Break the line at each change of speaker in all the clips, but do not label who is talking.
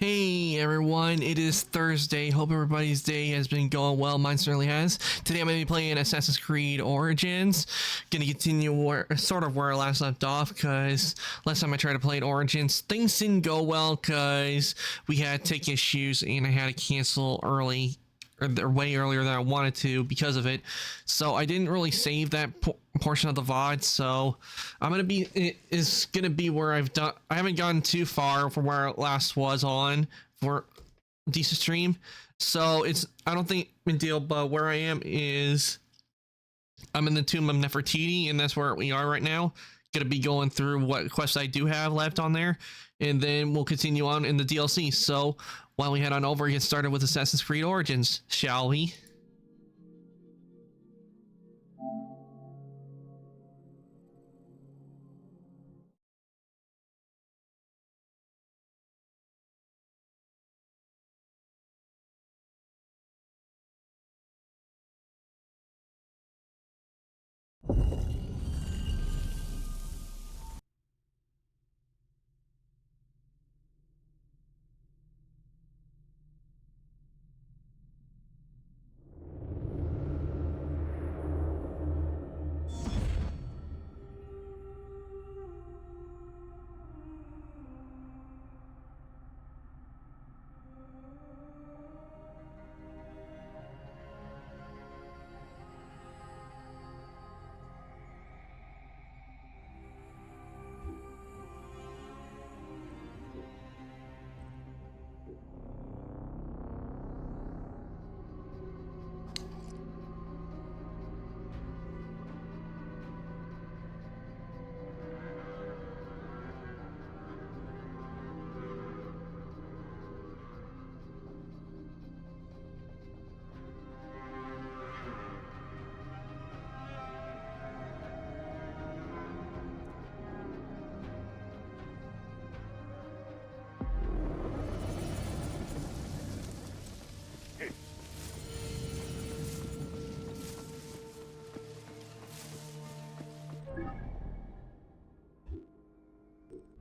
Hey everyone, it is Thursday. Hope everybody's day has been going well. Mine certainly has. Today I'm going to be playing Assassin's Creed Origins. Going to continue where I last left off, because last time I tried to play Origins, things didn't go well because we had tech issues and I had to cancel early, or way earlier than I wanted to because of it. So I didn't really save that portion of the VOD, so it is gonna be where I haven't gotten too far from where I last was on for decent stream. So I don't think a big deal, but where I am is I'm in the Tomb of Nefertiti, and that's where we are right now. Gonna be going through what quests I do have left on there, and then we'll continue on in the DLC. So why don't we head on over and get started with Assassin's Creed Origins, shall we?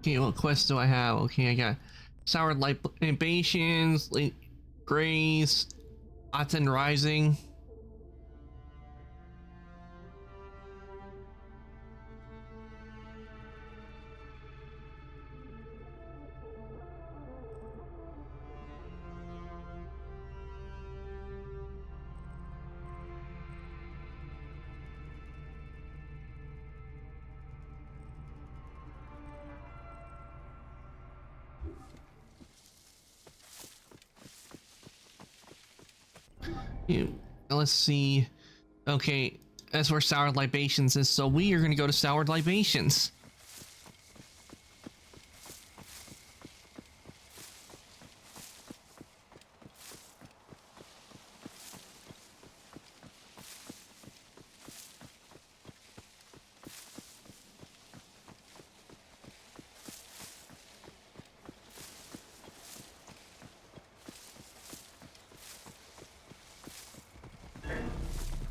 Okay, what quests do I have? Okay, I got Soured Libations, Late Grace, Aten Rising. Let's see. Okay, that's where Soured Libations is, so we are going to go to Soured Libations.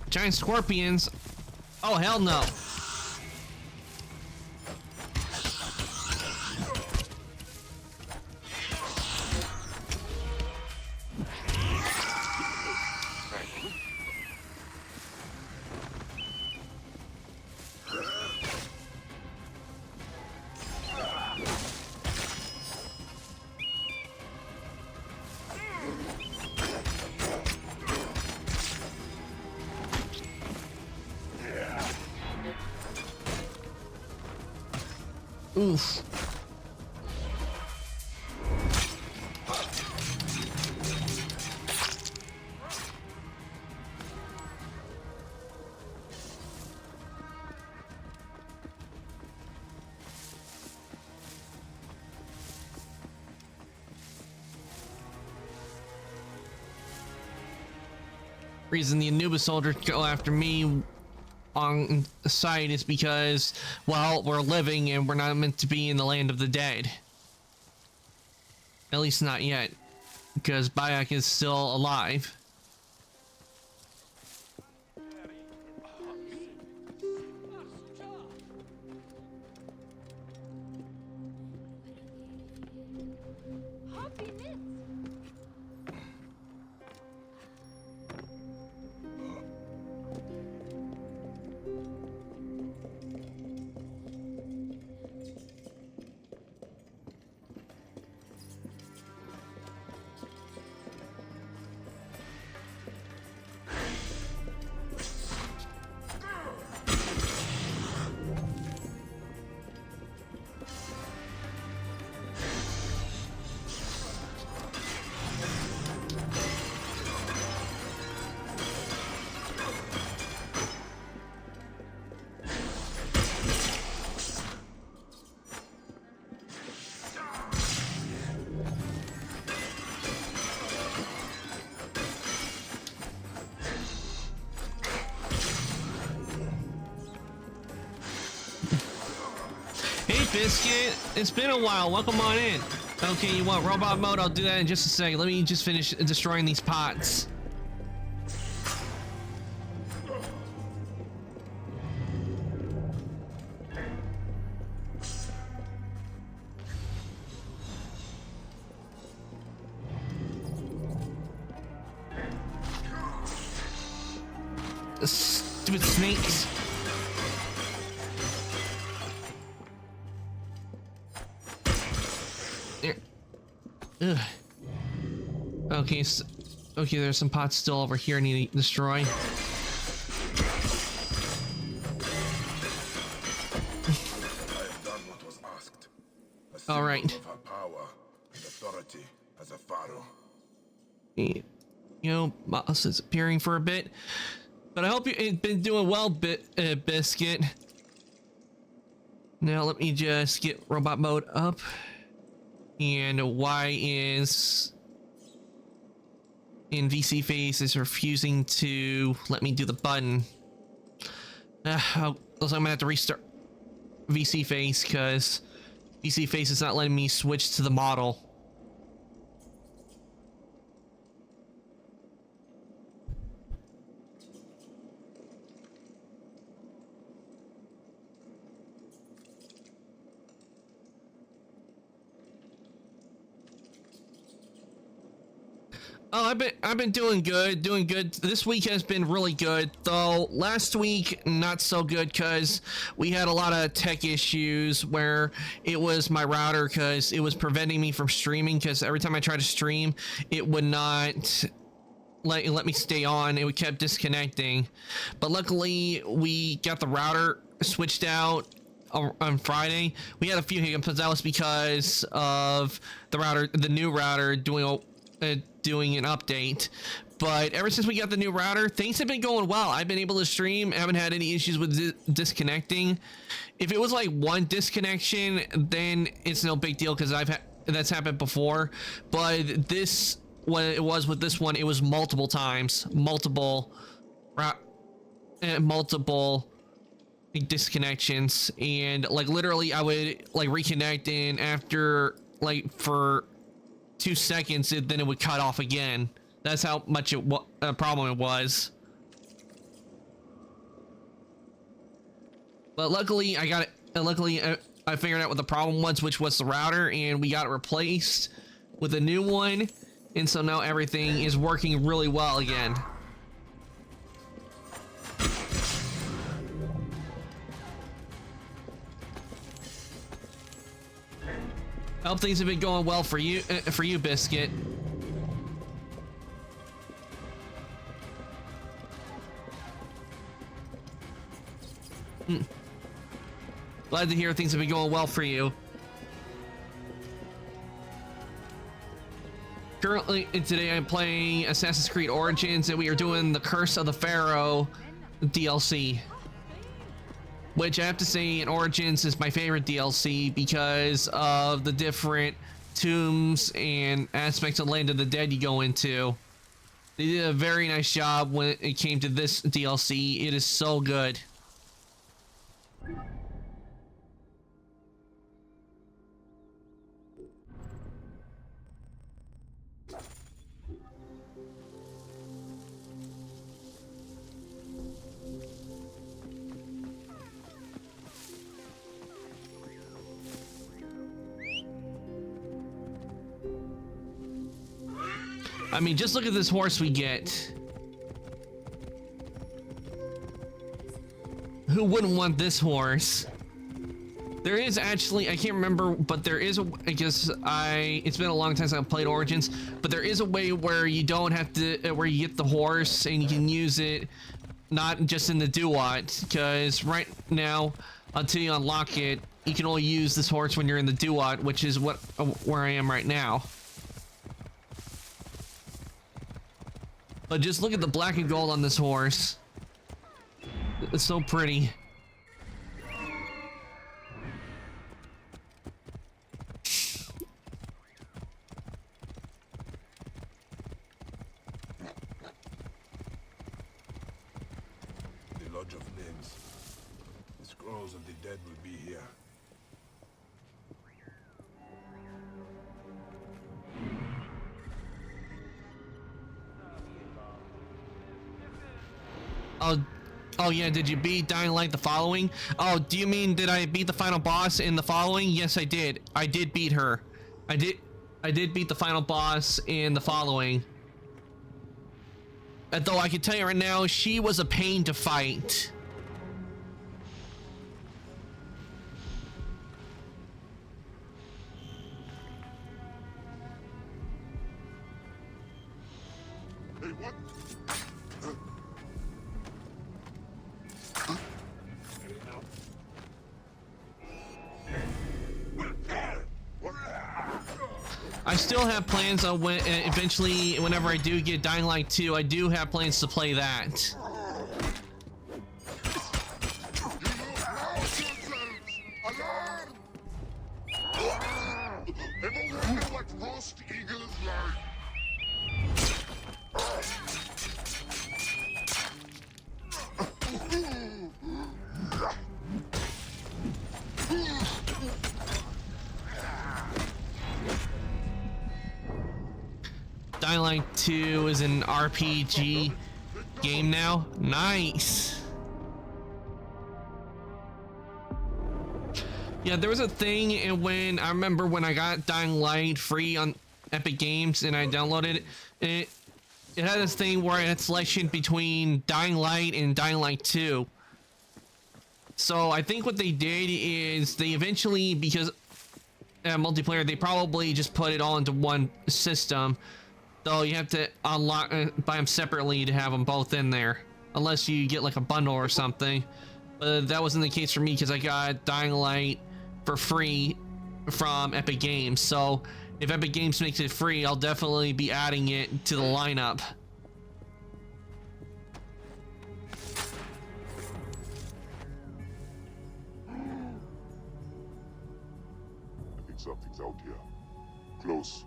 Giant scorpions? Oh, hell no. Oof. Reason the Anubis soldiers go after me on the site is because, well, we're living and we're not meant to be in the land of the dead. At least not yet, because Bayek is still alive. Biscuit? It's been a while. Welcome on in. Okay, you want robot mode? I'll do that in just a second. Let me just finish destroying these pots. Stupid snakes. There. Ugh. Okay, okay, there's some pots still over here I need to destroy.
I have done what was asked. A
All right.
symbol of her power and authority as a pharaoh.
You know, Moss is appearing for a bit, but I hope you've been doing well, Biscuit. Now let me just get robot mode up, and Y is in VC phase is refusing to let me do the button. Also, I'm gonna have to restart VC phase because VC phase is not letting me switch to the model. Oh, I've been doing good, This week has been really good, though last week not so good because we had a lot of tech issues where it was my router because it was preventing me from streaming because every time I tried to stream, it would not let me stay on. It kept disconnecting. But luckily, we got the router switched out on Friday. We had a few hiccups, but that was because of the new router doing an update. But ever since we got the new router, things have been going well. I've been able to stream, haven't had any issues with disconnecting. If it was like one disconnection, then it's no big deal because that's happened before. But this, when it was with this one, it was multiple times, multiple disconnections, and like literally I would like reconnect, and after like for 2 seconds then it would cut off again. That's how much a problem it was. But luckily I got it. Luckily I figured out what the problem was, which was the router, and we got it replaced with a new one, and so now everything is working really well again. I hope things have been going well for you, Biscuit. Glad to hear things have been going well for you. Currently, today I'm playing Assassin's Creed Origins, and we are doing the Curse of the Pharaoh DLC. Which I have to say, in Origins is my favorite DLC because of the different tombs and aspects of Land of the Dead you go into. They did a very nice job when it came to this DLC. It is so good. I mean, just look at this horse we get. Who wouldn't want this horse? There is actually, I can't remember, but there is a, I guess it's been a long time since I've played Origins, but there is a way where you don't have to, where you get the horse and you can use it not just in the Duat, because right now, until you unlock it, you can only use this horse when you're in the Duat, which is where I am right now. But just look at the black and gold on this horse. It's so pretty.
The Lodge of Names. The scrolls of the dead will be here.
Oh, oh yeah, did you beat Dying Light the following? Oh, do you mean did I beat the final boss in the following? Yes, I did. I did beat her. I did beat the final boss in the following. Though I can tell you right now, she was a pain to fight.
Hey, what?
I still have plans on when eventually, whenever I do get Dying Light 2, I do have plans to play that.
Alarm! Ever wonder what Frost Eagle is like?
Dying Light 2 is an RPG game now. Nice. Yeah, there was a thing and when I remember when I got Dying Light free on Epic Games and I downloaded it, it had this thing where it had selection between Dying Light and Dying Light 2. So I think what they did is they eventually, because multiplayer, they probably just put it all into one system. Though you have to unlock buy them separately to have them both in there, unless you get like a bundle or something. But that wasn't the case for me because I got Dying Light for free from Epic Games. So if Epic Games makes it free, I'll definitely be adding it to the lineup.
I think something's out here. Close.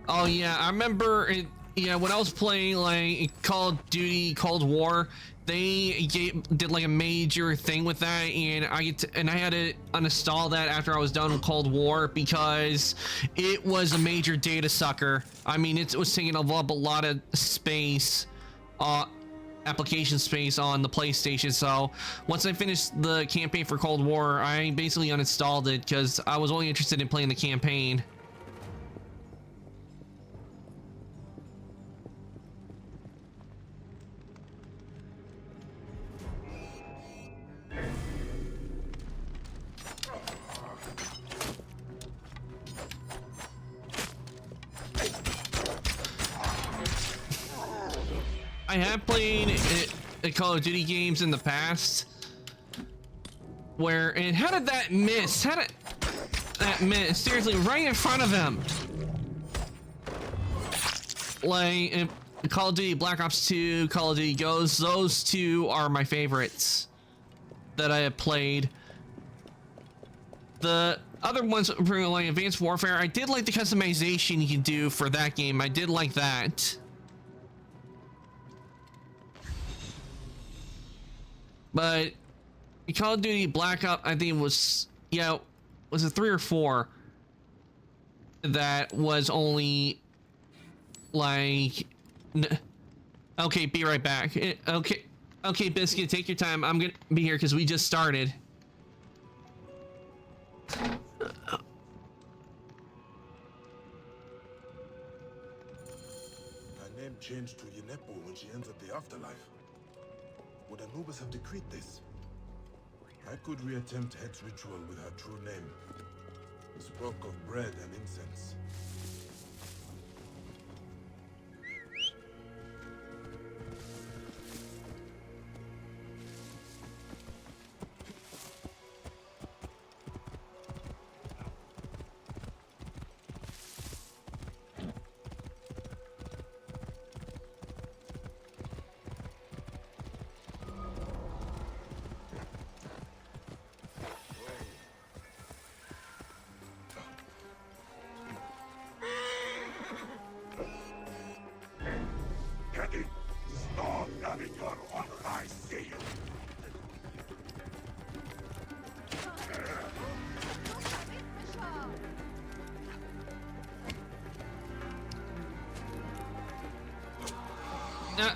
Oh yeah, I remember it. Yeah, when I was playing like Call of Duty Cold War, they did like a major thing with that, and I had to uninstall that after I was done with Cold War because it was a major data sucker. I mean, it was taking up a lot of space, application space on the PlayStation. So once I finished the campaign for Cold War, I basically uninstalled it because I was only interested in playing the campaign. I have played Call of Duty games in the past where, and how did that miss? How did that miss? Seriously, right in front of him. Like in Call of Duty Black Ops 2, Call of Duty Ghosts, those two are my favorites that I have played. The other ones, like Advanced Warfare, I did like the customization you can do for that game. I did like that. But Call of Duty Black Ops, I think it was, yeah, was it 3 or 4 that was only like, okay, be right back. Okay, Biscuit, take your time. I'm gonna be here because we just started.
My name changed to Yenepo when she entered the afterlife. Would Anubis have decreed this? I could reattempt Het's ritual with her true name. We spoke of bread and incense.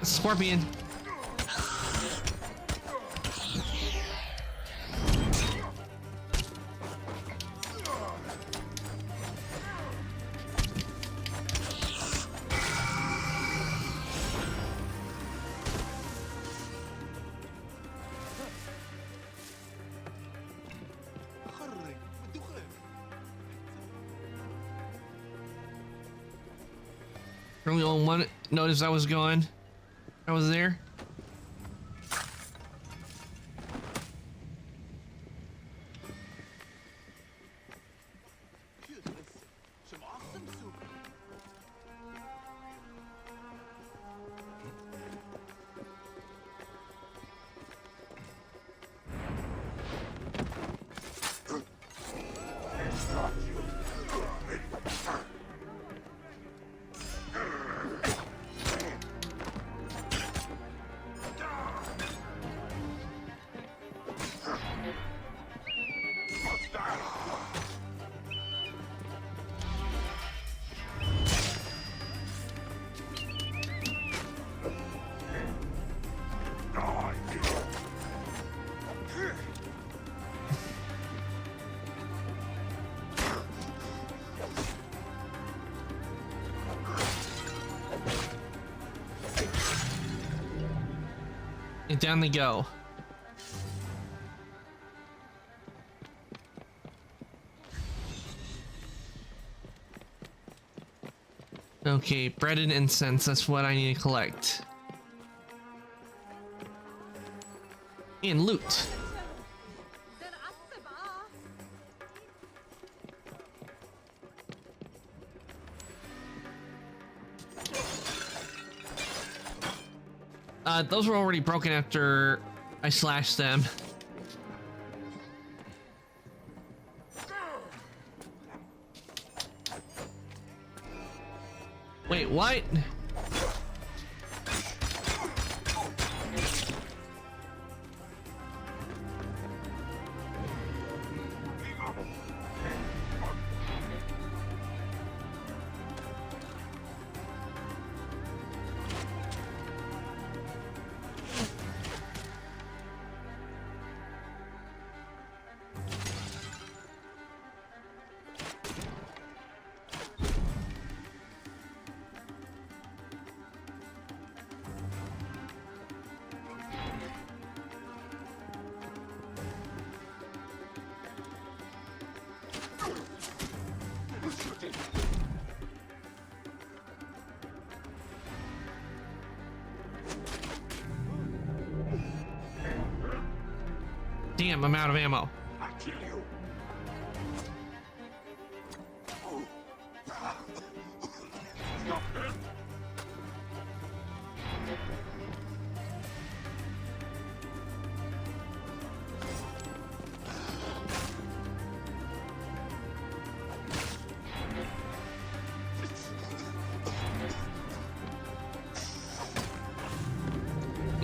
Scorpion. Really only one noticed I was gone. I was there.
Some awesome soup.
And down they go. Okay, bread and incense, that's what I need to collect. And loot. Those were already broken after I slashed them. Wait, what? Damn, I'm out of ammo.
I kill you. Stop it.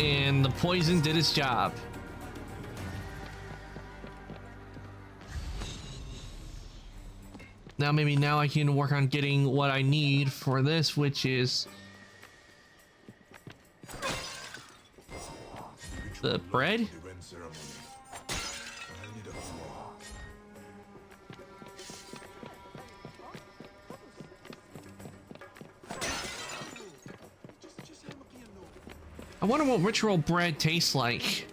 And the poison did its job. Now maybe now I can work on getting what I need for this, which is the bread.
The Ren ceremony. I need a flaw.
I wonder what ritual bread tastes like.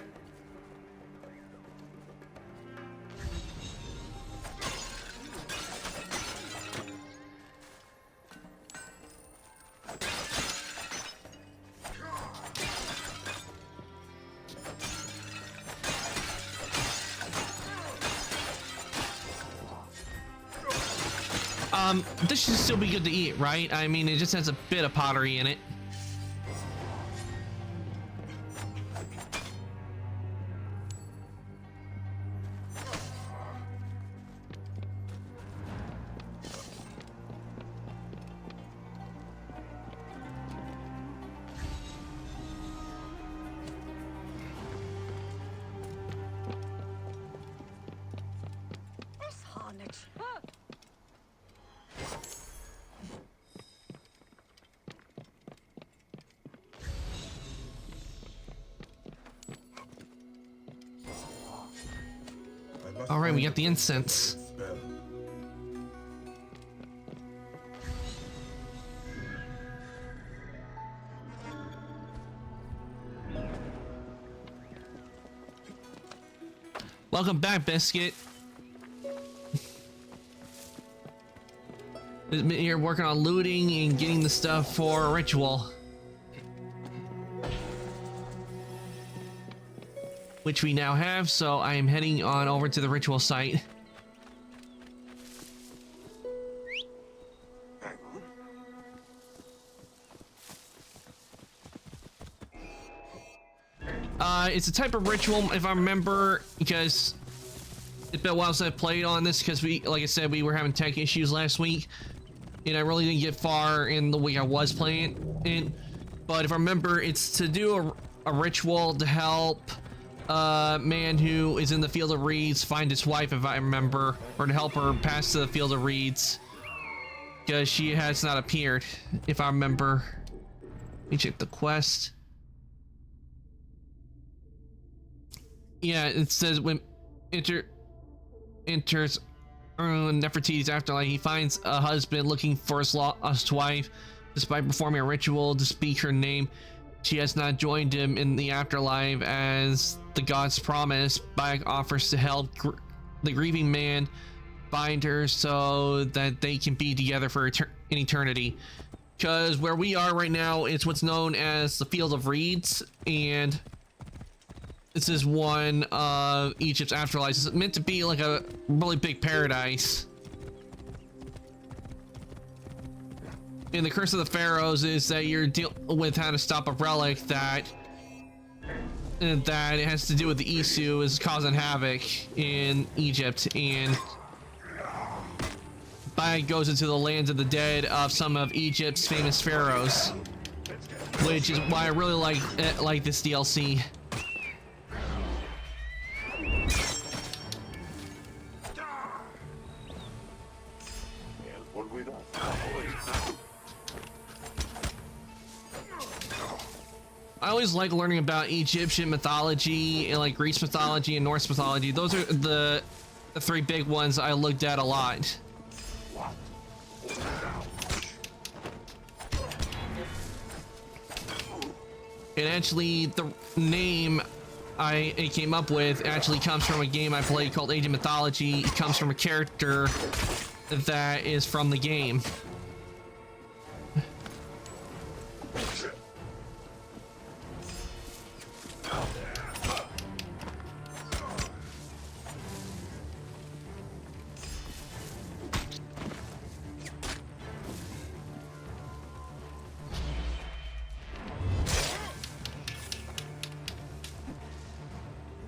This should still be good to eat, right? I mean, it just has a bit of pottery in it. All right, we got the incense.
Spell.
Welcome back, Biscuit. Been here working on looting and getting the stuff for a ritual, which we now have. So I am heading on over to the ritual site.
Hang on.
It's a type of ritual, if I remember, because it's been a while since I played on this, because like I said, we were having tech issues last week, and I really didn't get far in the week I was playing it. But if I remember, it's to do a ritual to help a man who is in the Field of Reeds find his wife, if I remember, or to help her pass to the Field of Reeds, because she has not appeared, if I remember. Let me check the quest. Yeah, it says when enters Nefertiti's afterlife, he finds a husband looking for his lost wife. Despite performing a ritual to speak her name, she has not joined him in the afterlife as the gods promised. Bayek offers to help the grieving man find her so that they can be together for an eternity. Because where we are right now, it's what's known as the Field of Reeds, and this is one of Egypt's afterlives. It's meant to be like a really big paradise. And the curse of the pharaohs is that you're dealing with how to stop a relic that it has to do with the Isu is causing havoc in Egypt, and Bayek goes into the lands of the dead of some of Egypt's famous pharaohs, which is why I really like this DLC. I always like learning about Egyptian mythology and like Greece mythology and Norse mythology. Those are the three big ones I looked at a lot. And actually, the name I came up with actually comes from a game I played called Age of Mythology. It comes from a character that is from the game.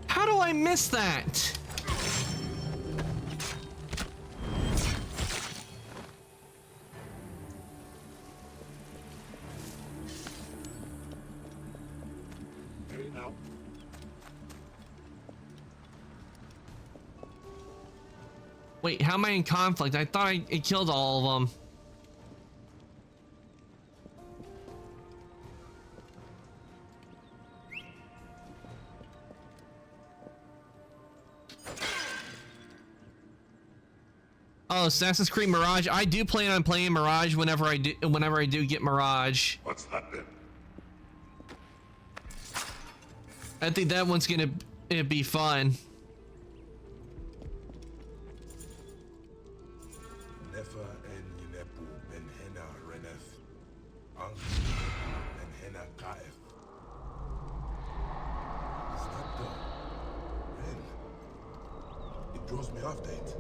How do I miss that? Wait, how am I in conflict? I thought I killed all of them. Oh, Assassin's Creed Mirage. I do plan on playing Mirage whenever I do get Mirage.
What's that been?
I think that one's gonna be fun.
Nefer en Yinepu ben Hena Reneth. Ang ben Hena Kaef. Is that the Ren? It draws me off date.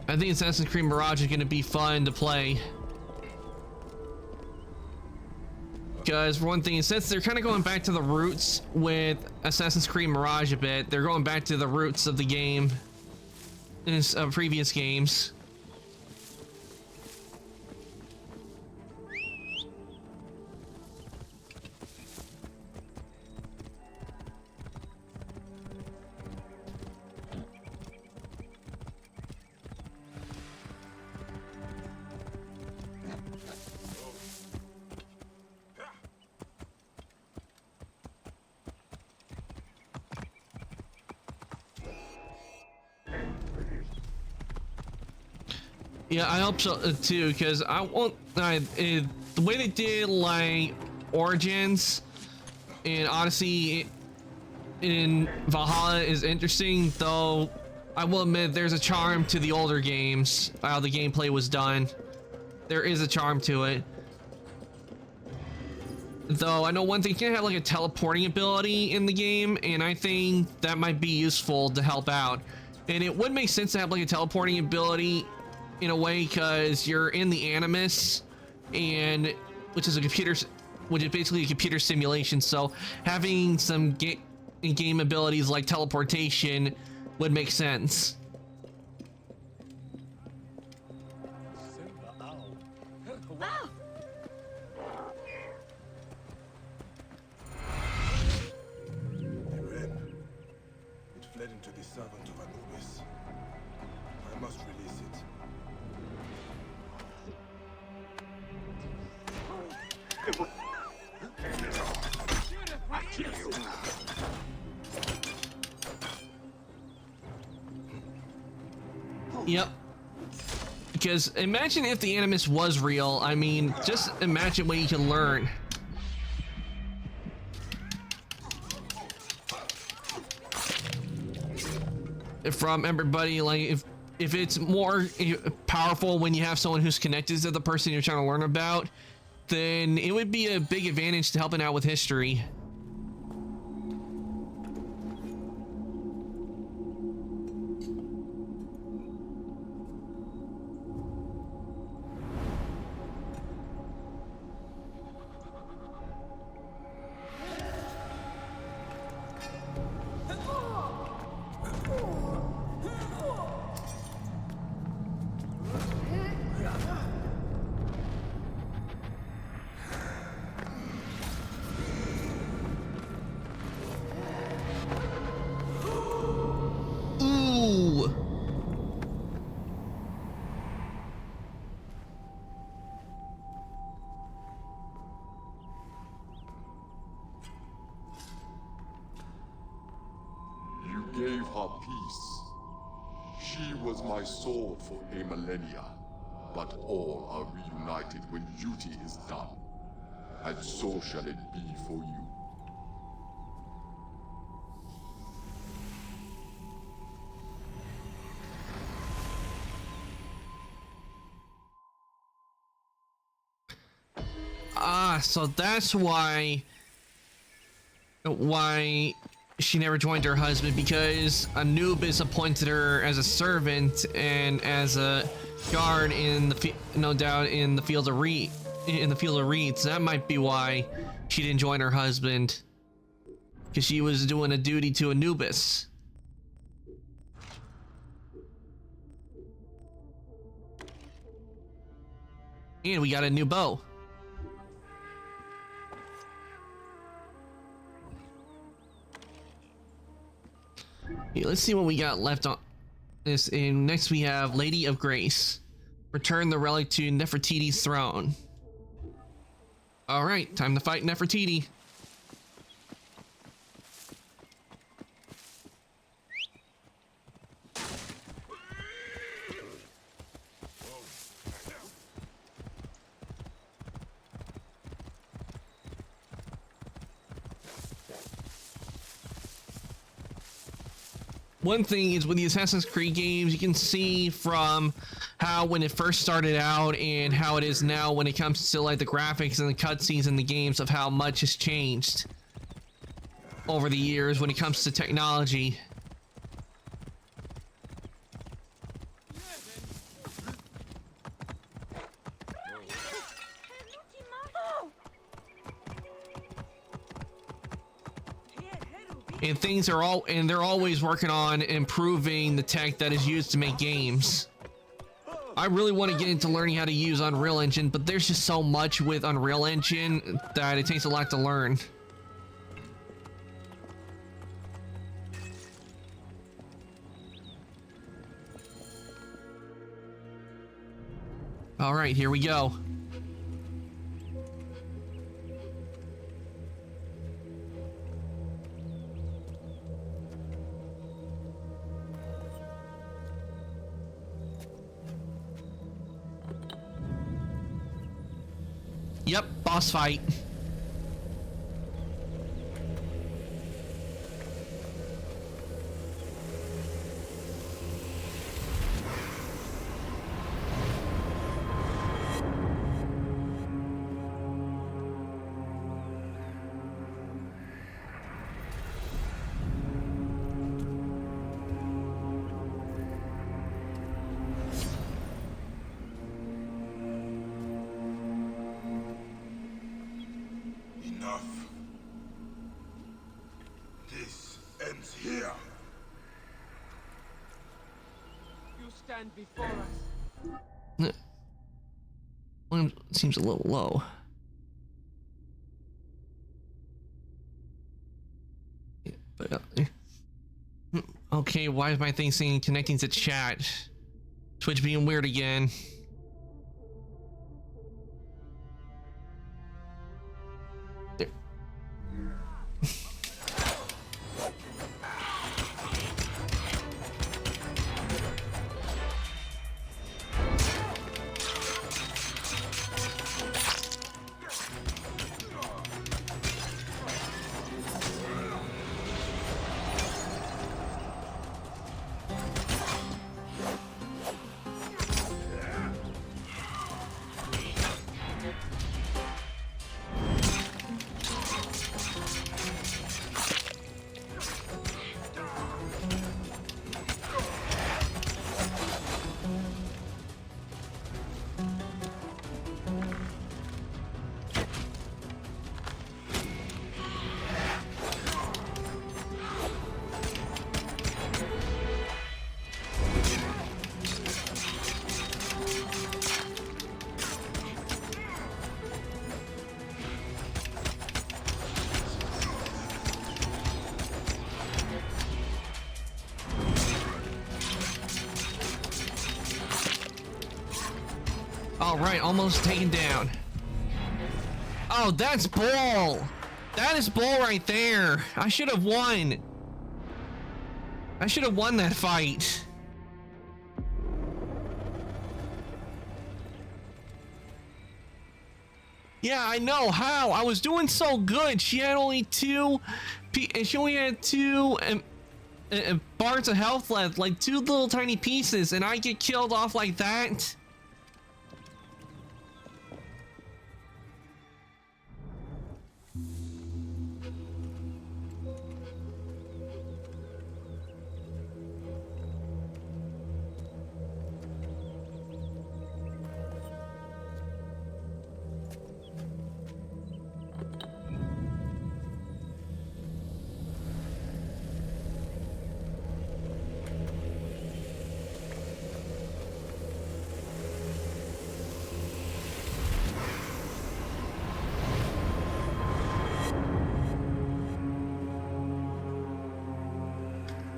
I think Assassin's Creed Mirage is going to be fun to play. Because for one thing, since they're kind of going back to the roots with Assassin's Creed Mirage a bit, they're going back to the roots of the game in previous games. Yeah, I hope so too, because I want the way they did like Origins and Odyssey. in Valhalla is interesting, though I will admit there's a charm to the older games, how the gameplay was done. There is a charm to it. Though I know one thing, you can have like a teleporting ability in the game, and I think that might be useful to help out. And it would make sense to have like a teleporting ability in a way, because you're in the Animus, and which is basically a computer simulation. So having some game abilities like teleportation would make sense.
It ran. It fled into the servant of Anubis. I must release it.
I kill you.
Yep. Because imagine if the Animus was real. I mean, just imagine what you can learn. From everybody, like if it's more powerful when you have someone who's connected to the person you're trying to learn about, then it would be a big advantage to helping out with history. Ooh.
You gave her peace. She was my sword for a millennia, but all are reunited when duty is done. And so shall it be for you.
So that's why she never joined her husband, because Anubis appointed her as a servant and as a guard in the no doubt in the field of reeds. That might be why she didn't join her husband, because she was doing a duty to Anubis. And we got a new bow. Okay, let's see what we got left on this. And next we have Lady of Grace. Return the relic to Nefertiti's throne. All right, time to fight Nefertiti. One thing is with the Assassin's Creed games, you can see from how when it first started out and how it is now when it comes to like the graphics and the cutscenes in the games, of how much has changed over the years when it comes to technology. And they're always working on improving the tech that is used to make games. I really want to get into learning how to use Unreal Engine, but there's just so much with Unreal Engine that it takes a lot to learn. All right, here we go. Yep, boss fight.
here.
You stand before us.
One seems a little low. Yeah, but okay, why is my thing saying connecting to chat? Twitch being weird again. There. All right, almost taken down. Oh, that's bull. That is bull right there. I should have won. I should have won that fight. Yeah, I know how. I was doing so good. She had only two bars of health left, like 2 little tiny pieces, and I get killed off like that.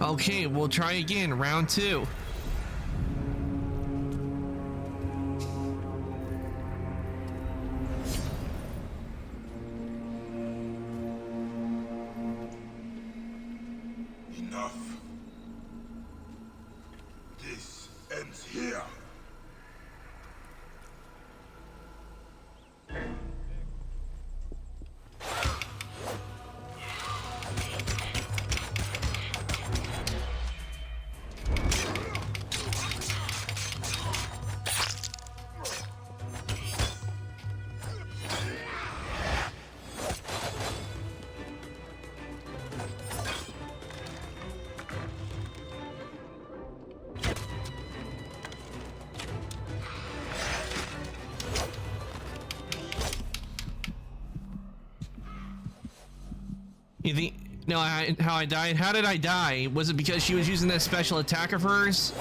Okay, we'll try again, round 2.
Enough. This ends here.
You think? No, how I died? How did I die? Was it because she was using that special attack of hers?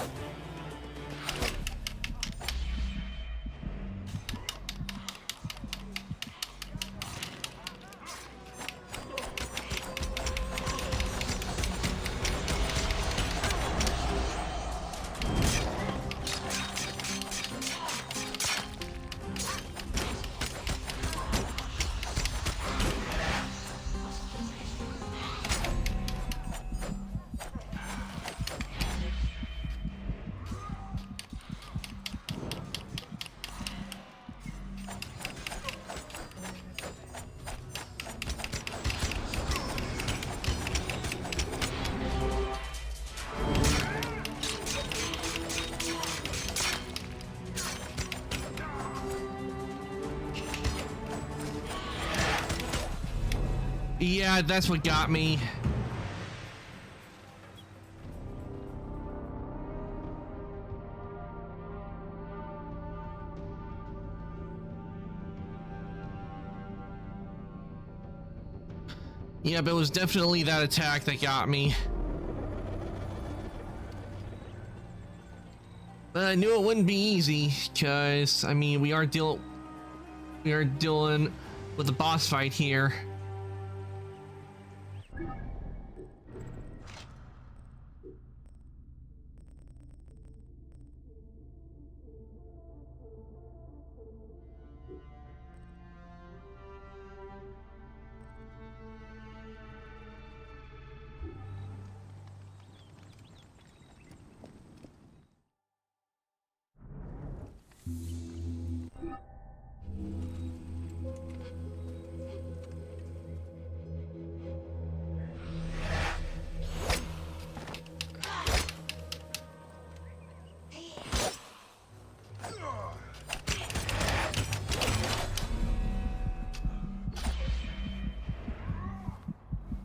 Yeah, that's what got me. Yeah, but it was definitely that attack that got me. But I knew it wouldn't be easy, cause I mean we are dealing with a boss fight here.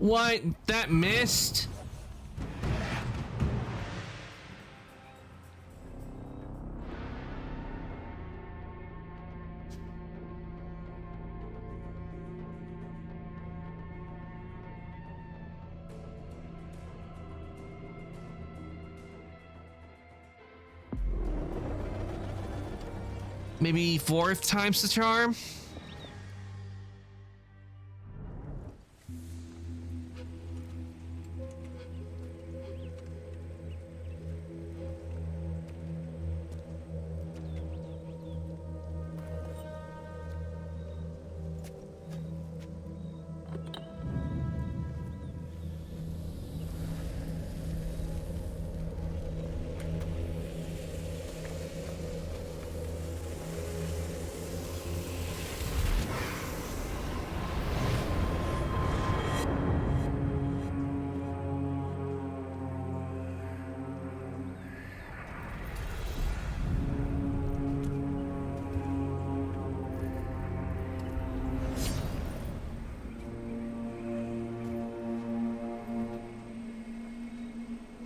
What? That missed? Maybe fourth time's the charm?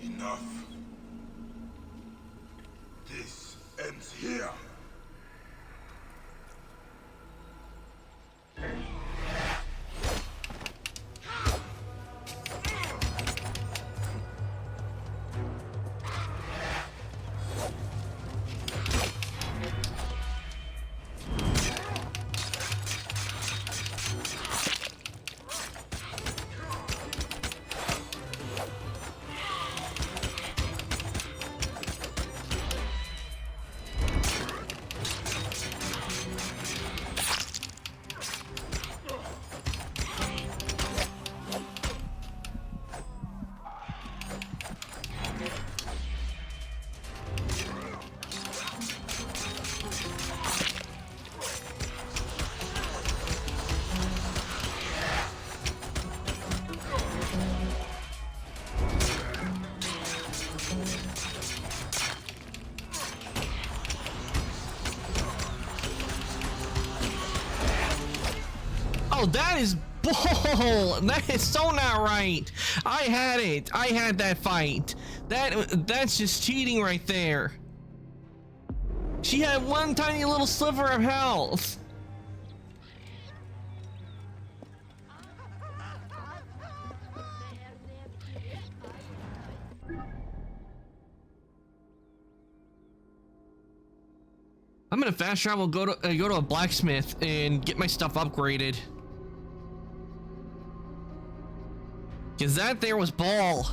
Enough. This ends here.
Oh, that is bull! That is so not right. I had it. I had that fight. That's just cheating right there. She had one tiny little sliver of health. I'm gonna fast travel, go to a blacksmith and get my stuff upgraded. Cause that there was ball.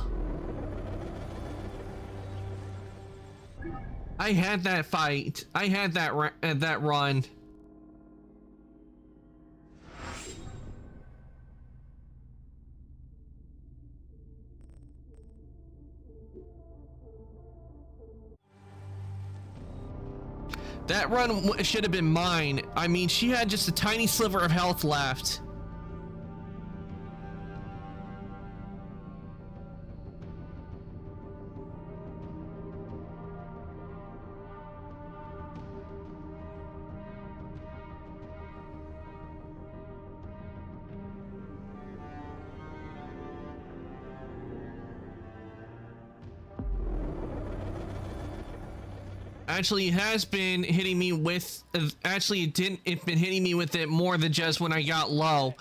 I had that fight. I had that run. That run should have been mine. I mean, she had just a tiny sliver of health left. Actually, it has been hitting me with. Actually, it didn't. It's been hitting me with it more than just when I got low.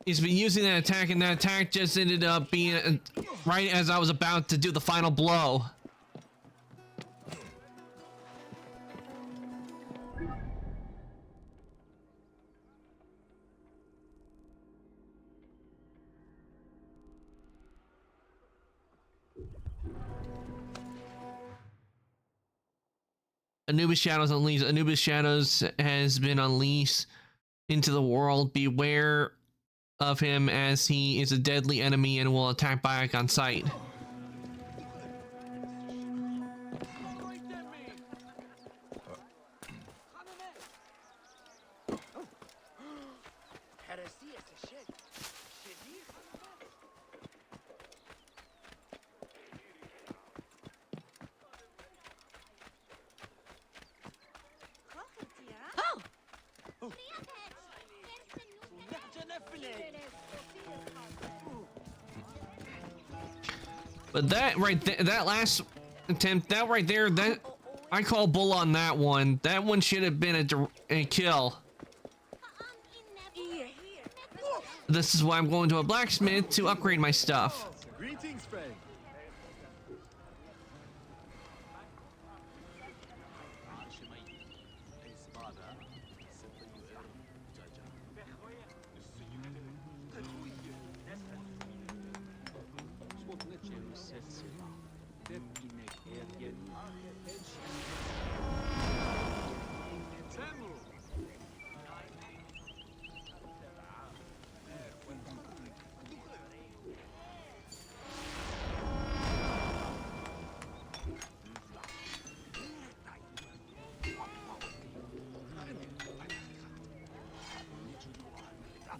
It's been using that attack, and that attack just ended up being right as I was about to do the final blow. Anubis Shadows unleashed. Anubis Shadows has been unleashed into the world. Beware of him, as he is a deadly enemy and will attack Bayek on sight. But that right there, that last attempt, that right there, that I call bull on that one. That one should have been a kill. This is why I'm going to a blacksmith to upgrade my stuff.
Greetings, friend.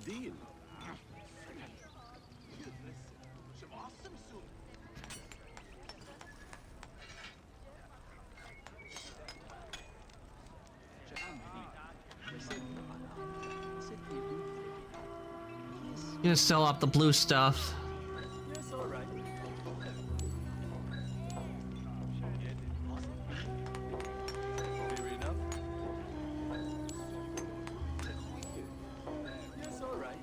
Deal.
Gonna sell off the blue stuff.
Yes, all right. Fair enough. Yes, all right.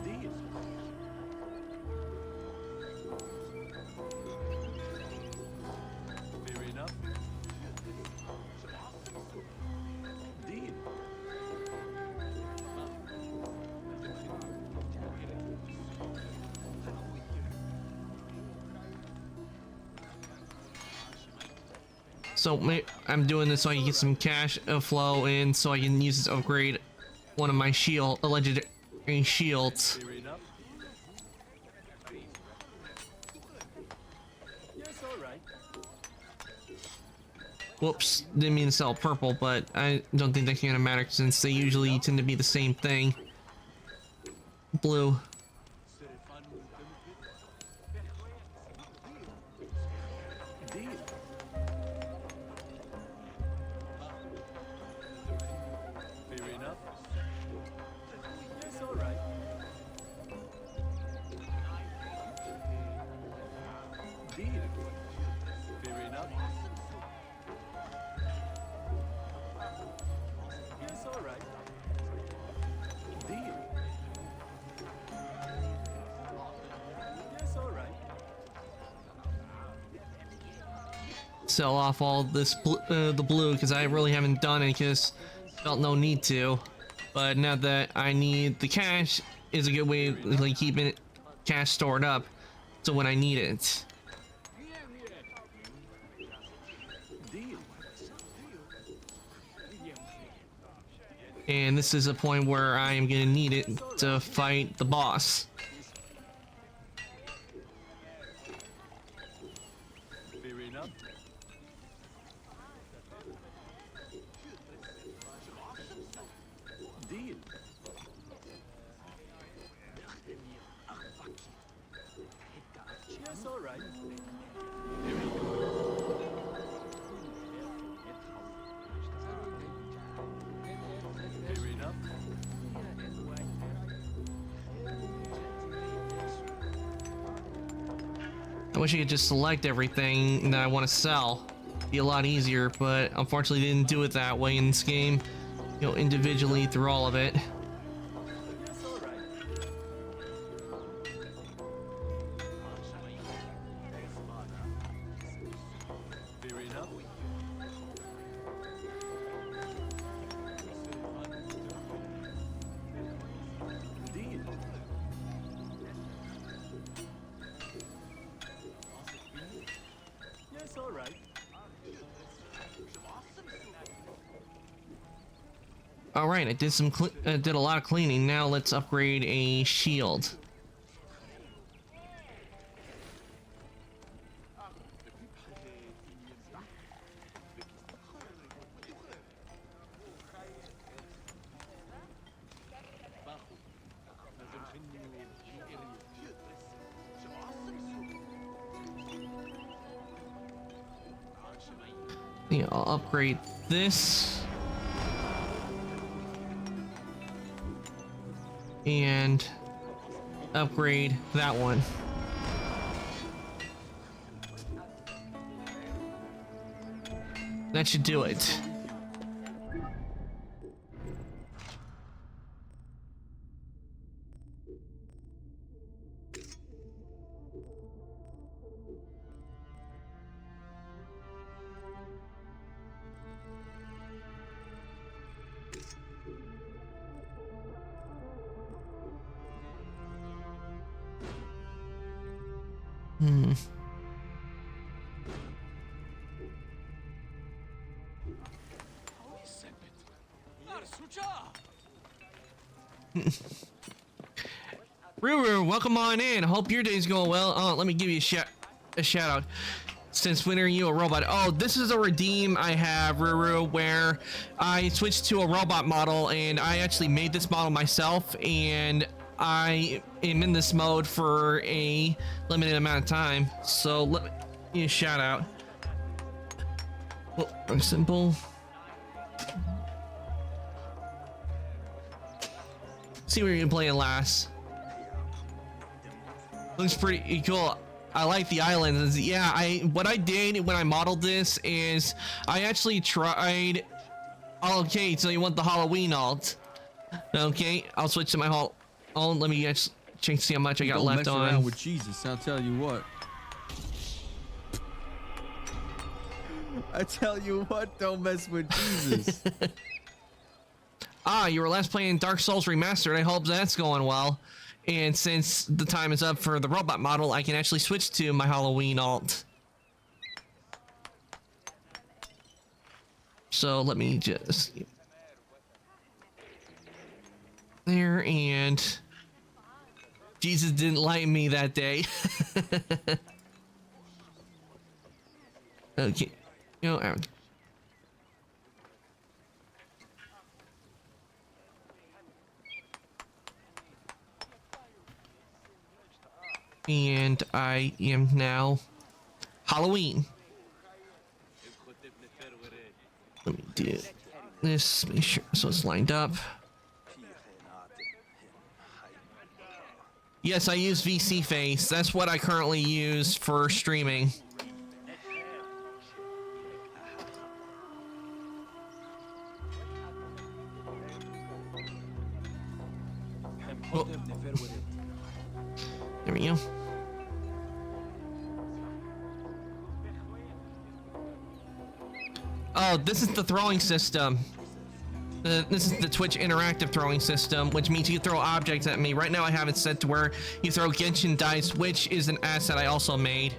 Deal. Fair enough. Deal.
So I'm doing this so I can get some cash flow in, so I can use this to upgrade one of my legendary shields.
Fair enough. Yes, all right.
Whoops, didn't mean to sell purple, but I don't think that's gonna matter since they usually tend to be the same thing. Blue.
Deal. Fair enough. Yes, all right. Deal. Fair enough. Yes, all right. Deal. Yes, all right.
Sell off all this the blue because I really haven't done it because felt no need to. But now that I need the cash, is a good way of like keeping cash stored up, so when I need it.
Deal.
And this is a point where I am gonna need it to fight the boss.
Fair enough. Deal. Yes, all right. There we go. Fair enough.
I wish I could just select everything that I want to sell. Be a lot easier, but unfortunately didn't do it that way in this game. You know, individually through all of it.
Yes, all right. Fair enough. Deal.
All right, I did did a lot of cleaning. Now let's upgrade a shield. Yeah, I'll upgrade this. And upgrade that one. That should do it. Hmm. Ruru, welcome on in. Hope your day's going well. Oh, let me give you a shout out. Since when are you a robot? Oh, this is a redeem I have, Ruru, where I switched to a robot model, and I actually made this model myself, and I am in this mode for a limited amount of time. So let me give you a shout out. Well, very simple. See what you're playing last. Looks pretty cool. I like the islands. Yeah, what I did when I modeled this is I actually tried. Okay, so you want the Halloween alt? Okay, I'll switch to my Oh, let me just check to see how much I got
Don't
left
mess
on.
around with Jesus, I'll tell you what. I tell you what, don't mess with Jesus.
Ah, you were last playing Dark Souls Remastered. I hope that's going well. And since the time is up for the robot model, I can actually switch to my Halloween alt. So let me just... There, and... Jesus didn't like me that day. Okay. No, out. And I am now Halloween. Let me do this, make sure so it's lined up. Yes, I use VC Face. That's what I currently use for streaming. Oh. There we go. Oh, this is the throwing system. This is the Twitch interactive throwing system, which means you can throw objects at me. Right now I have it set to where you throw Genshin dice, which is an asset I also made.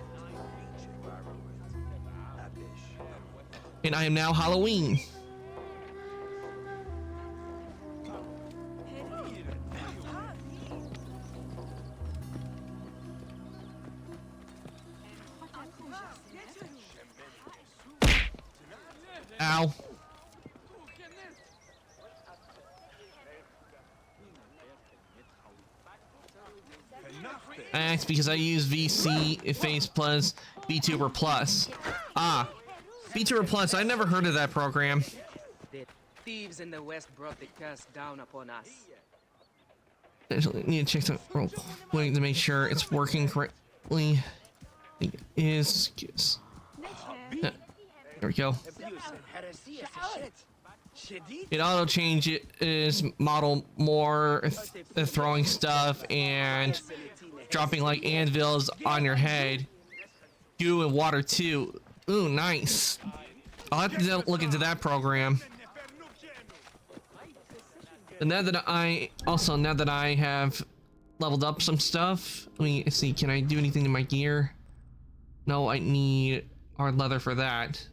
And I am now Halloween. Ow. I asked because I use VC Face plus VTuber Plus. Ah, VTuber Plus, I never heard of that program.
The thieves in the west brought the curse down upon us.
Actually, need to check some real quick to make sure it's working correctly. It is. Yes. There we go. It auto change it is model more throwing stuff and dropping like anvils on your head. Goo and water too. Ooh, nice. I'll have to look into that program. And now that I have leveled up some stuff, let me see, can I do anything to my gear? No, I need hard leather for that.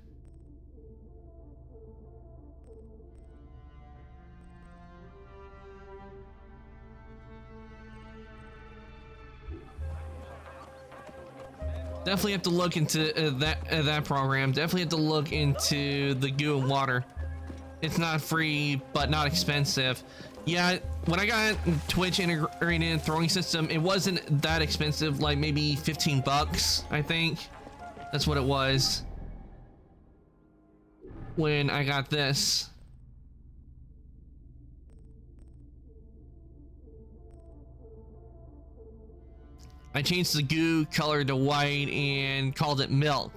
Definitely have to look into that program. Definitely have to look into the goo and water. It's not free, but not expensive. Yeah, when I got Twitch integrated throwing system, it wasn't that expensive, like maybe 15 bucks, I think. That's what it was when I got this. I changed the goo color to white and called it milk.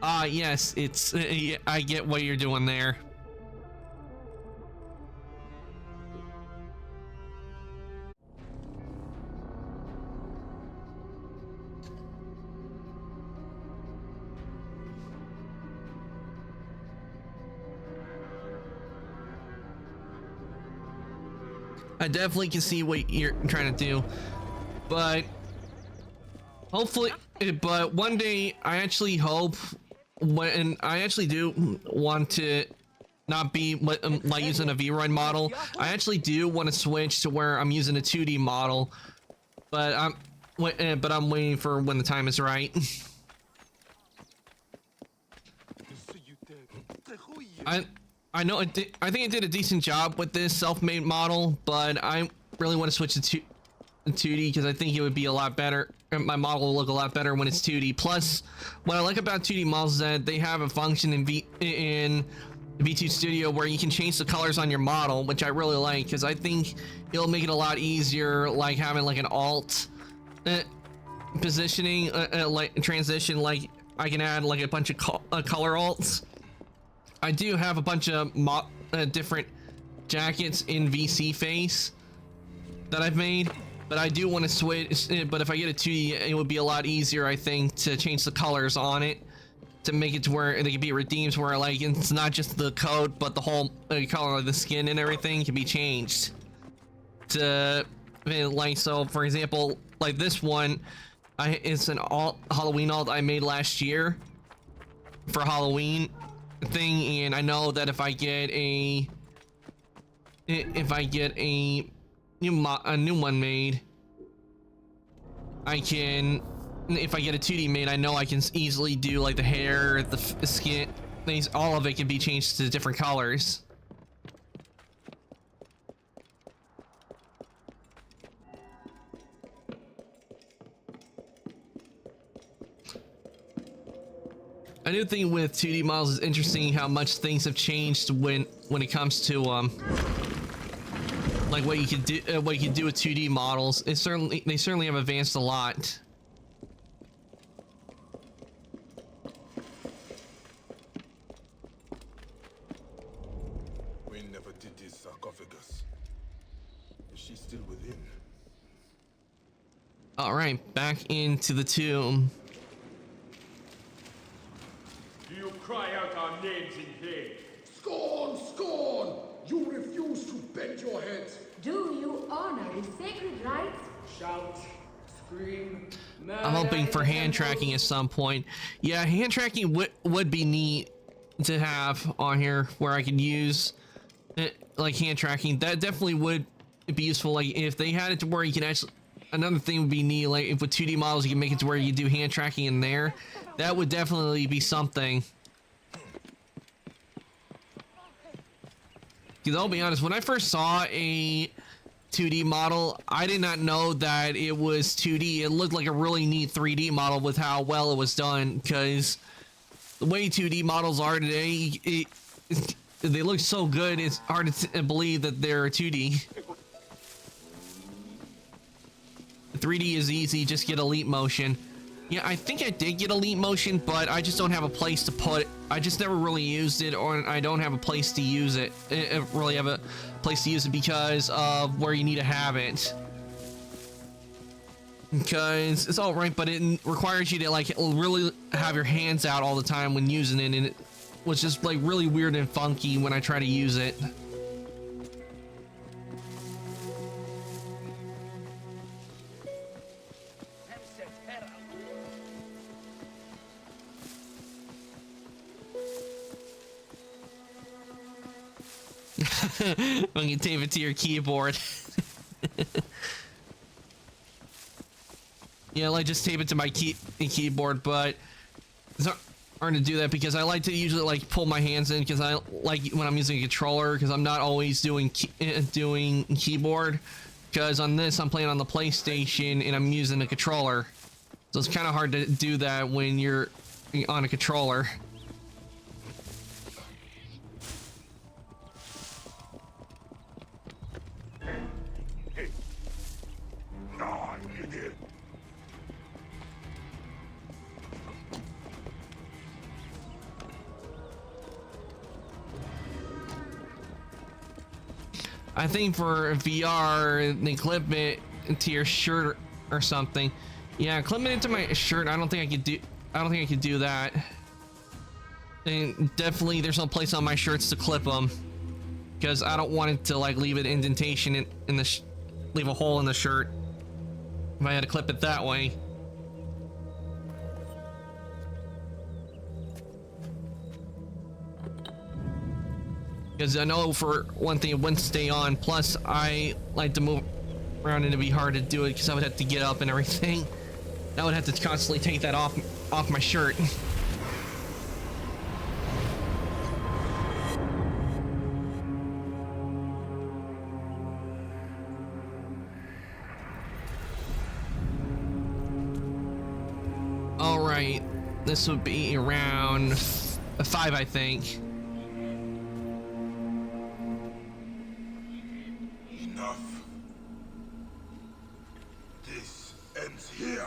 Yes, it's I get what you're doing there. I definitely can see what you're trying to do, but hopefully, but one day I actually hope, when I actually do want to not be like using a VRun model, I actually do want to switch to where I'm using a 2D model, but I'm waiting for when the time is right. I know I think I did a decent job with this self-made model, but I really want to switch to 2D because I think it would be a lot better. My model will look a lot better when it's 2D. Plus, what I like about 2D models is that they have a function in V2 Studio where you can change the colors on your model, which I really like because I think it'll make it a lot easier, like having like an alt positioning, like transition. Like I can add like a bunch of color alts. I do have a bunch of different jackets in VC Face that I've made, but I do want to switch. But if I get a 2D, it would be a lot easier, I think, to change the colors on it to make it to where they can be redeemed, where like it's not just the code, but the whole color of the skin and everything can be changed. To like, so for example, like this one, it's an Halloween alt I made last year for Halloween thing, and I know that if I get a new one made, I can, if I get a 2D made, I know I can easily do like the hair, the skin, things, all of it can be changed to different colors. I do think with 2D models, it's interesting how much things have changed when it comes to like what you can do with 2D models. They certainly have advanced a lot.
We never did this sarcophagus. Is she still within?
All right, back into the tomb.
Do you cry out our names in vain?
Scorn! Scorn! You refuse to bend your heads.
Do you honor the sacred rites?
Shout, scream,
I'm hoping for hand tracking at some point. Yeah, hand tracking would be neat to have on here, where I could use it, like hand tracking. That definitely would be useful. Like if they had it to where you can actually, another thing would be neat, like if with 2D models you can make it to where you do hand tracking in there. That would definitely be something. Because I'll be honest, when I first saw a 2D model, I did not know that it was 2D. It looked like a really neat 3D model with how well it was done, because the way 2D models are today, they look so good, it's hard to believe that they're 2D. 3D is easy, just get Elite Motion. Yeah, I think I did get Elite Motion, but I just don't have a place to put it. I just never really used it, or I don't have a place to use it. I really have a place to use it because of where you need to have it. Because it's all right, but it requires you to like really have your hands out all the time when using it, and it was just like really weird and funky when I try to use it. When you tape it to your keyboard. Yeah, like just tape it to my keyboard, but it's not hard to do that because I like to usually like pull my hands in because I like when I'm using a controller because I'm not always doing keyboard because on this I'm playing on the PlayStation and I'm using a controller, so it's kind of hard to do that when you're on a controller. I think for VR, they clip it into your shirt or something. Yeah, clip it into my shirt. I don't think I could do. I don't think I could do that. And definitely, there's no place on my shirts to clip them because I don't want it to like leave an indentation in the leave a hole in the shirt. If I had to clip it that way. Because I know for one thing it wouldn't stay on, plus I like to move around and it'd be hard to do it because I would have to get up and everything. I would have to constantly take that off my shirt. Alright, this would be around 5, I think.
Enough. This ends here.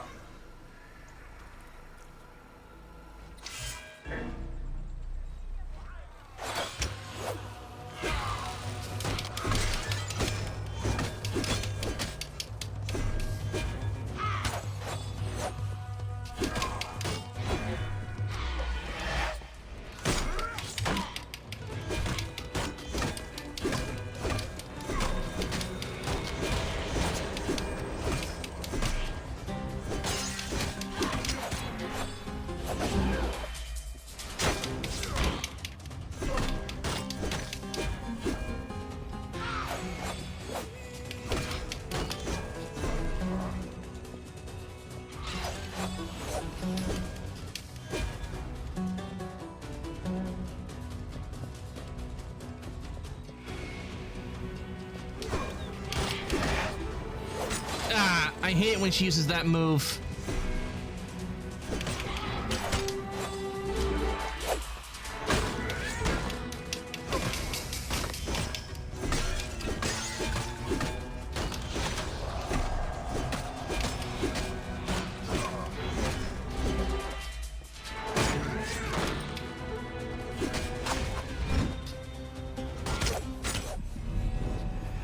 I hate it when she uses that move.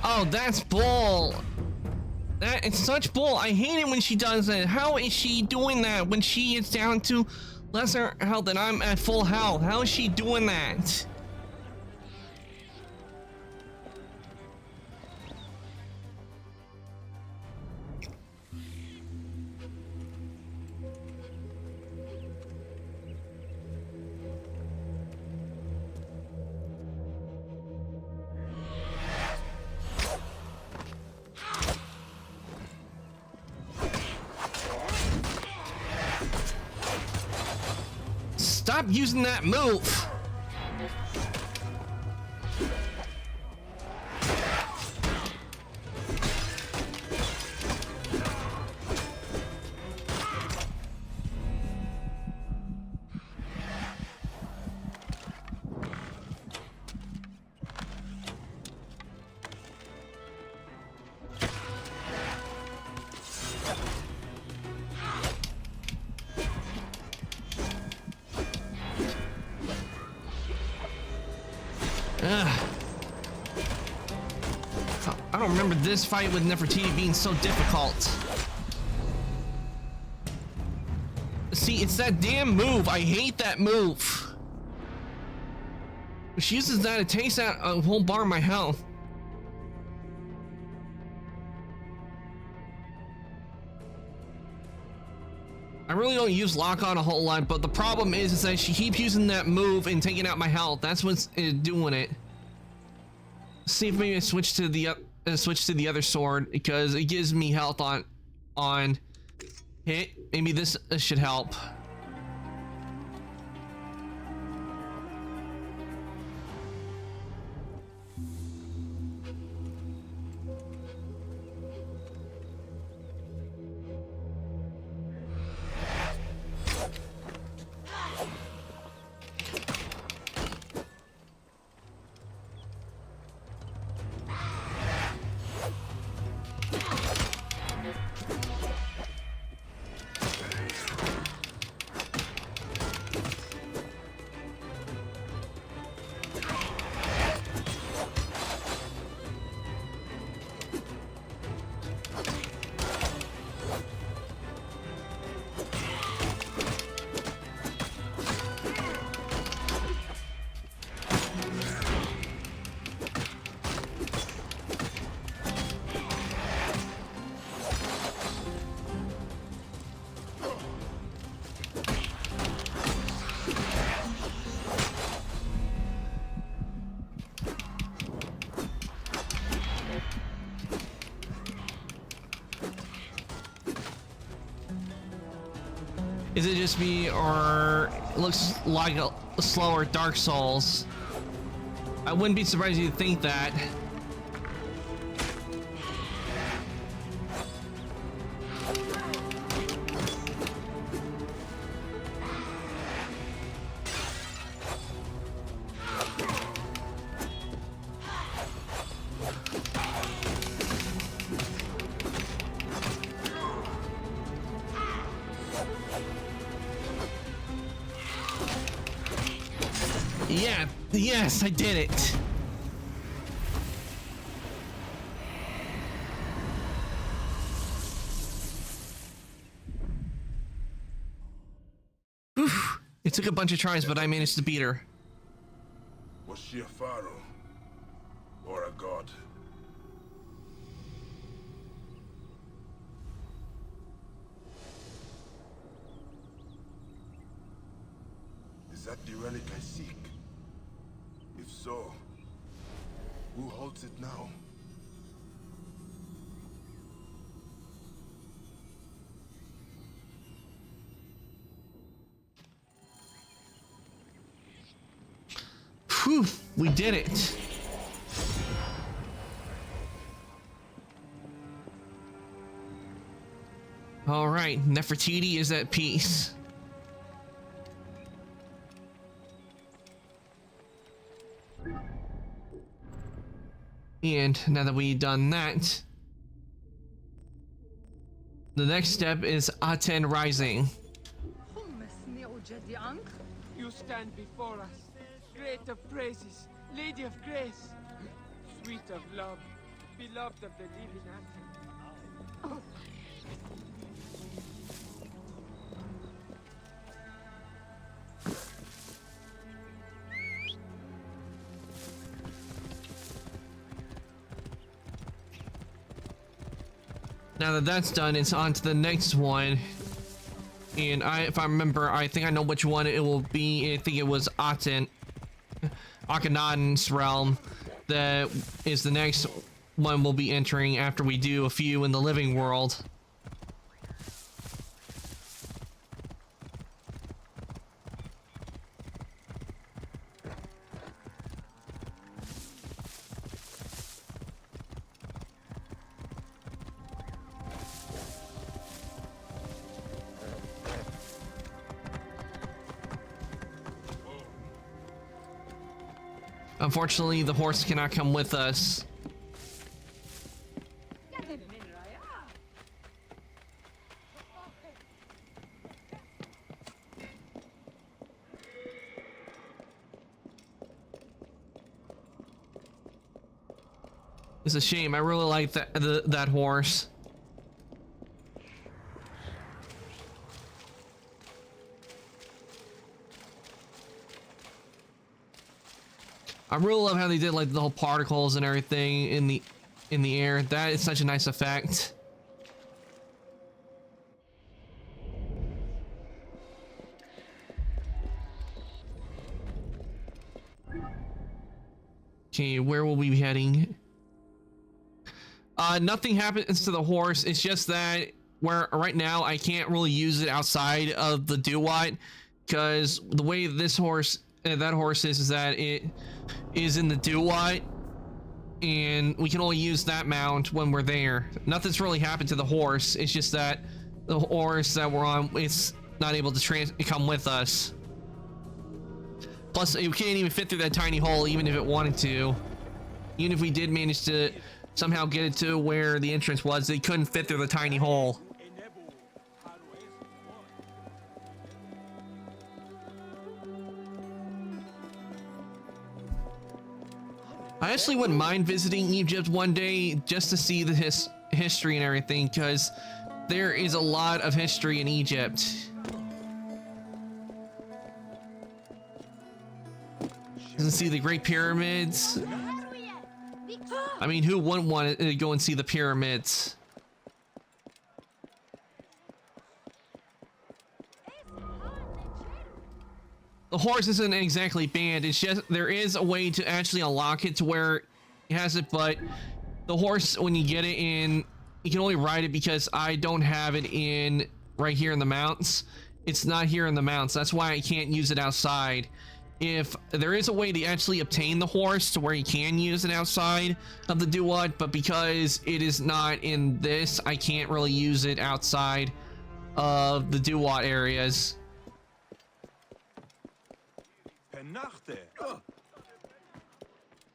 Oh, that's bull. That is such bull. I hate it when she does it. How is she doing that when she is down to lesser health and I'm at full health? How is she doing that? Stop using that move. I don't remember this fight with Nefertiti being so difficult. See, it's that damn move. I hate that move. If she uses that, it takes out a whole bar of my health. I really don't use lock on a whole lot, but the problem is that she keeps using that move and taking out my health. That's what's doing it. See if maybe I switch to the other sword because it gives me health on hit. Maybe this should help. Is it just me, or it looks like a slower Dark Souls? I wouldn't be surprised if you think that. Yeah, yes, I did it. Oof. It took a bunch of tries, but I managed to beat her.
Was she a pharaoh? Or a god? Is that the relic I seek? If so, who holds it now?
Whew, we did it. All right, Nefertiti is at peace. And now that we've done that, the next step is Aten Rising.
You stand before us, great of praises, lady of grace, sweet of love, beloved of the living Aten.
Now that that's done, it's on to the next one. And if I remember, I think I know which one it will be. I think it was Akhenaten's realm. That is the next one we'll be entering after we do a few in the living world. Unfortunately, the horse cannot come with us. It's a shame. I really like that horse. I really love how they did like the whole particles and everything in the air. That is such a nice effect. Okay, where will we be heading? Nothing happens to the horse. It's just that where right now I can't really use it outside of the Duat, because the way this horse, that horse is that it is in the Duat, and we can only use that mount when we're there. Nothing's really happened to the horse. It's just that the horse that we're on, it's not able to come with us. Plus, it can't even fit through that tiny hole, even if it wanted to. Even if we did manage to somehow get it to where the entrance was, they couldn't fit through the tiny hole. I actually wouldn't mind visiting Egypt one day just to see the history and everything, because there is a lot of history in Egypt. Doesn't see the Great Pyramids. I mean, who wouldn't want to go and see the pyramids? The horse isn't exactly banned. It's just there is a way to actually unlock it to where it has it, but the horse, when you get it in, you can only ride it because I don't have it in right here in the mounts. It's not here in the mounts. That's why I can't use it outside. If there is a way to actually obtain the horse to where you can use it outside of the Duat, but because it is not in this, I can't really use it outside of the Duat areas.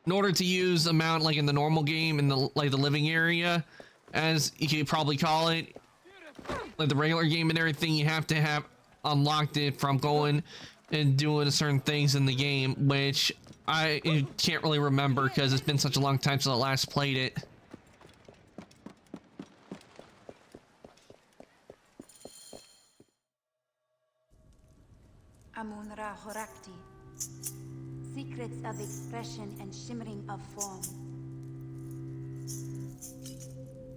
In order to use a mount like in the normal game, in the the living area, as you could probably call it, like the regular game and everything, you have to have unlocked it from going and doing certain things in the game, which I can't really remember because it's been such a long time since I last played it.
Amun-Ra Horakti. Secrets of expression and shimmering of form.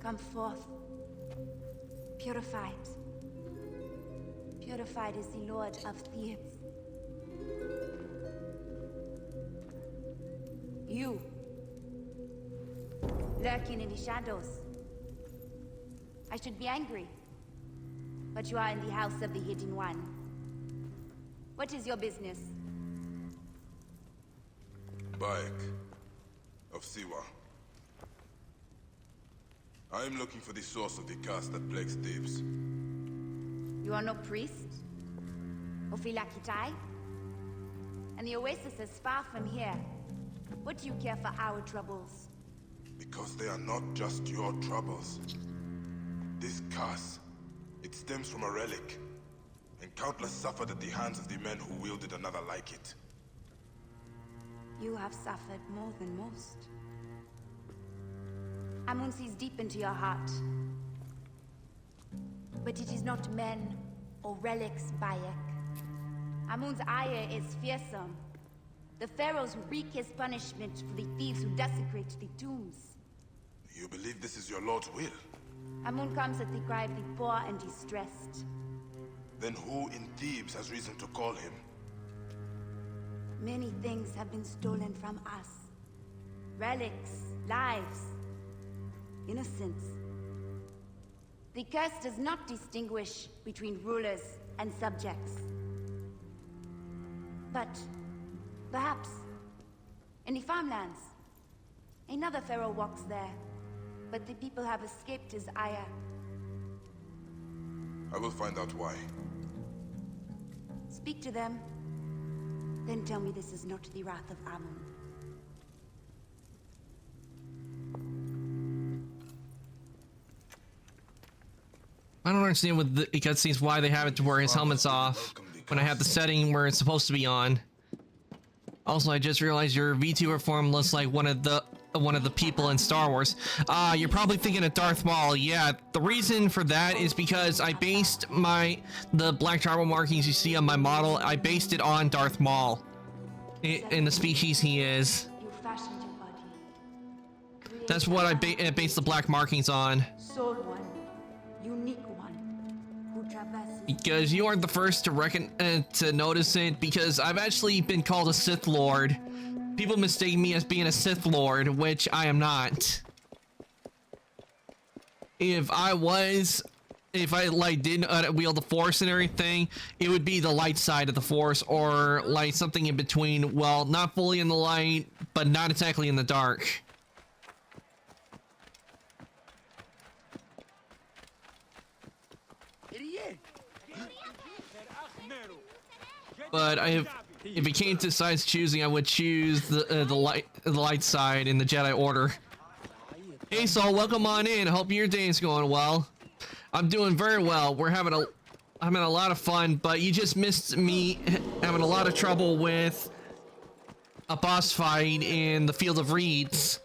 Come forth. Purified. Purified is the Lord of Thebes. You, lurking in the shadows. I should be angry, but you are in the house of the Hidden One. What is your business?
Bayek of Siwa. I am looking for the source of the curse that plagues Thebes.
You are no priest? Ophilakitai? And the oasis is far from here. What do you care for our troubles?
Because they are not just your troubles. This curse, it stems from a relic, and countless suffered at the hands of the men who wielded another like it.
You have suffered more than most. Amun sees deep into your heart. But it is not men or relics, Bayek. Amun's ire is fearsome. The pharaohs who wreak his punishment for the thieves who desecrate the tombs.
You believe this is your lord's will?
Amun comes at the cry of the poor and distressed.
Then who in Thebes has reason to call him?
Many things have been stolen from us. Relics, lives, innocence. The curse does not distinguish between rulers and subjects. But perhaps in the farmlands, another pharaoh walks there, but the people have escaped his ire.
I will find out why.
Speak to them, then tell me this is not the wrath of Amun.
I don't understand with the cutscenes why they have it to where his helmet's off when I have the setting where it's supposed to be on. Also, I just realized your VTuber form looks like one of the people in Star Wars. You're probably thinking of Darth Maul. Yeah, the reason for that is because I based the black tribal markings you see on my model, I based it on Darth Maul in the species he is.
You fashioned your body.
That's what I based the black markings on.
Soul one, unique one, who traverses.
Because you aren't the first to notice it, because I've actually been called a Sith Lord. People mistake me as being a Sith Lord, which I am not. If I was if I like didn't wield the Force and everything, it would be the light side of the Force, or like something in between. Well, not fully in the light, but not exactly in the dark. But if it came to size choosing, I would choose the light side in the Jedi Order. Hey, Saul, welcome on in. I hope your day is going well. I'm doing very well. We're having a lot of fun, but you just missed me having a lot of trouble with a boss fight in the Field of Reeds.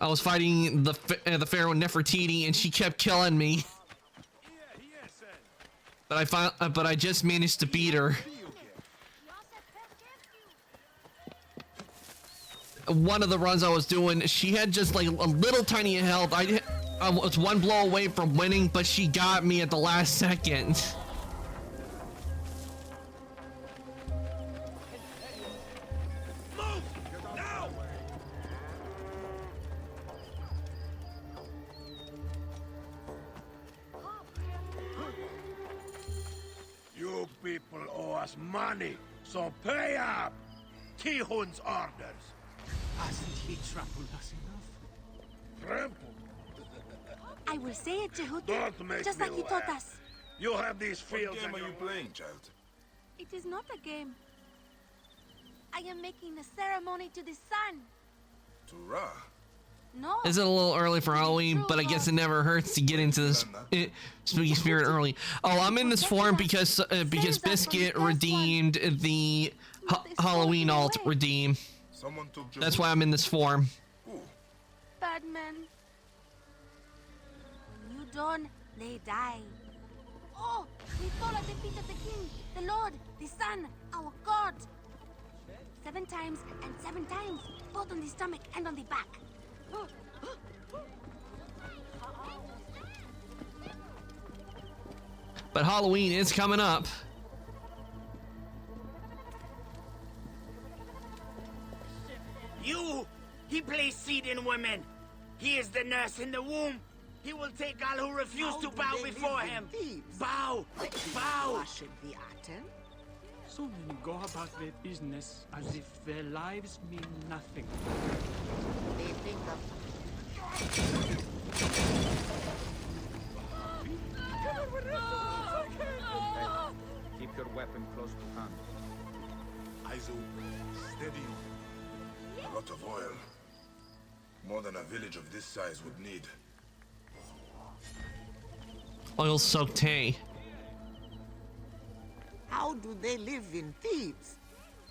I was fighting the Pharaoh Nefertiti, and she kept killing me. But I just managed to beat her. One of the runs I was doing, she had just like a little tiny health. I was one blow away from winning, but she got me at the last second.
You people owe us money, so pay up! Tihun's orders.
Hasn't he trampled us enough?
Trample?
I will say it, Jehuti.
Don't make
Just
me
like he taught
laugh.
us.
You have these
What
fields
game
on
are
your
you playing, child?
It is not a game. I am making a ceremony to the sun.
To Ra?
No.
Is it a little early for Halloween? But I guess it never hurts to get into this spooky spirit early. Oh, I'm in this form because Biscuit redeemed the Halloween alt redeem.
Someone took
That's why I'm in this form.
Who?
Bad men. When you dawn, they die. Oh, we Thola defeated the king, the Lord, the Sun, our God. 7 times and 7 times, both on the stomach and on the back.
But Halloween is coming up.
You! He plays seed in women. He is the nurse in the womb. He will take all who refuse to bow before him. Bow! Bow!
Worship the Aten?
So many go about their business as if their lives mean nothing.
They think of
Keep your weapon close to hand.
Aizu, steady. A lot of oil. More than a village of this size would need.
Oil-soaked hay.
how do they live in Thebes?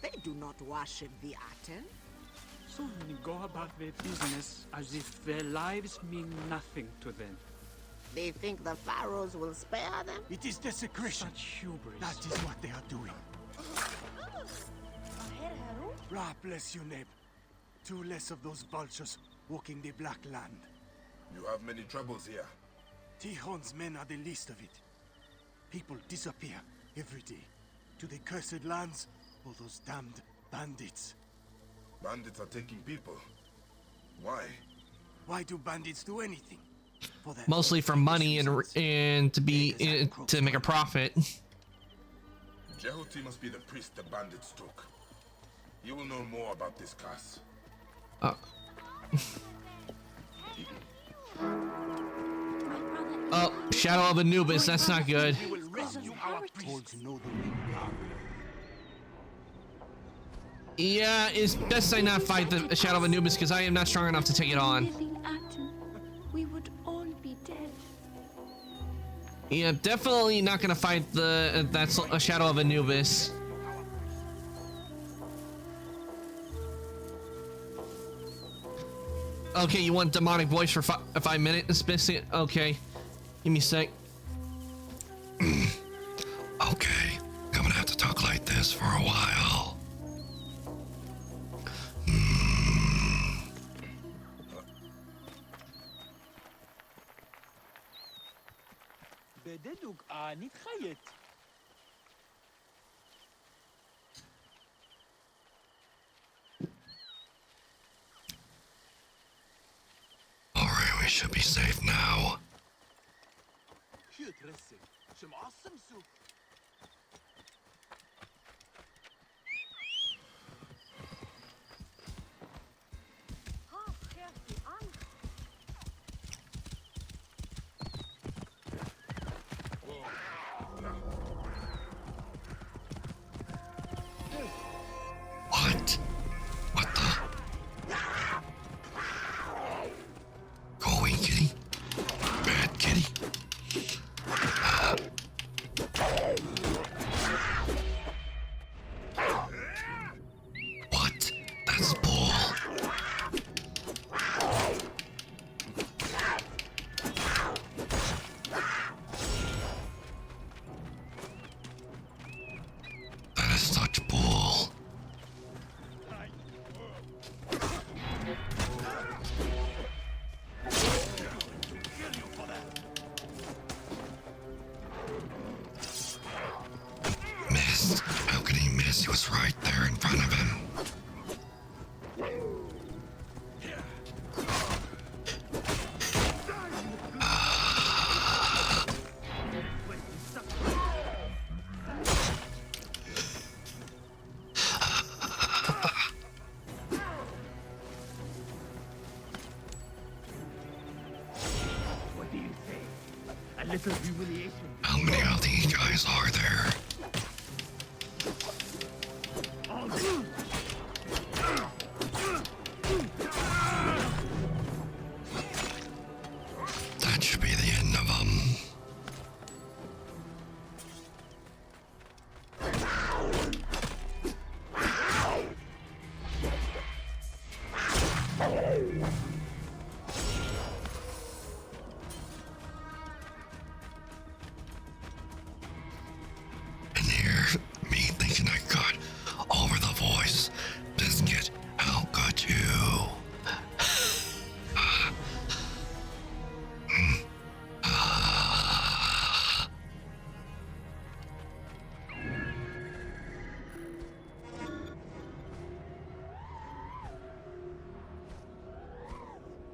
They do not worship the Aten.
So many go about their business as if their lives mean nothing to them.
They think the pharaohs will spare them?
It is desecration. Such hubris. That is what they are doing. Ra bless you, Neb. 2 less of those vultures walking the Black Land.
You have many troubles here.
Tihon's men are the least of it. People disappear every day. To the cursed lands, or those damned bandits.
Bandits are taking people. Why?
Why do bandits do anything?
Mostly for money and to make a profit.
Jehuti must be the priest the bandits took. He will know more about this class.
Oh, Shadow of Anubis, that's not good.
We will rescue our priests.
Yeah, it's best I not fight the Shadow of Anubis because I am not strong enough to take it on.
We would all be dead.
Yeah, definitely not gonna fight that's a Shadow of Anubis. Okay, you want demonic voice for 5 minutes, Biscuit? Okay, give me a sec.
Okay, I'm gonna have to talk like this for a while. Alright, we should be safe now. What? What the? Go away, kitty. Bad kitty. What? That's bull. That is such bull. Missed. How could he miss? He was right there in front of him.
What do you say? A little humiliation.
How many of these guys are there? That should be the end of them. And here, me thinking I got over the voice. Biscuit, how could you?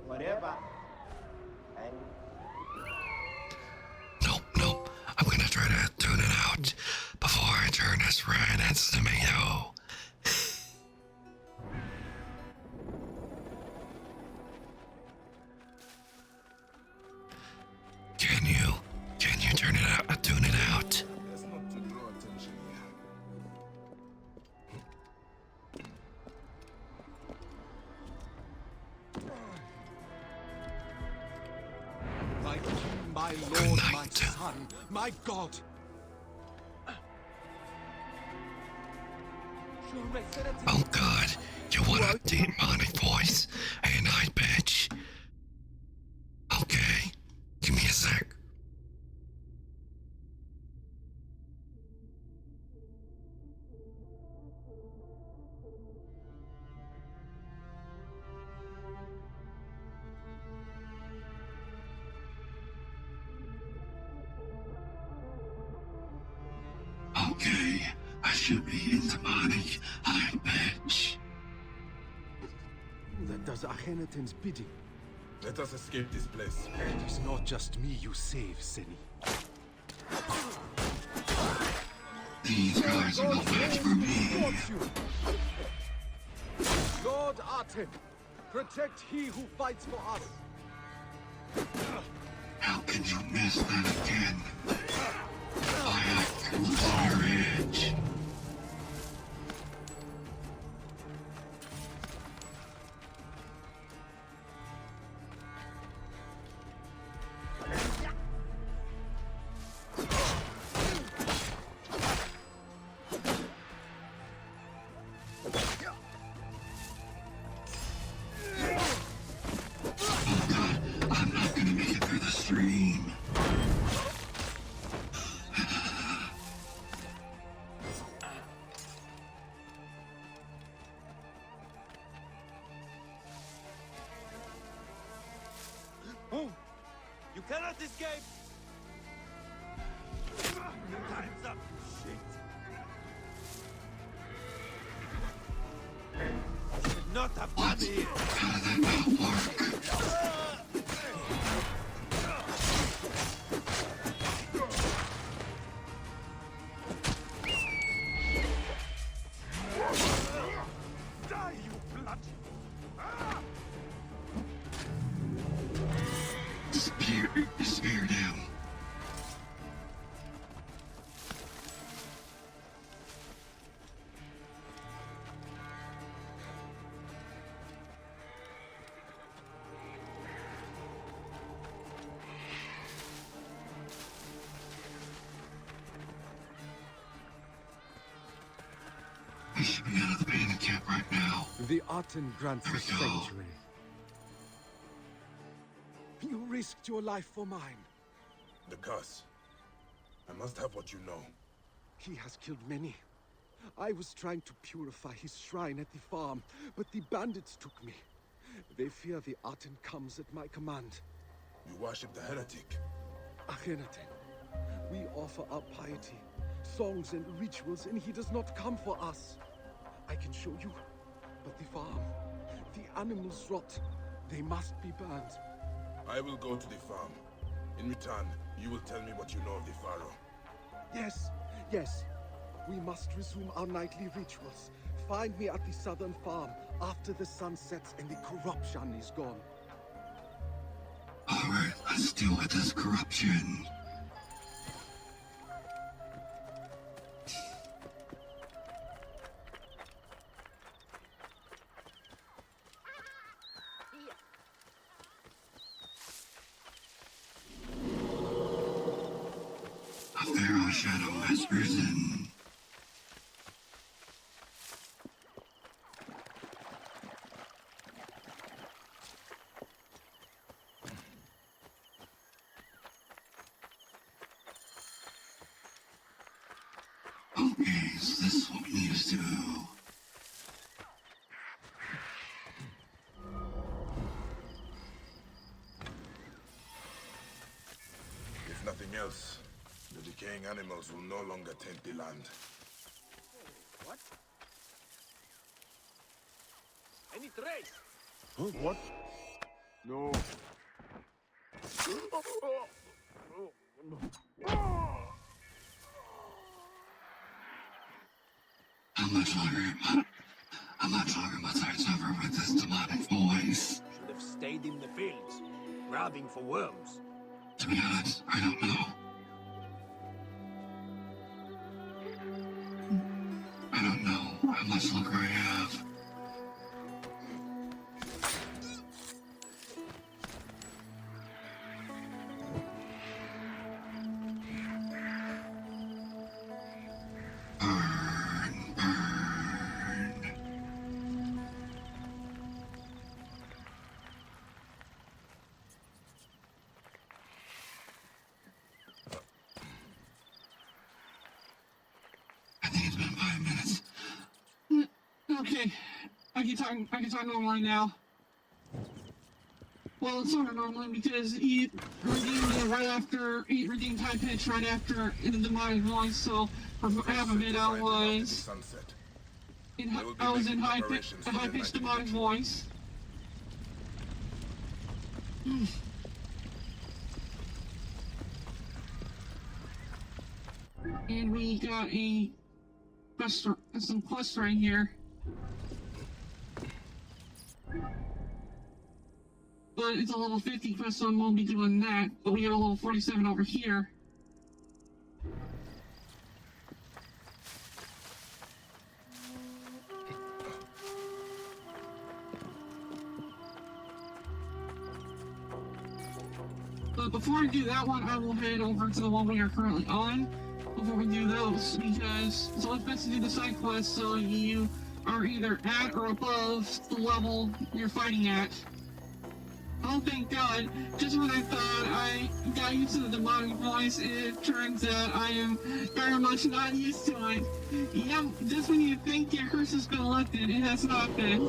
Whatever.
Nope, nope. I'm gonna try to tune it out before I turn this red into tomato. Can you turn it out, tune it out?
That's not to draw attention here.
My king, my lord, my son, my god.
Oh god, you want a demonic voice? And I bitch. Okay, give me a sec. Okay, I should be in demonic. I bitch.
That does Akhenaten's bidding.
Let us escape this place.
It is not just me you save, Seni.
These guys are no match for me.
Lord Aten, protect he who fights for us.
How can you miss that again? I have true courage. Oh god, I'm not gonna make it through the stream.
You cannot escape! Time's up, shit! Should not have
What?
come here!
How did that not work? scared him. We should be out of the bandit camp right now.
The Aten grants us sanctuary. You risked your life for mine.
The curse. I must have what you know.
He has killed many. I was trying to purify his shrine at the farm, but the bandits took me. They fear the Aten comes at my command.
You worship the heretic?
Akhenaten. We offer up piety, songs and rituals, and he does not come for us. I can show you, but the farm, the animals rot. They must be burned.
I will go to the farm. In return, you will tell me what you know of the Pharaoh.
Yes, yes. We must resume our nightly rituals. Find me at the southern farm after the sun sets and the corruption is gone.
Alright, let's deal with this corruption. A Pharaoh shadow has risen. Okay, so this is what we need to do.
If nothing else, the decaying animals will no longer taint the land.
What? Any trace?
Huh? What?
No.
How much longer must I suffer with this demonic voice?
Should have stayed in the fields, grabbing for worms.
To be honest, I don't know. I don't know how much longer I have. Burn, burn. I think it's been 5 minutes.
Okay, I can talk normally now. Well, it's sort of normally because he redeemed High Pitch right after the demonic voice, so for half of it I was in High Pitch demonic voice. And we got a quest, some quests right here. But it's a level 50 quest, so I won't be doing that. But we got a level 47 over here. But before I do that one, I will head over to the one we are currently on. Before we do those, because it's always best to do the side quests so you are either at or above the level you're fighting at. Oh, thank God. Just when I thought I got used to the demonic voice, it turns out I am very much not used to it. Yep, just when you think your curse has been lifted, it has not been.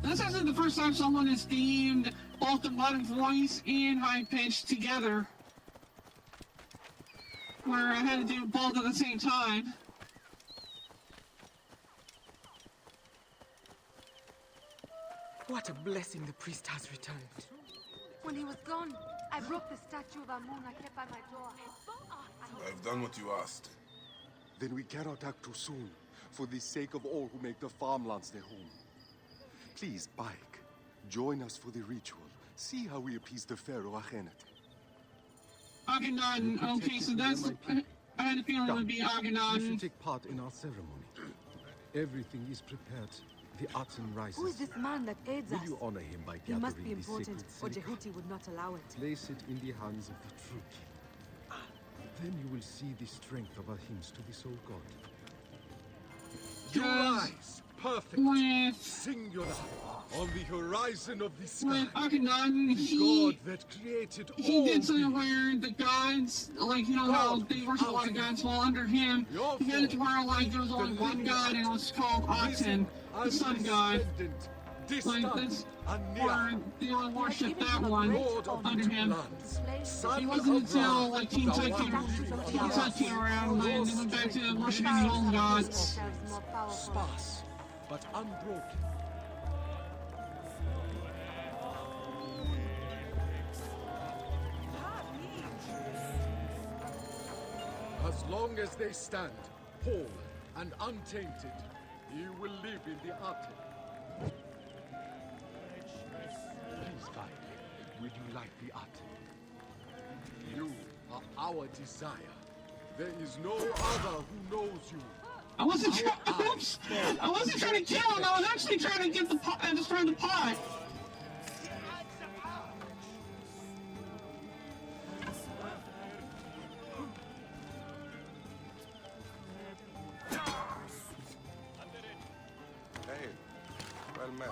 This isn't the first time someone has themed both demonic voice and high pitch together, where I had to do both at the same time.
What a blessing the priest has returned.
When he was gone, I broke the statue of Amun I kept by my door.
I've done what you asked.
Then we cannot act too soon.
for the sake of all who make the farmlands their home. Please, Bayek, join us for the ritual. See how we appease the Pharaoh Akhenaten.
Akhenaten, okay, so that's... I had a feeling it would be
You
Akhenaten.
should take part in our ceremony. Everything is prepared. The Aten rises.
Who is this man that aids
Will
us?
you honor him by
He
gathering
must be
the
important,
sacred
or
silicon?
Jehuti would not allow it.
Place it in the hands of the true king. Then you will see the strength of our hymns to the soul god. You rise, perfect,
With
singular, on the horizon of the sky.
with Akhenaten,
The
he
god that created
he
all
did something
beings.
where the gods, like, you know how they worship a lot of gods, well, under him, he had it to where, like, there was only one god, and it was called Aten, the sun god. Like, that's where they only worship that one under him. It wasn't until, like, King Tut came around, and they went back to worshiping the old gods.
Sparse, but unbroken. As long as they stand, whole and untainted, you will live in the Aten. Please, Violet, will you like the Aten? You are our desire. There is no other who knows you.
I wasn't trying to kill him, I was actually trying to get the pot, destroy the pot.
Hey, well met.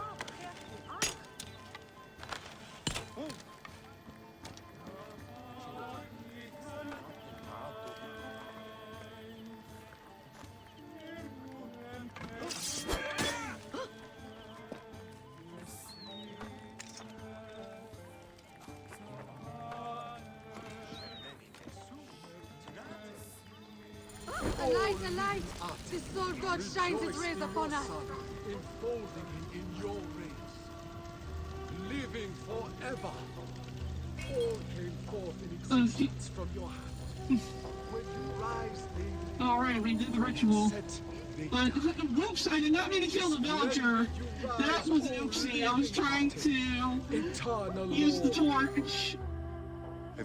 The light, the light! The soul god shines his rays upon us.
Enfolding him in your rays. Living forever. All came forth in existence from your hand. When you rise, they
Alright, we did the ritual. But, whoops, I did not mean to kill the villager. That was an oopsie. I was trying to use the torch.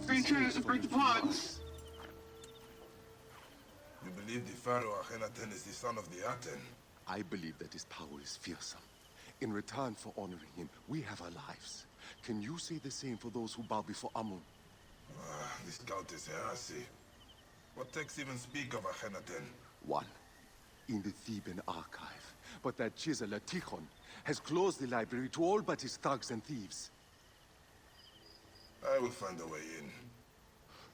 Trying to break the pots.
You believe the Pharaoh Akhenaten is the son of the Aten?
I believe that his power is fearsome. In return for honoring him, we have our lives. Can you say the same for those who bow before Amun?
This cult is heresy. What texts even speak of Akhenaten?
One, in the Theban archive. But that chiseler Tikhon has closed the library to all but his thugs and thieves.
I will find a way in.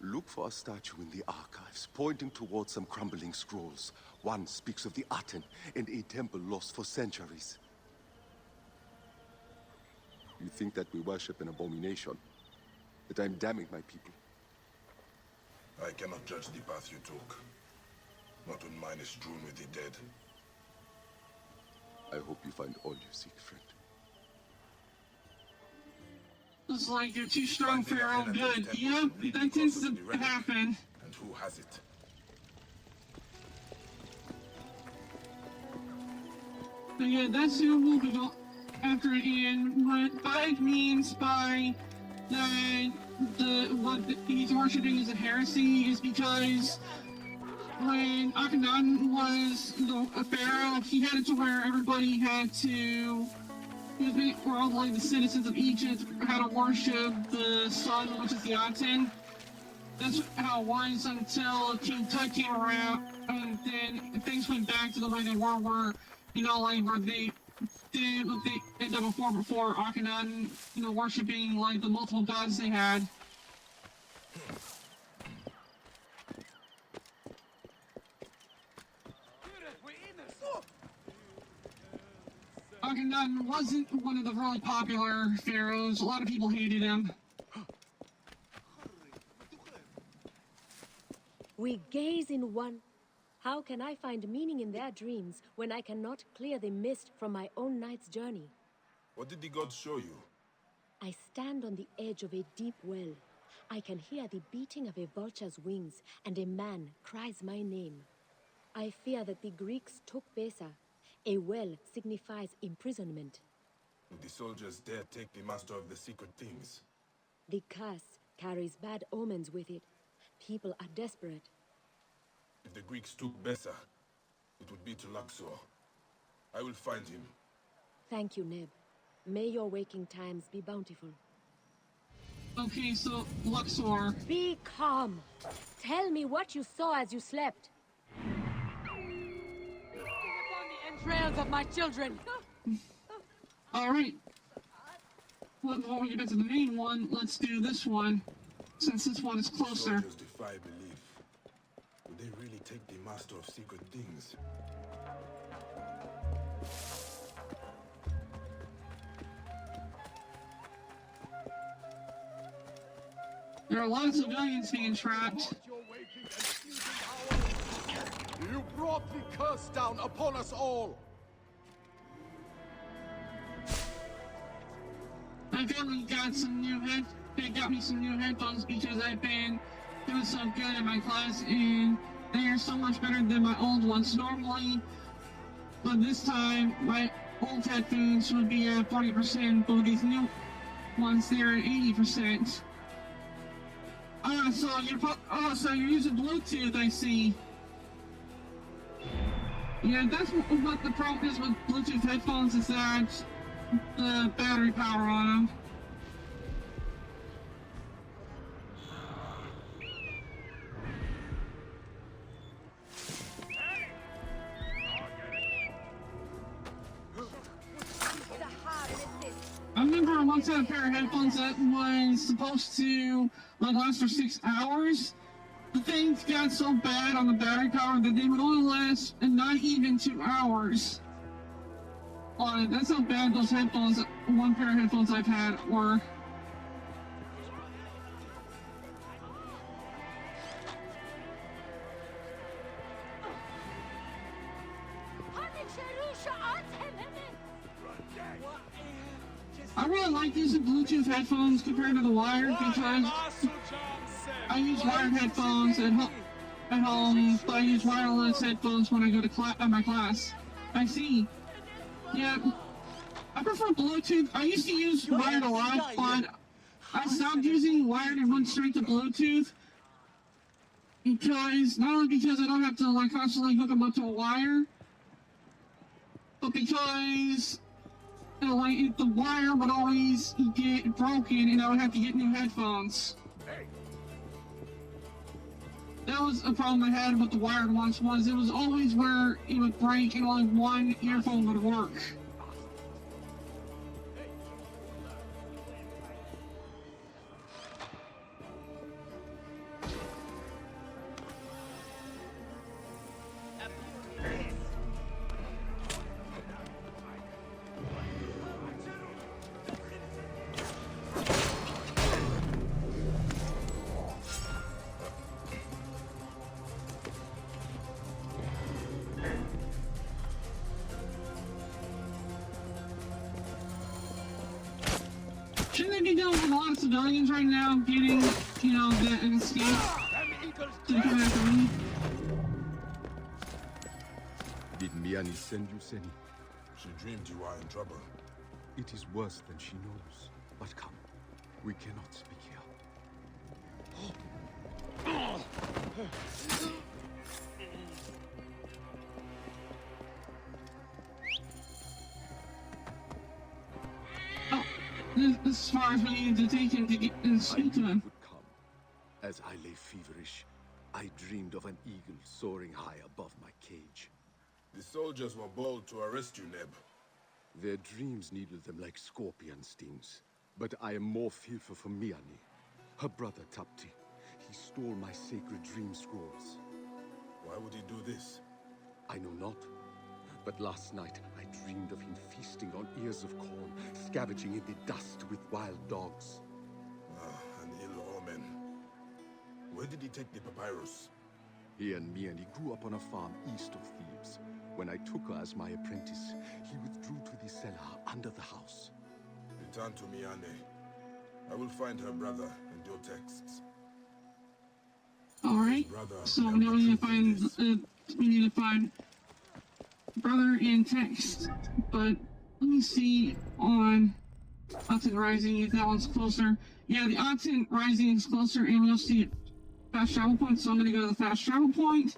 Look for a statue in the archives, pointing towards some crumbling scrolls. One speaks of the Aten and a temple lost for centuries. You think that we worship an abomination? That I'm damning my people?
I cannot judge the path you took. Not when mine is strewn with the dead.
I hope you find all you seek, friend.
It's like you're too strong for your own good. Yep, that tends to happen.
And who has it?
But yeah, that's who we'll be after it in. What Bayek means by that what he's worshiping is a heresy is because when Akhenaten was the pharaoh, he had it to where everybody had to, or all like the citizens of Egypt had to worship the sun, which is the Aten. That's how it was until King Tut came around, and then things went back to the way they were, you know, like where they did what they had done before Akhenaten, you know, worshiping like the multiple gods they had. Akhenaten wasn't one of the really popular pharaohs. A lot of people hated him.
We gaze in one. How can I find meaning in their dreams when I cannot clear the mist from my own night's journey?
What did the gods show you?
I stand on the edge of a deep well. I can hear the beating of a vulture's wings, and a man cries my name. I fear that the Greeks took Besa. A well signifies imprisonment.
Would the soldiers dare take the master of the secret things?
The curse carries bad omens with it. People are desperate.
If the Greeks took Besa, it would be to Luxor. I will find him.
Thank you, Neb. May your waking times be bountiful.
Okay, so Luxor.
Be calm. Tell me what you saw as you slept.
Upon the entrails of my children.
Alright. Well, before we get back to the main one, let's do this one, since this one is closer.
Soldiers defy belief. Would they really take the master of secret things?
There are a lot of civilians being trapped.
You brought the curse down upon us all!
I finally got some new they got me some new headphones because I've been doing so good in my class and they are so much better than my old ones normally. But this time, my old headphones would be at 40%, but with these new ones, they're at 80%. So you're using Bluetooth, I see. Yeah, that's what the problem is with Bluetooth headphones, is that the battery power on them. I remember I once had a pair of headphones that was supposed to last for 6 hours. The things got so bad on the battery power that they would only last not even 2 hours. That's how bad those headphones, one pair of headphones I've had, were. I really like using Bluetooth headphones compared to the wired because I use wired headphones at home, but I use wireless headphones when I go to my class. I see. Yeah, I prefer Bluetooth. I used to use wired a lot, but I stopped using wired and went straight to Bluetooth because, not only because I don't have to constantly hook them up to a wire, but because the wire would always get broken and I would have to get new headphones. That was a problem I had with the wired ones, was it was always where it would break and only one earphone would work. Shouldn't they be dealing with a lot of civilians right now, getting, an escape to come after me?
Did Miani send you, Seni?
She dreamed you are in trouble.
It is worse than she knows. But come, we cannot speak here.
As far as we needed to take him to get and speak to him.
As I lay feverish, I dreamed of an eagle soaring high above my cage.
The soldiers were bold to arrest you, Neb.
Their dreams needled them like scorpion stings. But I am more fearful for Miani, her brother Tapti. He stole my sacred dream scrolls.
Why would he do this?
I know not. But last night, I dreamed of him feasting on ears of corn, scavenging in the dust with wild dogs.
An ill omen. Where did he take the papyrus?
He and Miani grew up on a farm east of Thebes. When I took her as my apprentice, he withdrew to the cellar under the house.
Return to Miane. I will find her brother and your texts.
Alright, so now we need to find brother and text, but let me see on Otten Rising if that one's closer. Yeah, the Otten Rising is closer, and you'll see fast travel point, so I'm gonna go to the fast travel point,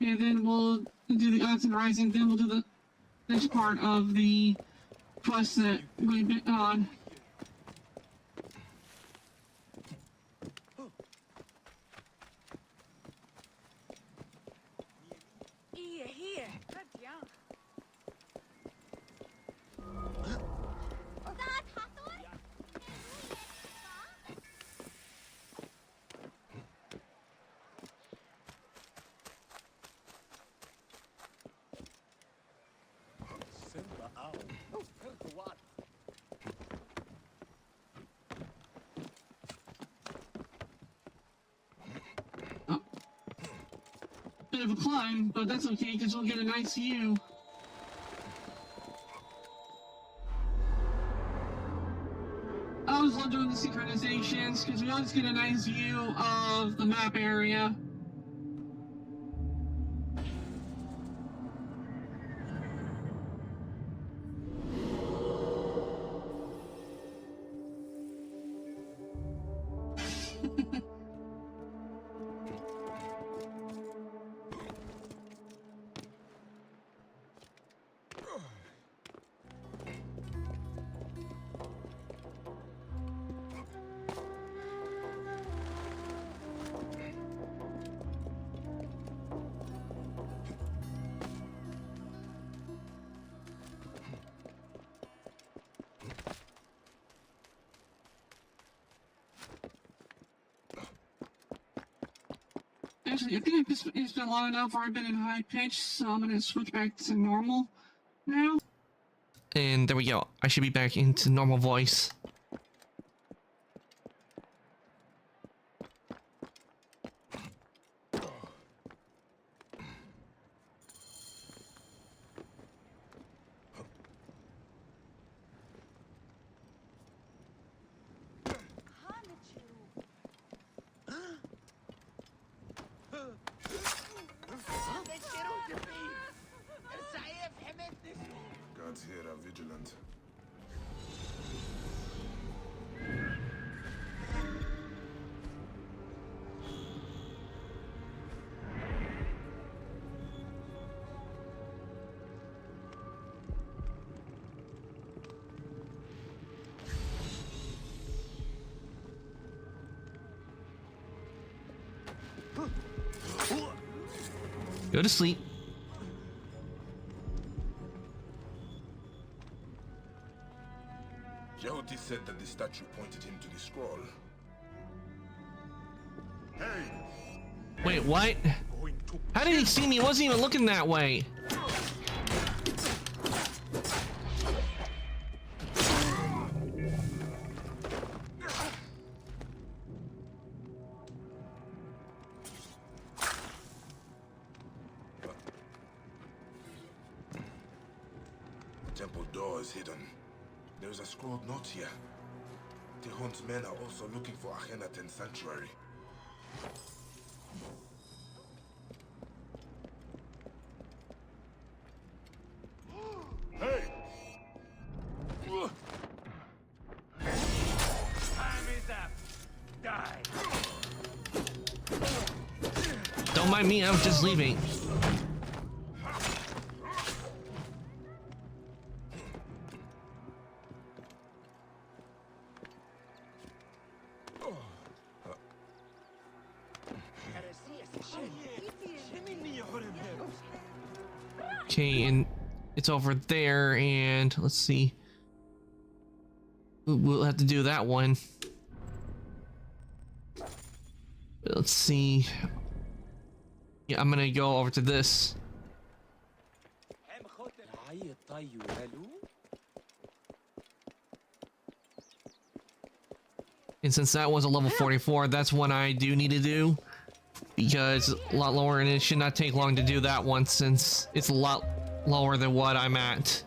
and then we'll do the Otten Rising, then we'll do the next part of the quest that we've been on.
Here. Très bien.
Bit of a climb, but that's okay because we'll get a nice view. I always love doing the synchronizations because we always get a nice view of the map area. Actually, I think it's been long enough where I've been in high pitch, so I'm gonna switch back to normal now. And there we go. I should be back into normal voice.
Guards here are vigilant.
Go to sleep.
Jehoti said that the statue pointed him to the scroll. Hey!
Wait, what? How did he see me? He wasn't even looking that way.
The temple door is hidden. There is a scrolled note here. Tihon's men are also looking for Akhenaten Sanctuary. Hey!
Time is up. Die.
Don't mind me, I'm just leaving. Okay, and it's over there, and let's see. We'll have to do that one. Let's see. Yeah, I'm gonna go over to this. And since that was a level 44, that's one I do need to do. Because it's a lot lower, and it should not take long to do that one since it's a lot lower than what I'm at.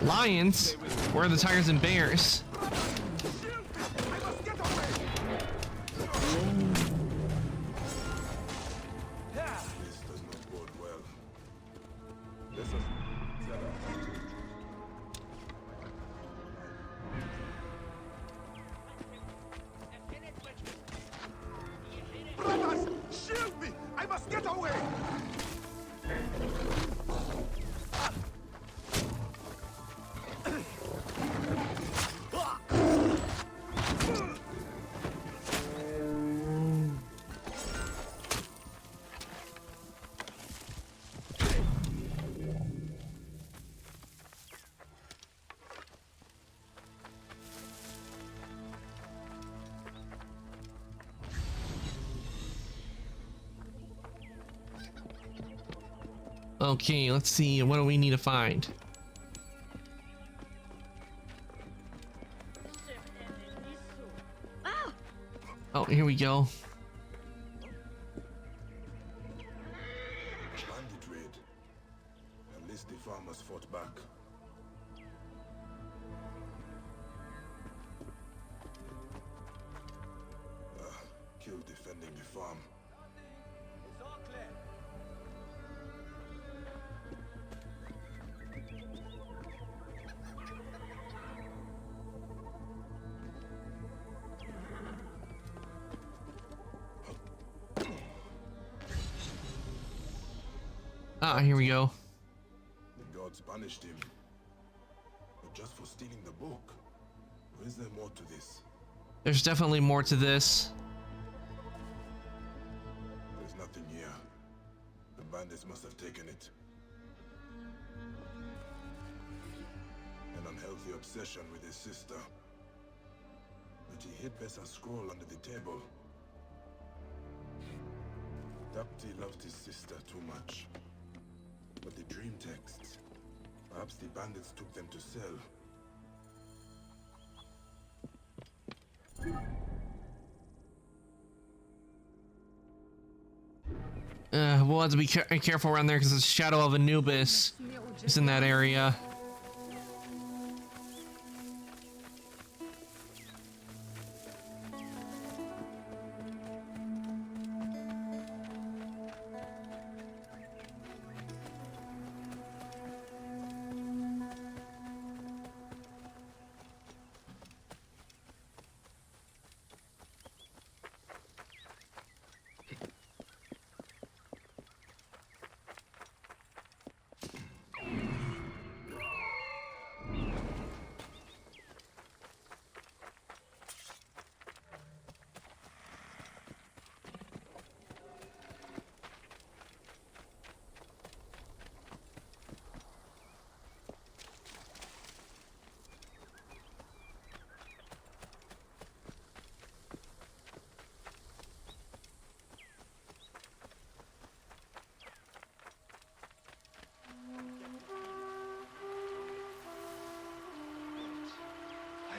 Lions? Where are the tigers and bears?
This does not bode well.
Brothers, shield me! I must get away!
Okay, let's see. What do we need to find? Oh, here we go.
Bandit raid. At least the farmers fought back. Killed defending the farm.
Ah, here we go.
The gods punished him. But just for stealing the book. Or is there more to this?
There's definitely more to this.
There's nothing here. The bandits must have taken it. An unhealthy obsession with his sister. But he hid Bessa's scroll under the table. Dapti loved his sister too much. But the dream texts, perhaps the bandits took them to sell.
We'll have to be careful around there because the shadow of Anubis is in that area.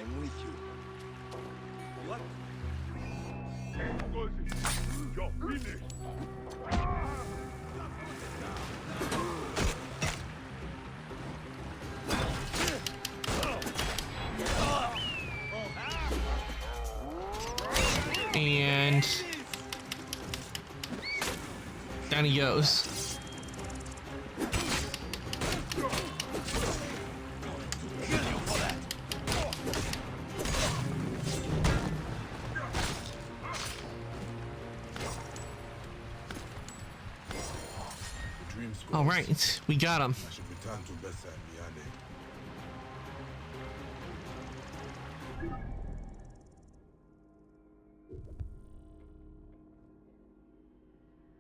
I'm with you. What? You're finished.
And down he goes. All right, we got him.
I should return to Bessa and Miane.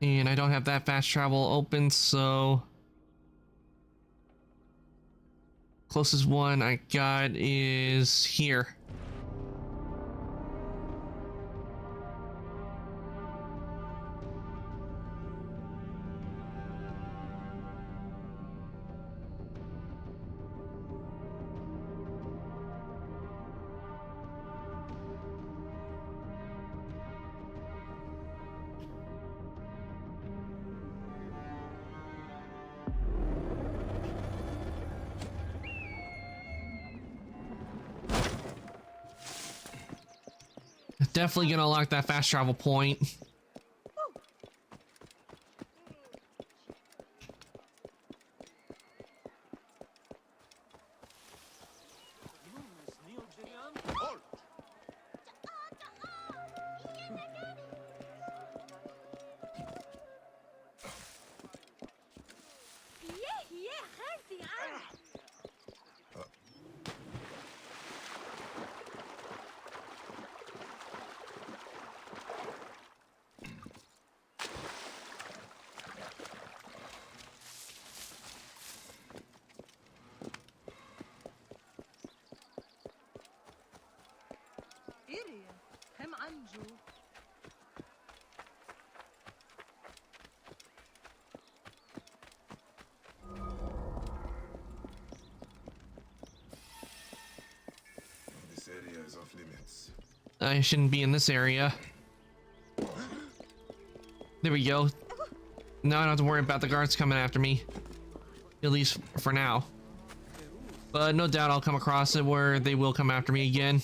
And I don't have that fast travel open, so closest one I got is here. Definitely gonna unlock that fast travel point.
This area is off limits.
I shouldn't be in this area. There we go. Now I don't have to worry about the guards coming after me. At least for now. But no doubt I'll come across it where they will come after me again.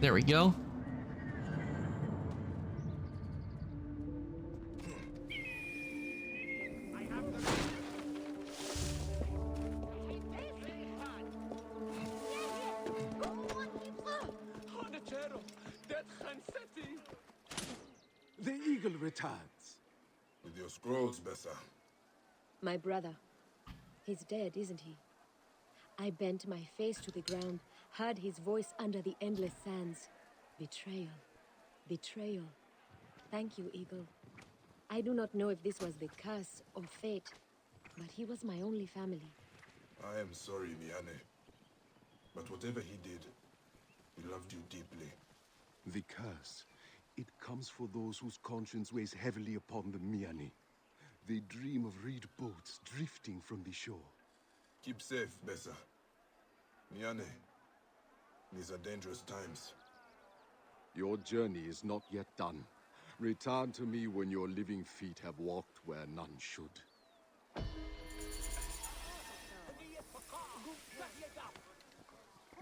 There we go.
The eagle returns.
With your scrolls, Bessa.
My brother. He's dead, isn't he? I bent my face to the ground, heard his voice under the endless sands. Betrayal. Betrayal. Thank you, Eagle. I do not know if this was the curse or fate, but he was my only family.
I am sorry, Miane. But whatever he did, he loved you deeply.
The curse, it comes for those whose conscience weighs heavily upon them, Miane. They dream of reed boats drifting from the shore.
Keep safe, Bessa. Miane, these are dangerous times.
Your journey is not yet done. Return to me when your living feet have walked where none should.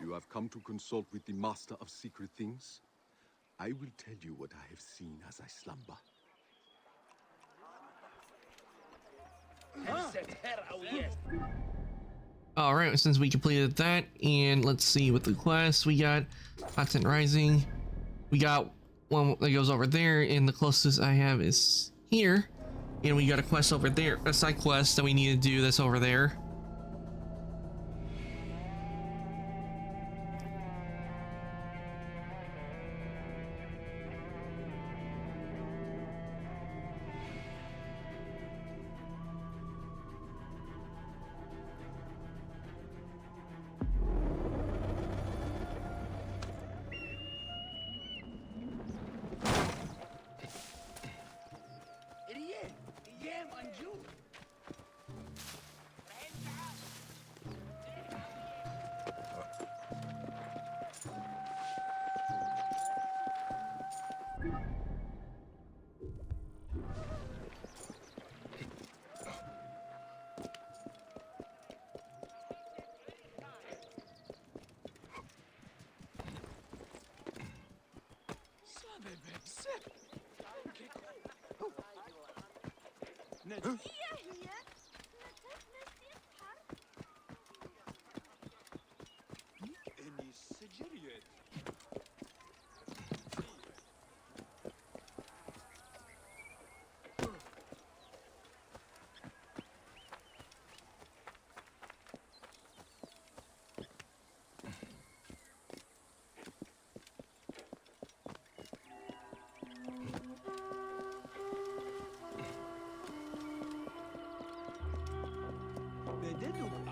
You have come to consult with the Master of Secret Things? I will tell you what I have seen as I slumber.
Alright, since we completed that, and let's see what the quest we got. Content Rising. We got one that goes over there, and the closest I have is here. And we got a quest over there, a side quest that we need to do that's over there.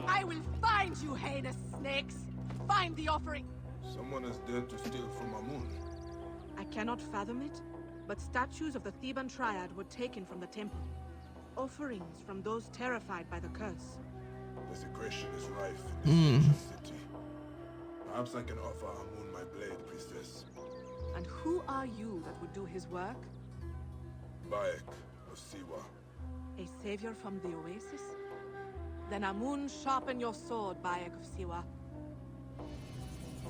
I will find you, heinous snakes! Find the offering!
Someone has dared to steal from Amun.
I cannot fathom it, but statues of the Theban Triad were taken from the temple. Offerings from those terrified by the curse.
Desecration is rife in this ancient city. Perhaps I can offer Amun my blade, priestess.
And who are you that would do his work?
Bayek of Siwa.
A savior from the Oasis? Then Amun, sharpen your sword, Bayek of Siwa.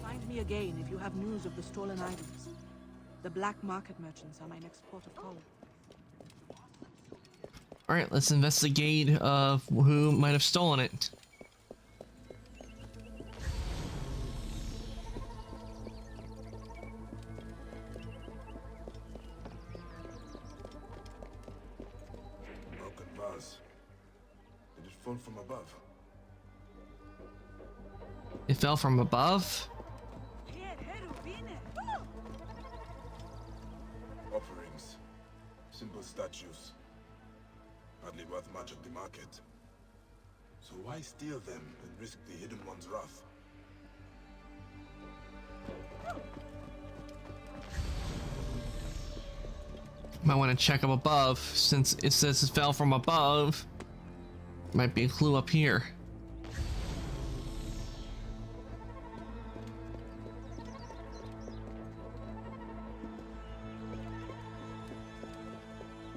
Find me again if you have news of the stolen items. The black market merchants are my next port of call.
Alright, let's investigate of who might have stolen it.
Broken vase. Did it fall from above?
It fell from above?
Offerings. Simple statues. Hardly worth much at the market. So why steal them and risk the Hidden One's wrath?
Might want to check up above, since it says it fell from above. Might be a clue up here.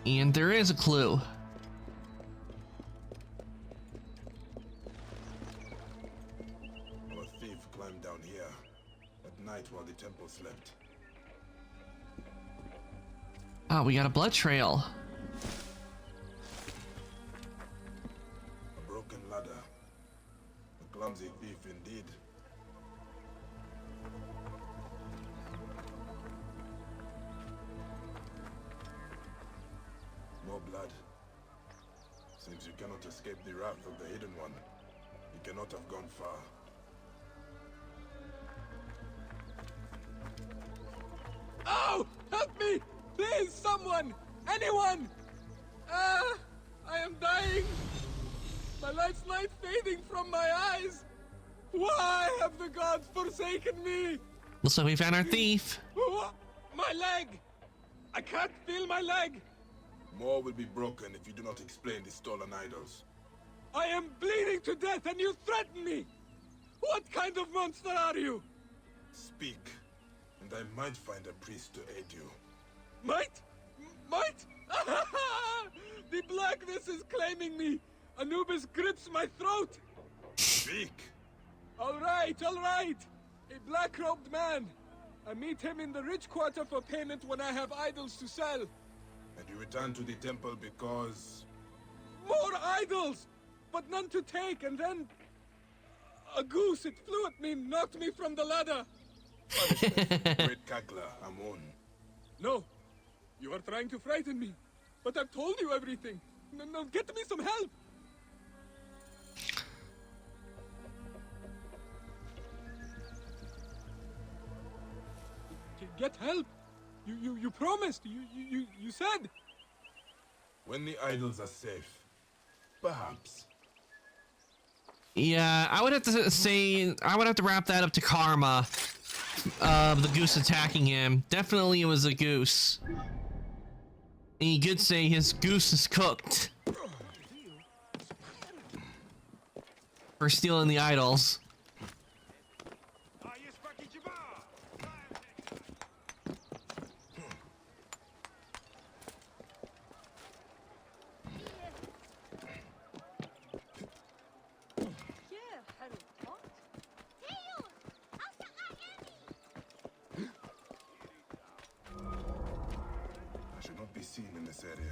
And there is a clue.
Our thief climbed down here at night while the temple slept.
Oh, we got a blood trail.
A broken ladder. A clumsy thief indeed. More blood. Seems you cannot escape the wrath of the Hidden One. You cannot have gone far.
Oh! Help me! Please, someone! Anyone! Ah! I am dying! My life's light fading from my eyes! Why have the gods forsaken me?
Looks like we found our thief.
My leg! I can't feel my leg!
More will be broken if you do not explain the stolen idols.
I am bleeding to death and you threaten me! What kind of monster are you?
Speak, and I might find a priest to aid you.
Might? Might? The blackness is claiming me! Anubis grips my throat!
Speak!
Alright, alright! A black-robed man! I meet him in the rich quarter for payment when I have idols to sell.
And you return to the temple because...
More idols! But none to take, and then... A goose, it flew at me, knocked me from the ladder!
Great Kagla, Amun.
No, you are trying to frighten me. But I've told you everything. No, get me some help! Get help! You promised! You said!
When the idols are safe, perhaps.
Yeah, I would have to say, I would have to wrap that up to karma. The goose attacking him. Definitely it was a goose. And he could say his goose is cooked. For stealing the idols.
I should not be seen in this area.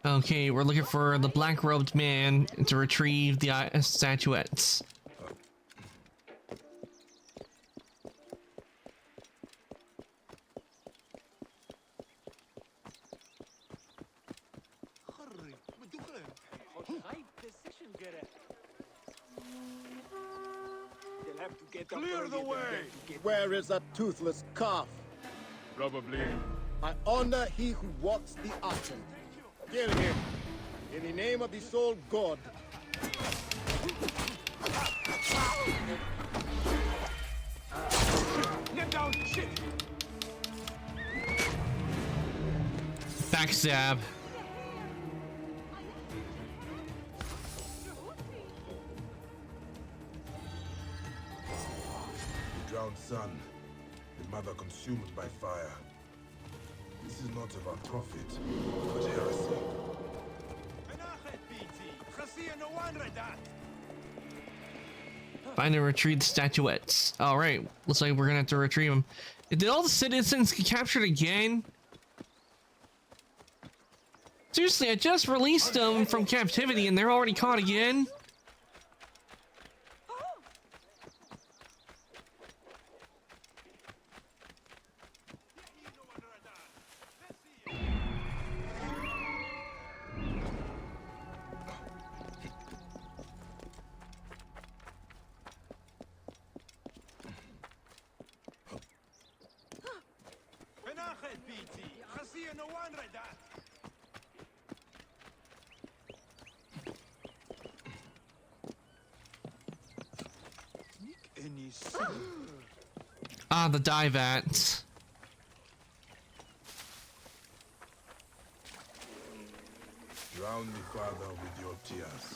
Okay, we're looking for the black-robed man to retrieve the statuettes.
Clear the way!
Where is that toothless calf?
Probably.
I honor he who walks the oxen. Kill him. In the name of the sole god.
Get down, shit!
Backstab.
The drowned son, the mother consumed by fire. This is not about profit, but heresy.
Find and retrieve the statuettes. Alright, looks like we're gonna have to retrieve them. Did all the citizens get captured again? Seriously, I just released them from captivity and they're already caught again? Ah, the dye vats.
Drown me, Father, with your tears.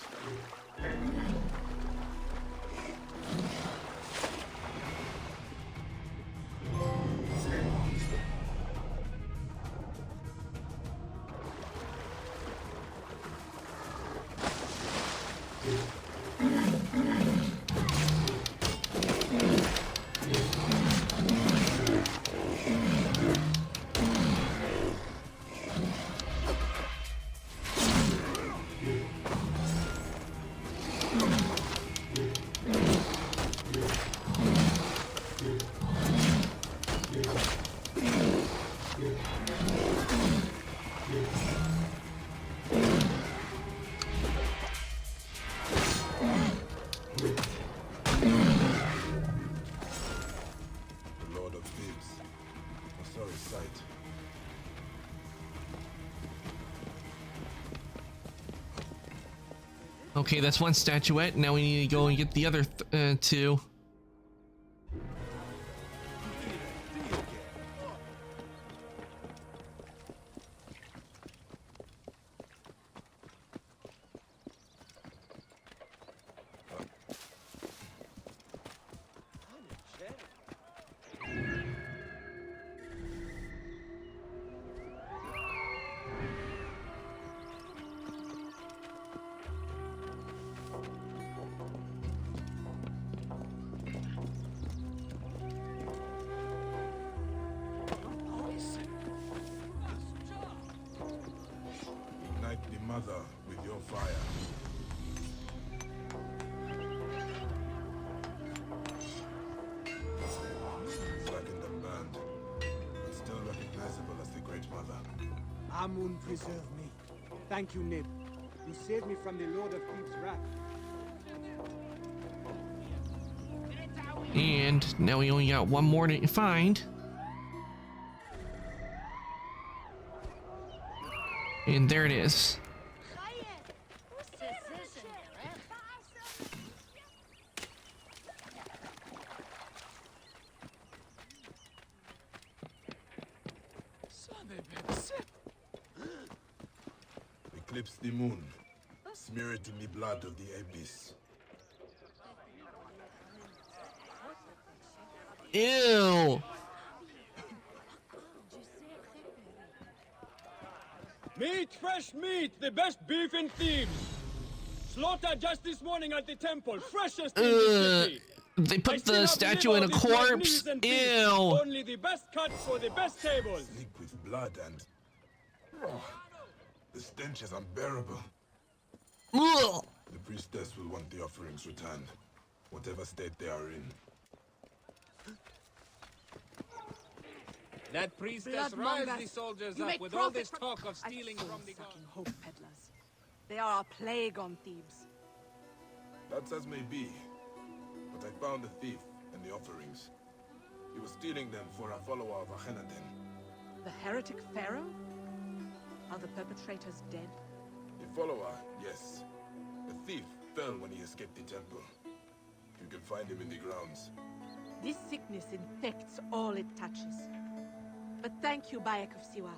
Okay, that's one statuette. Now we need to go and get the other two.
Mother with your fire. Blackened and burned, but still recognizable as the Great Mother.
Amun preserve me. Thank you, Nib. You saved me from the Lord of Thieves' wrath.
And now we only got one more to find. And there it is.
Eclipse the moon. Smear it in the blood of the abyss.
Ew!
Meat, fresh meat, the best beef in Thebes. Slaughter just this morning at the temple, freshest in the city.
They put the statue in a corpse. Ew!
Only the best cuts for the best tables.
Slick with blood and... The stench is unbearable.
Ugh.
The priestess will want the offerings returned, whatever state they are in.
That priestess riles the soldiers up with all this talk of stealing from the gods.
Hope peddlers. They are a plague on Thebes.
That's as may be, but I found the thief and the offerings. He was stealing them for a follower of Akhenaten.
The heretic pharaoh? Are the perpetrators dead?
The follower, yes. The thief fell when he escaped the temple. You can find him in the grounds.
This sickness infects all it touches. But thank you, Bayek of Siwa.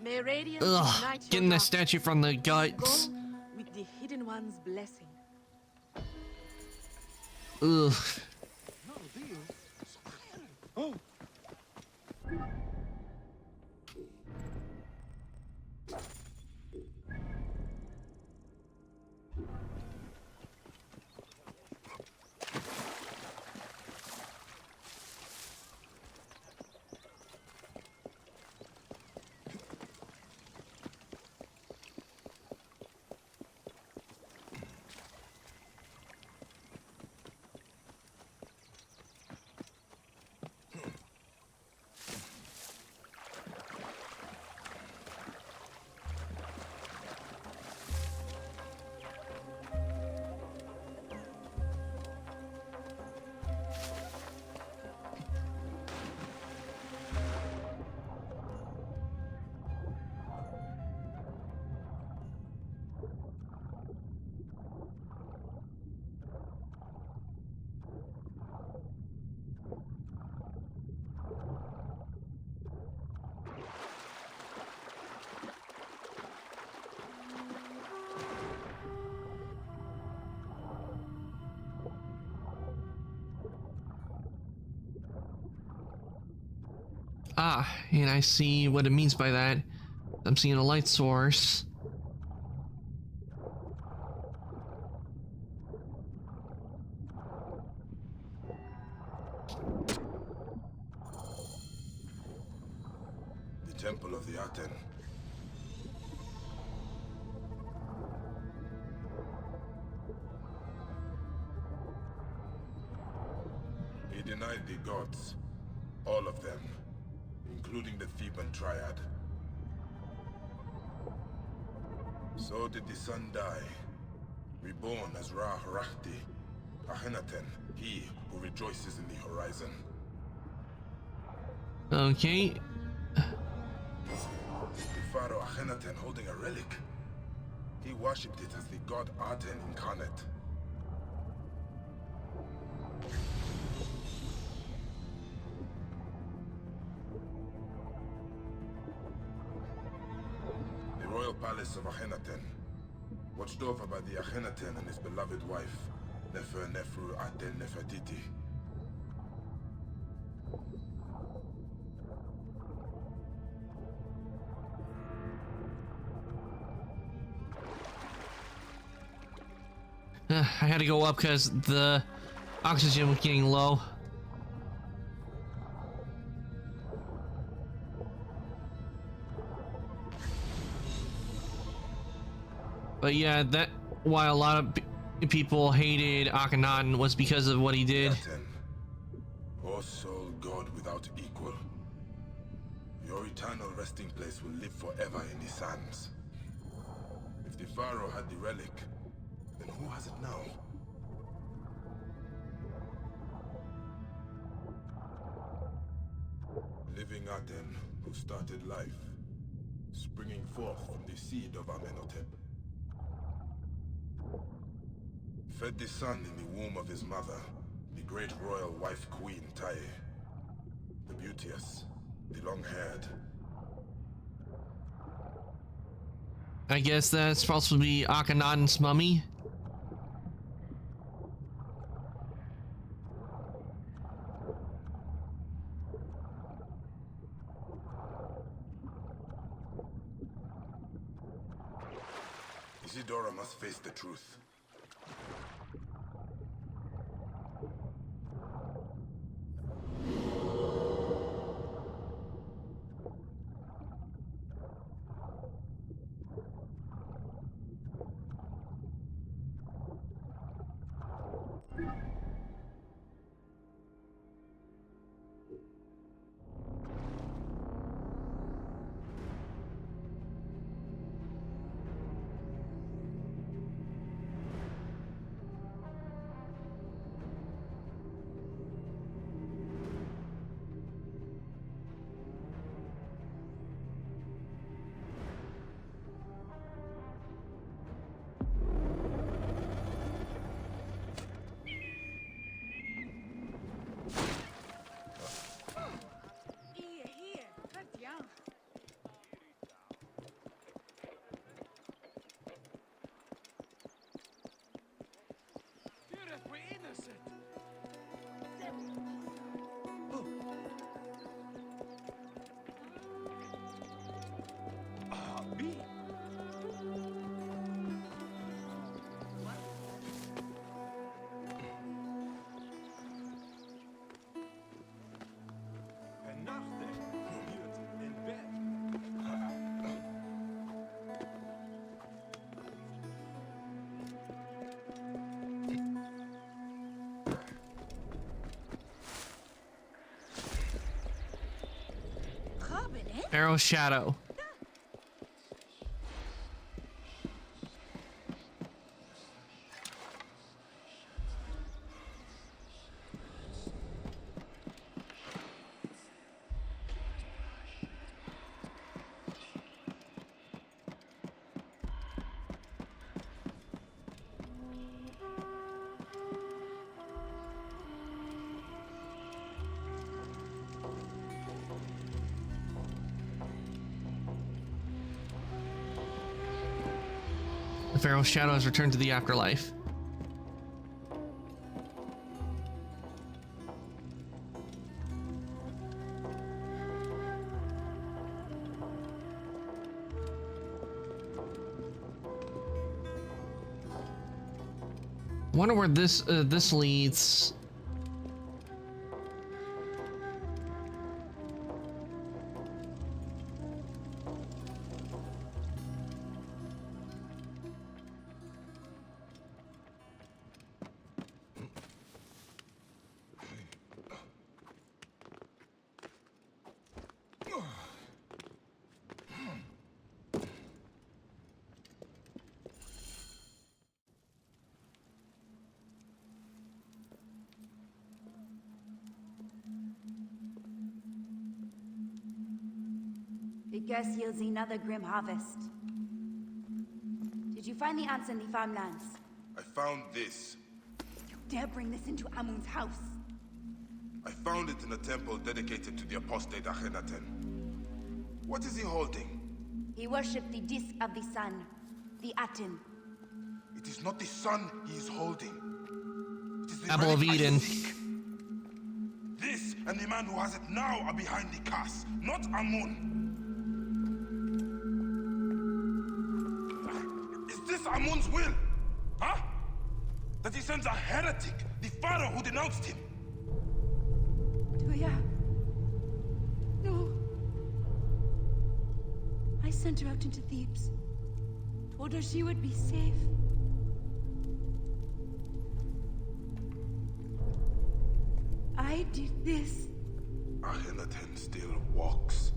May Radiance
Ugh,
unite your
getting the
dark-
statue from the guts.
Go with the Hidden One's blessing.
Ugh.
Oh.
Ah, and I see what it means by that. I'm seeing a light source.
The Temple of the Aten. He denied the gods. All of them. Including the Theban Triad. So did the sun die. Reborn as Ra-Horakhti. Akhenaten, he who rejoices in the horizon.
Okay.
The pharaoh Akhenaten holding a relic. He worshipped it as the god Aten incarnate. The royal palace of Akhenaten, watched over by the Akhenaten and his beloved wife, Nefer-Nefru Aten Nefertiti.
I had to go up because the oxygen was getting low. But yeah, that why a lot of people hated Akhenaten was because of what he did.
O soul god without equal. Your eternal resting place will live forever in the sands. If the pharaoh had the relic, then who has it now? Living Aten, who started life, springing forth from the seed of Amenhotep. Fed the son in the womb of his mother, the great royal wife queen Tae. The beauteous, the long-haired.
I guess that's supposed to be Akhenaten's mummy.
Isidora must face the truth.
Me? En nacht, hè? Hier in bed.
Arrow Shadow. The Pharaoh's shadow has returned to the afterlife. Wonder where this leads.
The curse yields another grim harvest. Did you find the answer in the farmlands?
I found this.
You dare bring this into Amun's house?
I found it in a temple dedicated to the apostate Akhenaten. What is he holding?
He worshipped the disk of the sun, the Aten.
It is not the sun he is holding. It is the
Apple of
relic I
Eden.
seek. This and the man who has it now are behind the curse, not Amun. Is this Amun's will? Huh? That he sends a heretic, the pharaoh who denounced him?
Tuya. No. I sent her out into Thebes. Told her she would be safe. I did this.
Akhenaten still walks.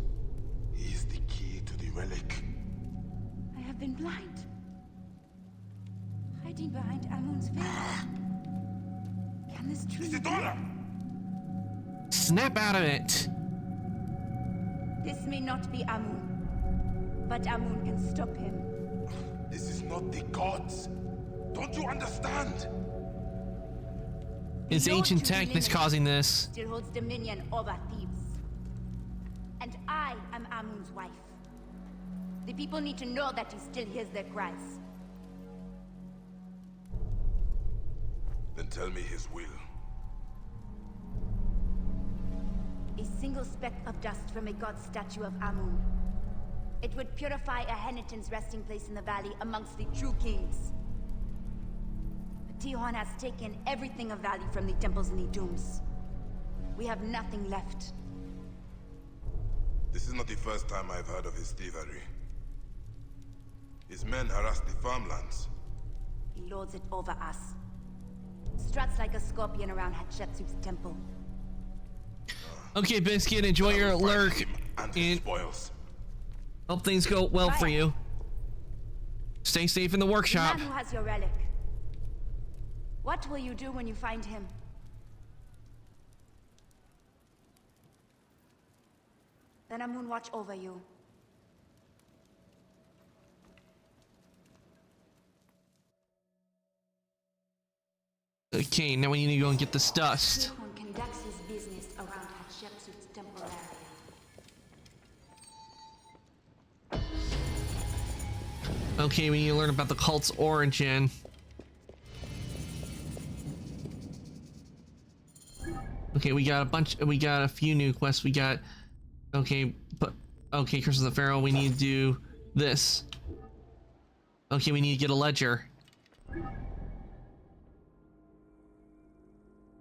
He is the key to the relic.
I have been blind. Hiding behind Amun's veil. Can this truly
Isidora!
Snap out of it.
This may not be Amun, but Amun can stop him.
This is not the gods. Don't you understand?
It's ancient tech that's causing this.
Still holds dominion over Thebes. And I am Amun's wife. The people need to know that he still hears their cries.
Then tell me his will.
A single speck of dust from a god statue of Amun. It would purify Akhenaten's resting place in the valley amongst the true kings. But Tihon has taken everything of value from the temples and the tombs. We have nothing left.
This is not the first time I've heard of his thievery. His men harass the farmlands.
He lords it over us. Struts like a scorpion around Hatshepsut's temple.
Okay, Biscuit, enjoy your lurk. And
spoils.
hope things go well for you. Stay safe in the workshop.
The man who has your relic. What will you do when you find him? Then Amun watch over you.
Okay, now we need to go and get this dust.
Tihon conducts his business around Hatshepsut's temple area.
Okay, we need to learn about the cult's origin. Okay, we got a few new quests. We got, okay, but, okay, Curse of the Pharaoh, we need to do this. Okay, we need to get a ledger.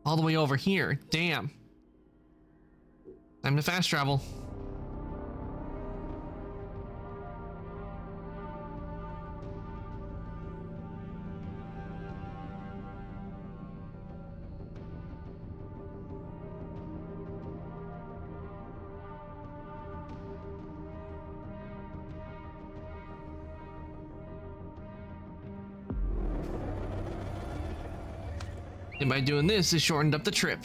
All the way over here, damn. Time to fast travel. And by doing this, it shortened up the trip.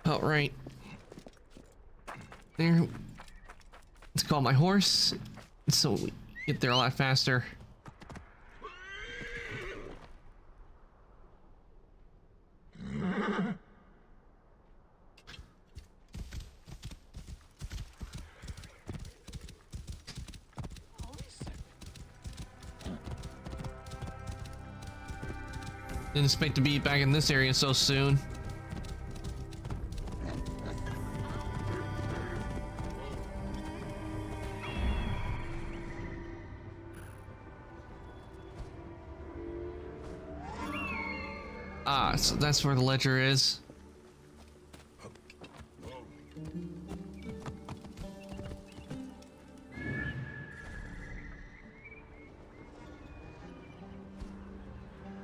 Oh, right. There. Let's call my horse so we get there a lot faster. Didn't expect to be back in this area so soon. Ah, so that's where the ledger is.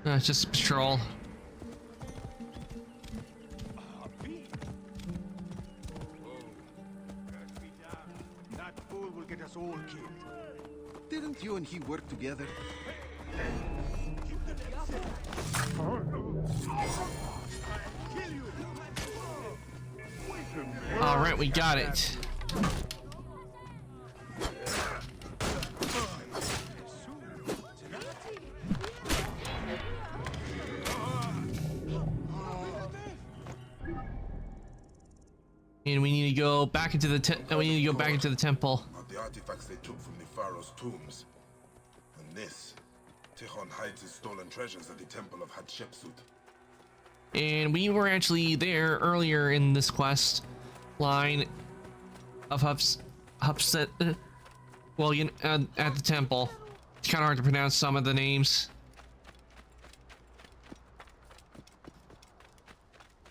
It's just a patrol.
That fool will get us all killed. Didn't you and he work together?
All right, we got it. And we need to go back into the temple.
The artifacts they took from the pharaoh's tombs. And this, Tikhon hides his stolen treasures at the temple of Hatshepsut.
And we were actually there earlier in this quest line of Hupset. Well, you know, at the temple. It's kind of hard to pronounce some of the names.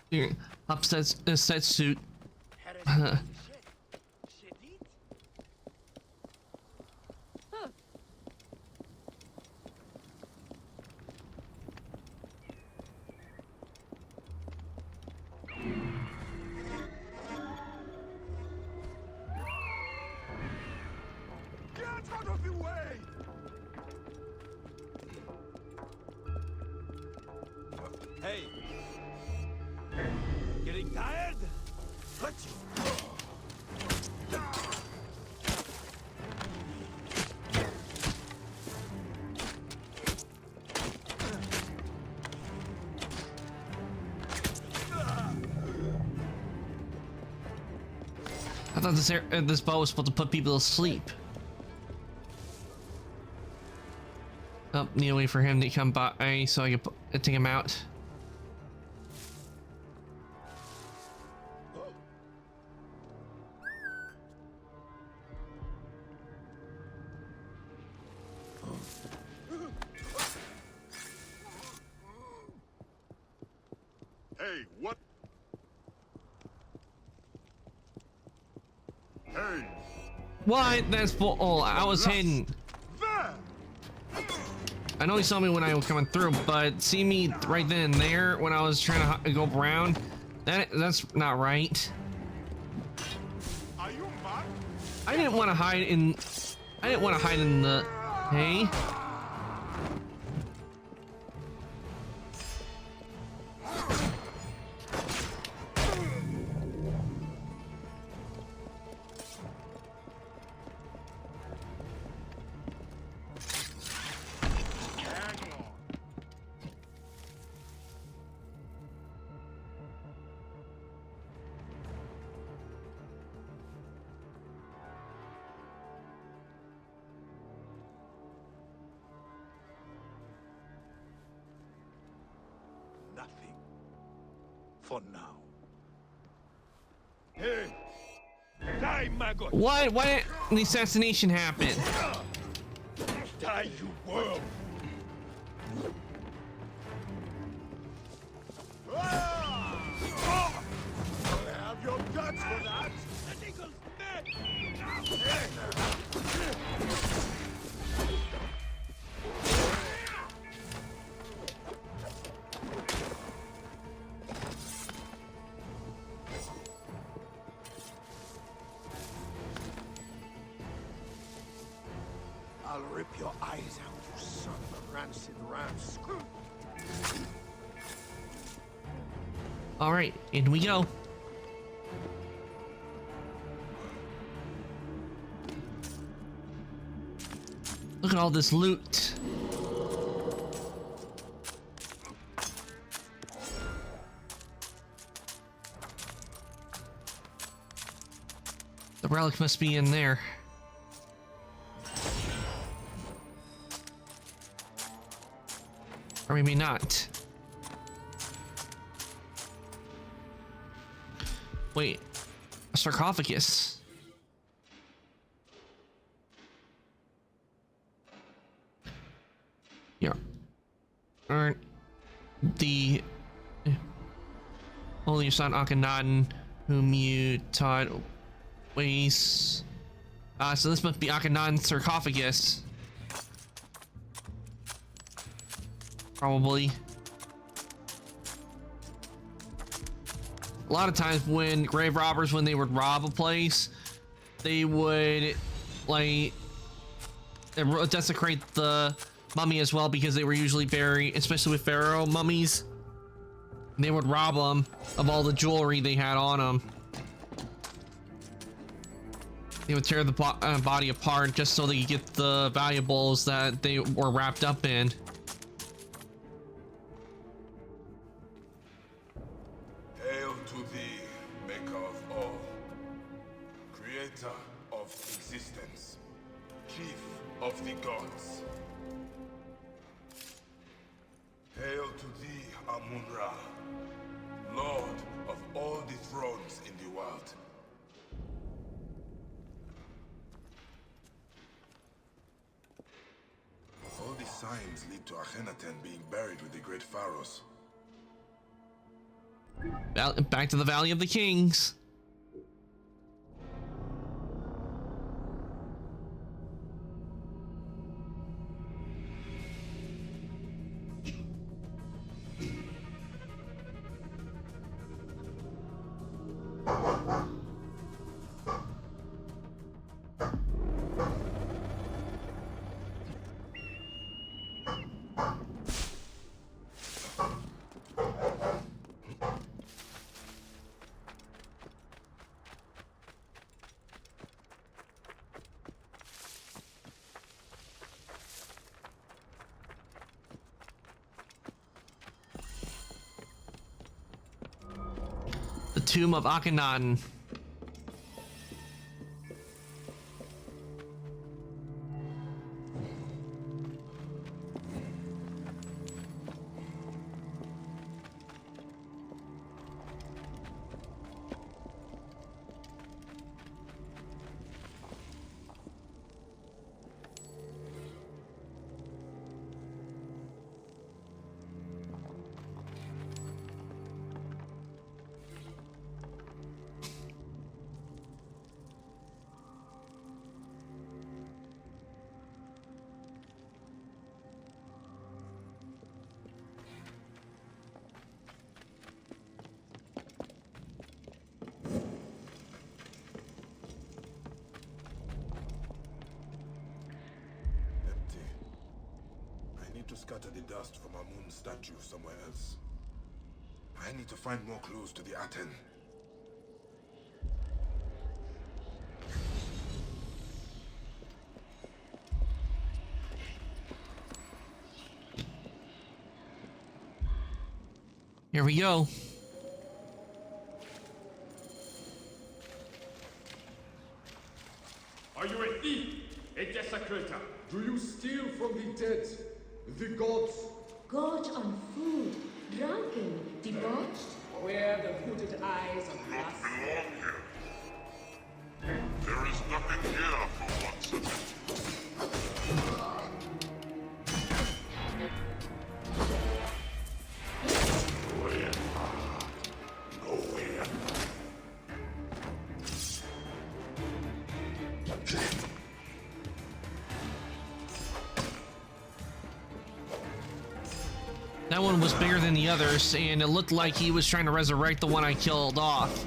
Here, Hupset suit.
Hey! Getting tired? Let's
I thought this bow was supposed to put people to sleep. Oh, need to wait for him to come by so I can take him out.
Hey, what? Hey!
What? That's bull. Oh, I was hidden. I know he saw me when I was coming through, but see me right then and there when I was trying to go around? That's not right.
Are you mad?
I didn't want to hide in. I didn't want to hide in the. Hey.
Nothing. For now. Hey! Die, maggot!
Why did the assassination happen?
Die, you worm! I have your guts for that! An eagle's neck! I'll rip your eyes out, you son of a rancid rams.
All right, in we go. Look at all this loot. The relic must be in there. Or maybe not. Wait, a sarcophagus. Yeah. Aren't the only your son Akhenaten, whom you taught ways. So this must be Akhenaten's sarcophagus. Probably. A lot of times when grave robbers, when they would rob a place, they would like desecrate the mummy as well, because they were usually buried, especially with pharaoh mummies. They would rob them of all the jewelry they had on them. They would tear the body apart just so they could get the valuables that they were wrapped up in.
Hail to thee, maker of all, creator of existence, chief of the gods. Hail to thee, Amun-Ra, lord of all the thrones in the world. All the signs lead to Akhenaten being buried with the great pharaohs.
Back to the Valley of the Kings. The tomb of Akhenaten.
to scatter the dust from Amun's statue somewhere else. I need to find more clues to the Aten.
Here we go.
Are you a thief? A desecrator?
Do you steal from the dead? The gods?
Gorge on food, drunken, debauched.
Where the hooded eyes of lust.
There is nothing here for once.
That one was bigger than the others, and it looked like he was trying to resurrect the one I killed off.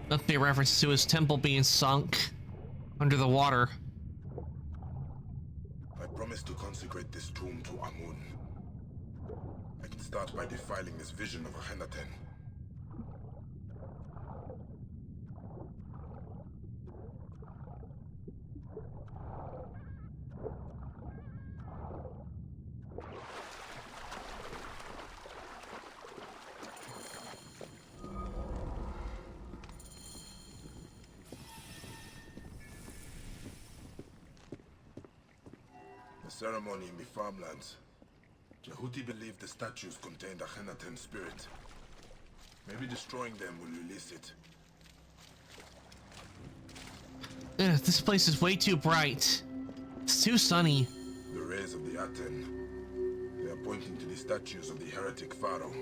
Must be a reference to his temple being sunk under the water.
I promise to consecrate this tomb to Amun. I can start by defiling this vision of Akhenaten. Ceremony in the farmlands. Jehuti believed the statues contained Akhenaten's spirit. Maybe destroying them will release it.
Ugh, this place is way too bright. It's too sunny.
The rays of the Aten. They are pointing to the statues of the heretic pharaoh.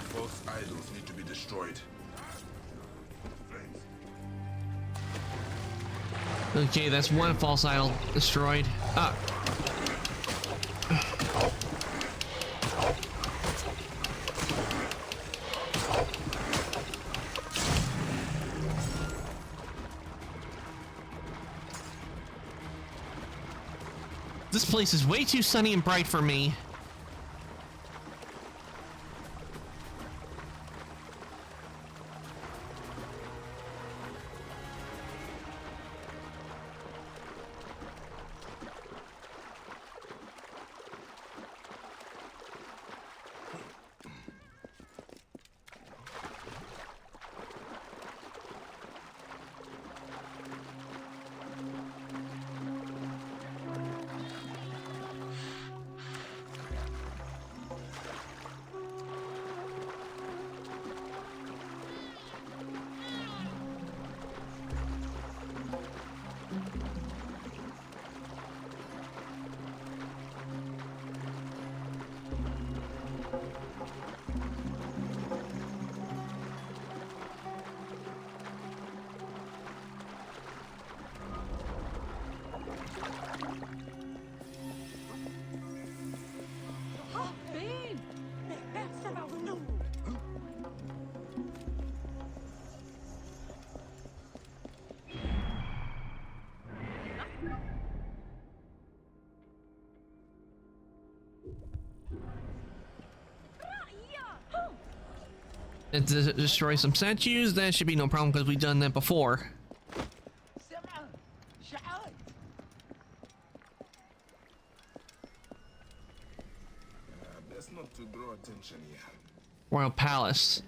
False idols need to be destroyed.
Okay, that's one false idol destroyed. Ah. This place is way too sunny and bright for me. And to destroy some statues, that should be no problem because we've done that before.
Best not to draw attention here.
Royal Palace.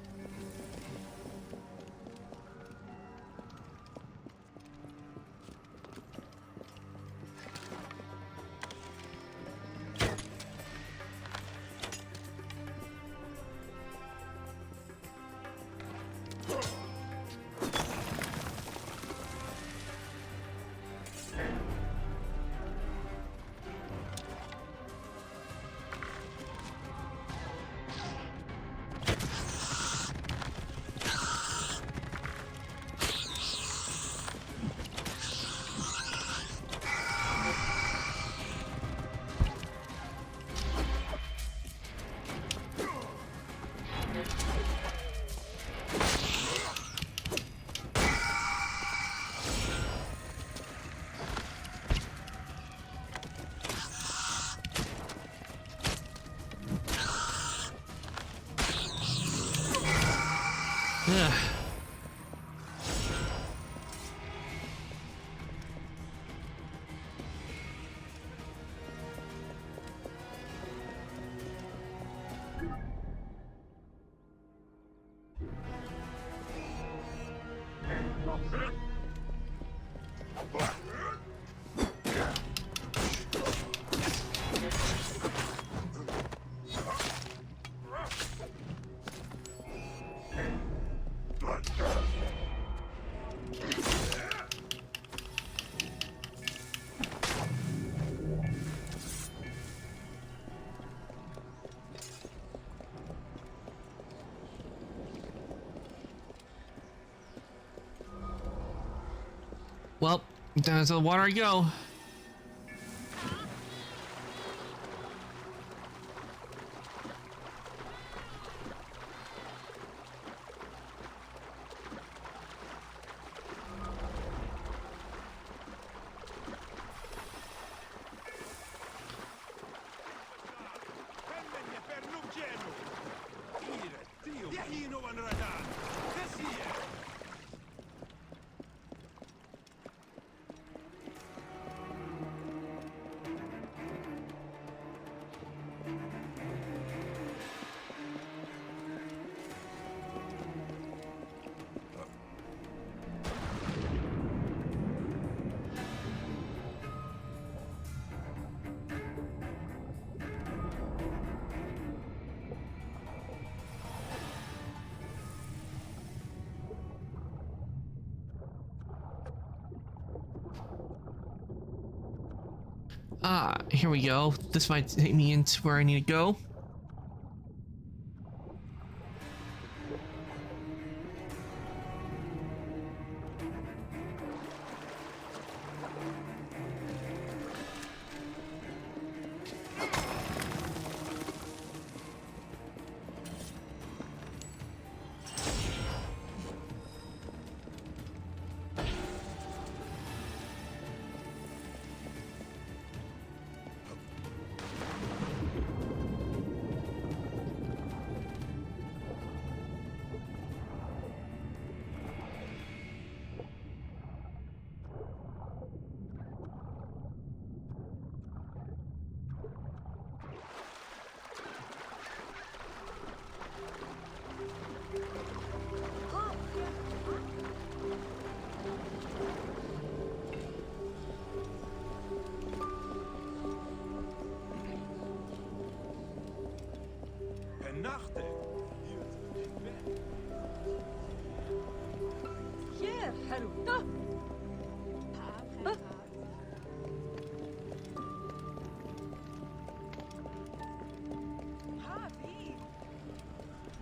Well, down to the water I go. Ah, here we go. This might take me into where I need to go.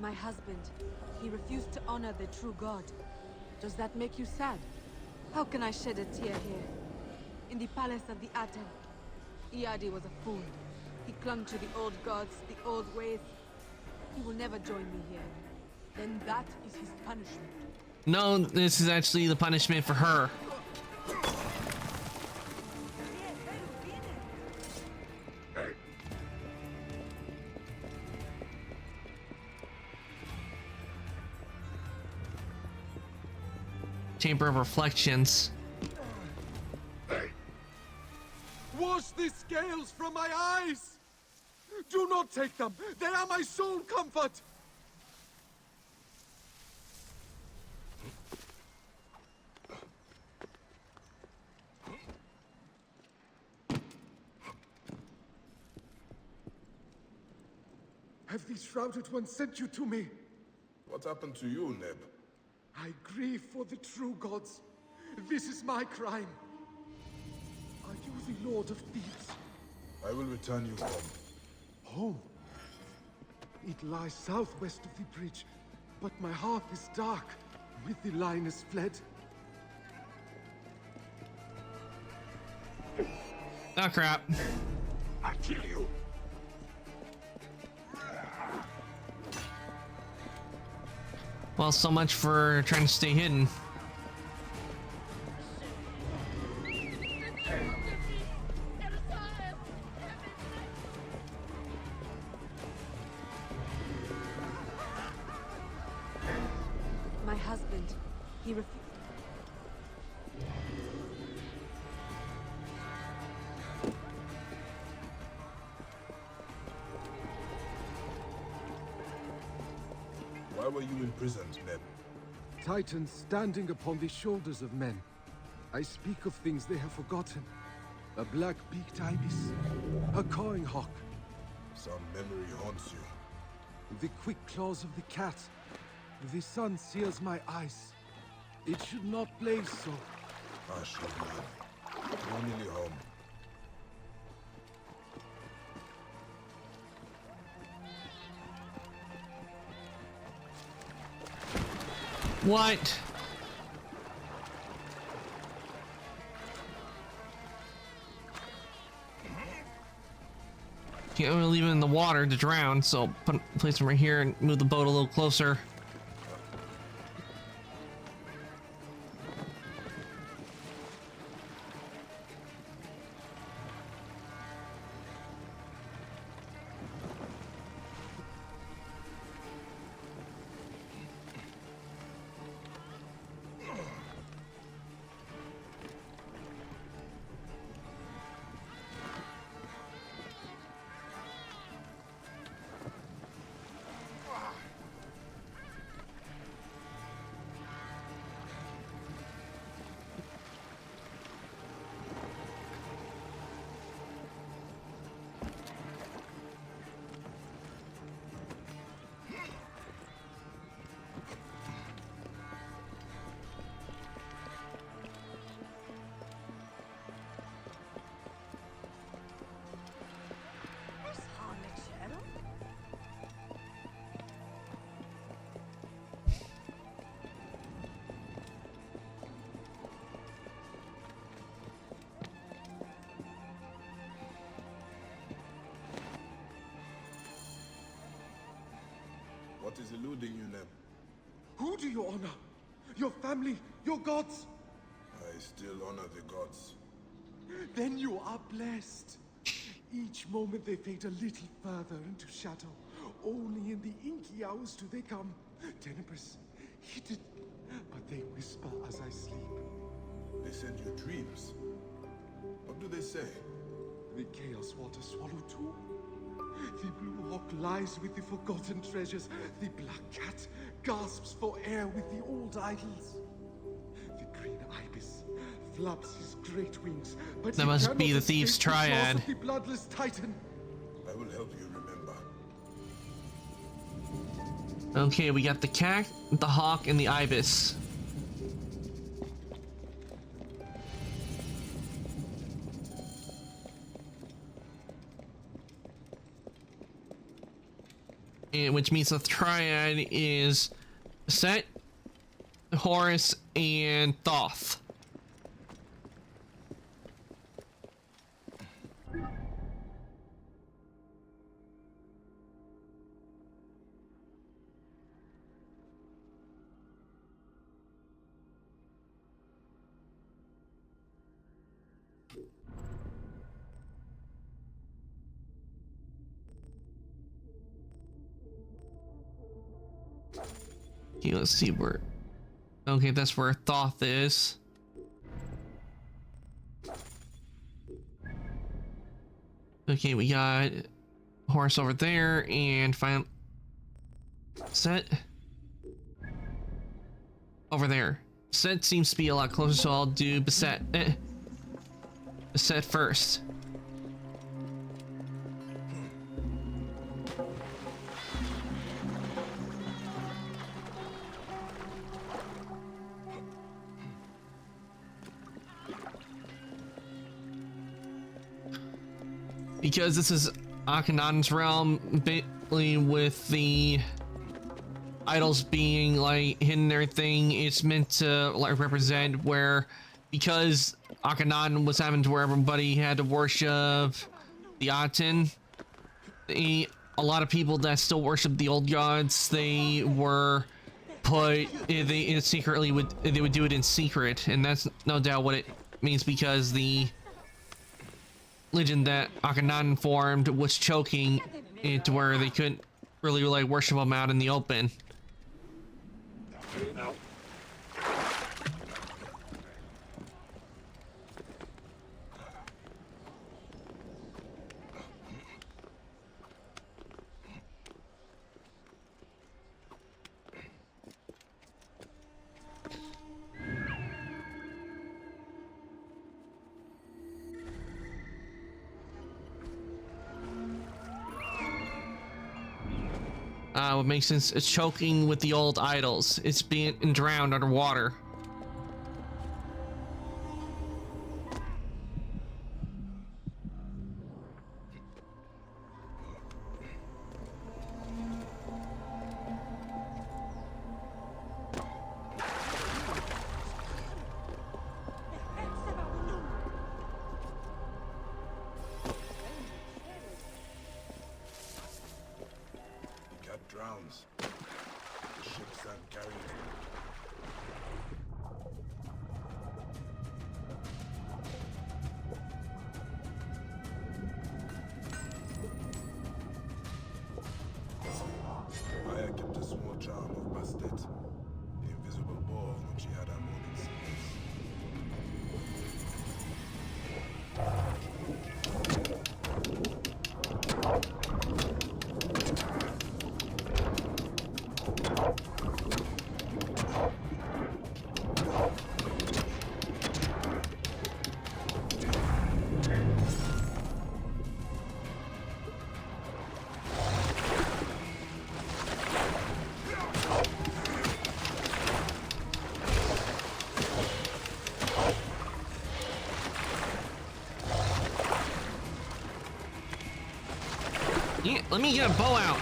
My husband, he refused to honor the true God. Does that make you sad? How can I shed a tear here? In the palace of the Aten, Iadi was a fool. He clung to the old gods, the old ways. He will never join me here. Then that is his punishment.
No, this is actually the punishment for her. Chamber of Reflections.
Wash the scales from my eyes! Do not take them! They are my sole comfort! Have these shrouded ones sent you to me?
What happened to you, Neb?
I grieve for the true gods. This is my crime. Are you the Lord of Thebes?
I will return you home.
Home? It lies southwest of the bridge, but my heart is dark with the lioness fled.
Oh crap.
I kill you.
Well, so much for trying to stay hidden.
My husband, he refused.
Why were you imprisoned, Neb?
Titans standing upon the shoulders of men. I speak of things they have forgotten. A black-beaked ibis, a cawing hawk.
Some memory haunts you.
The quick claws of the cat. The sun sears my eyes. It should not blaze so.
Hush, young man. You're nearly home.
What? Can't really leave it in the water to drown, so place them right here and move the boat a little closer.
What is eluding you, Neb?
Who do you honor? Your family, your gods?
I still honor the gods.
Then you are blessed. Each moment they fade a little further into shadow. Only in the inky hours do they come. Tenebrous, hidden, but they whisper as I sleep.
They send you dreams. What do they say?
The Chaos Water Swallow too. The Blue Hawk lies with the forgotten treasures. The Black Cat gasps for air with the old idols. The Green Ibis flaps his great wings, but
that must be the Thieves' Triad.
The bloodless Titan.
I will help you remember.
Okay, we got the cat, the hawk, and the ibis. And which means the triad is Set, Horus, and Thoth. Okay, let's see where. Okay, that's where Thoth is. Okay, we got Horus over there, and final Set over there. Set seems to be a lot closer, so I'll do Beset. Beset first. Because this is Akhenaten's realm, basically with the idols being like hidden and everything, it's meant to like represent where, because Akhenaten was having to where everybody had to worship the Aten, a lot of people that still worship the old gods, they were put, they secretly would do it in secret, and that's no doubt what it means, because the legend that Akhenaten formed was choking it to where they couldn't really like worship him out in the open. What makes sense, it's choking with the old idols. It's being drowned underwater. Yeah, let me get a bow out.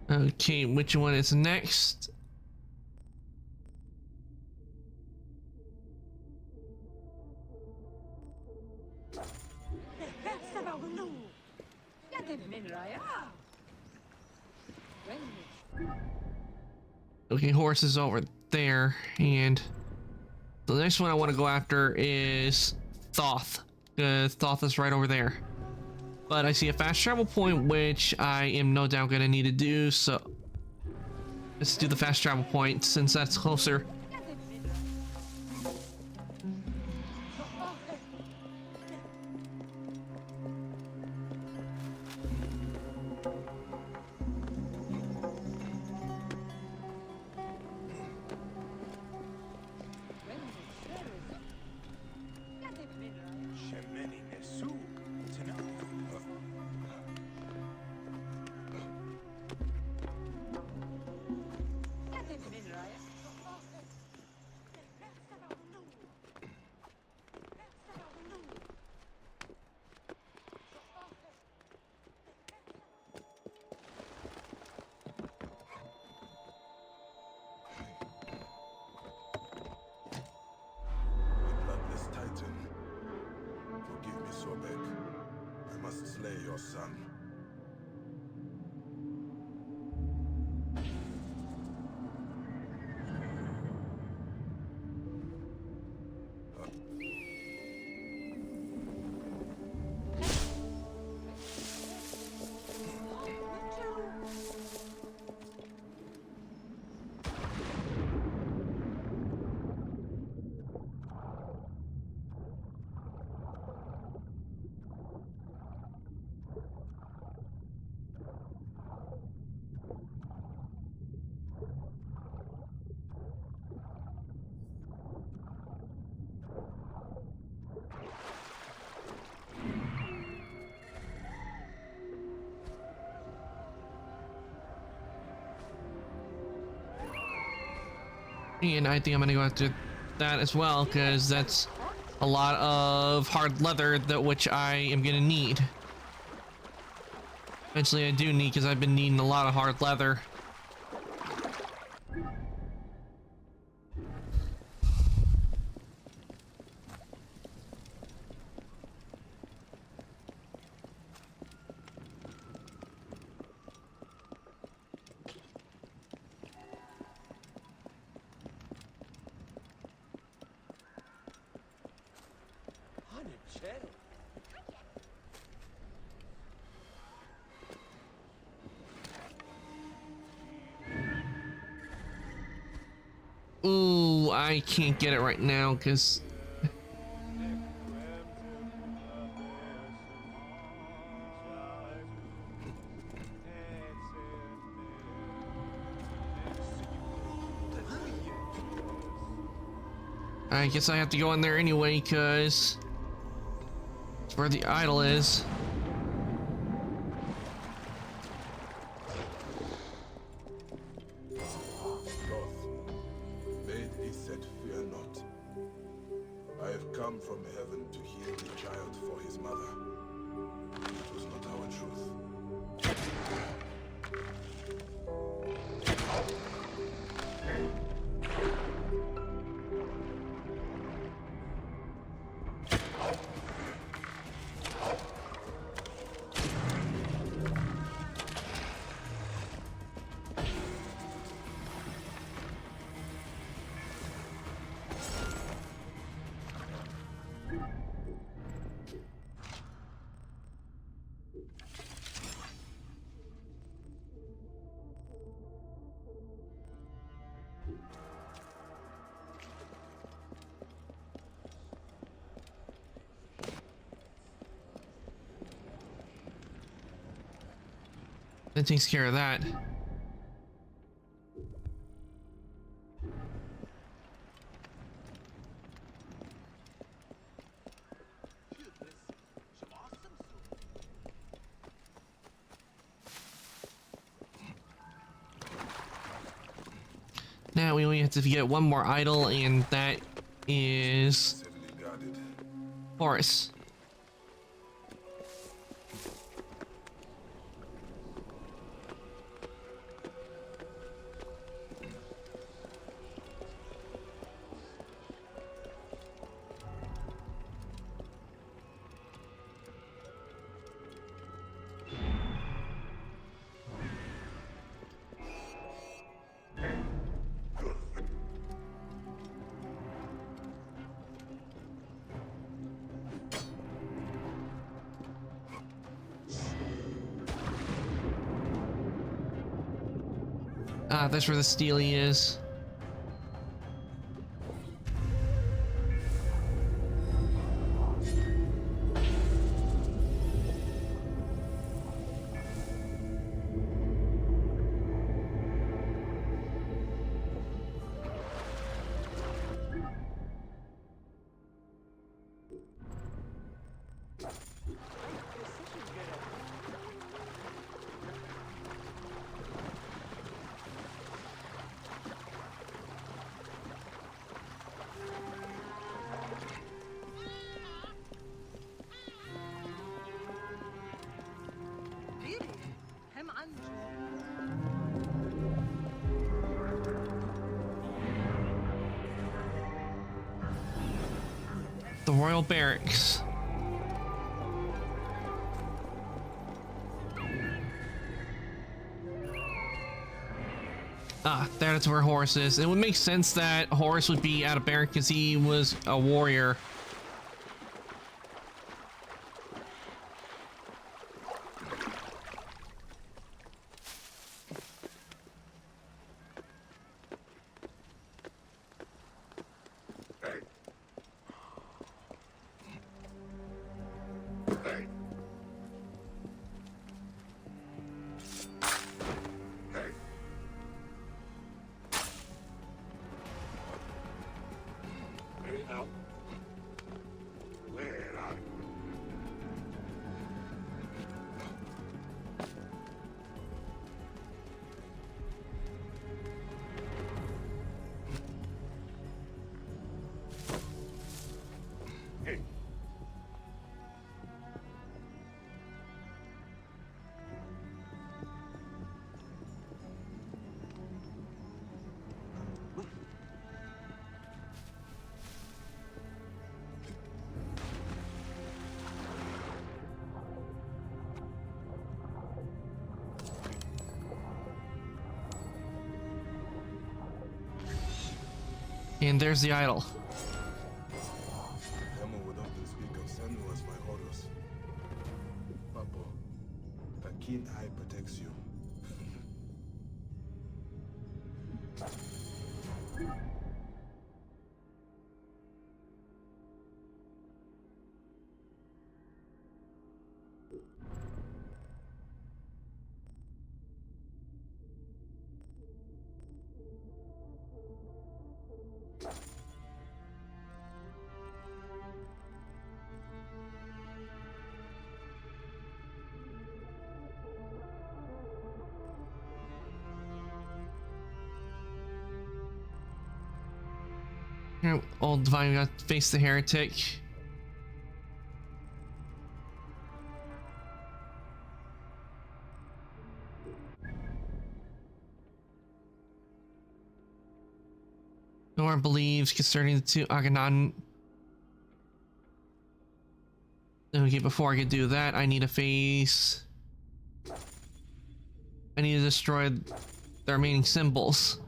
Okay, which one is next? Okay, horse is over there, and the next one I want to go after is Thoth. Thoth is right over there. But I see a fast travel point, which I am no doubt going to need to do, so let's do the fast travel point since that's closer.
Son.
And I think I'm gonna go after that as well, because that's a lot of hard leather that which I am gonna need. Eventually I do need, because I've been needing a lot of hard leather. Ooh, I can't get it right now because I guess I have to go in there anyway because it's where the idol is. That takes care of that. Now we only have to get one more idol, and that is Horus. Ah, that's where the Steely is. The Royal Barracks. Ah, that's where Horus is. It would make sense that Horus would be at a barrack because he was a warrior. And there's the idol.
Demo would often speak of Senua as my Horus. Papo, a keen eye protects you.
Here, old Divine, we gotta face the heretic. No one believes concerning the two Akhenaten. Okay, before I can do that, I need to face. I need to destroy the remaining symbols.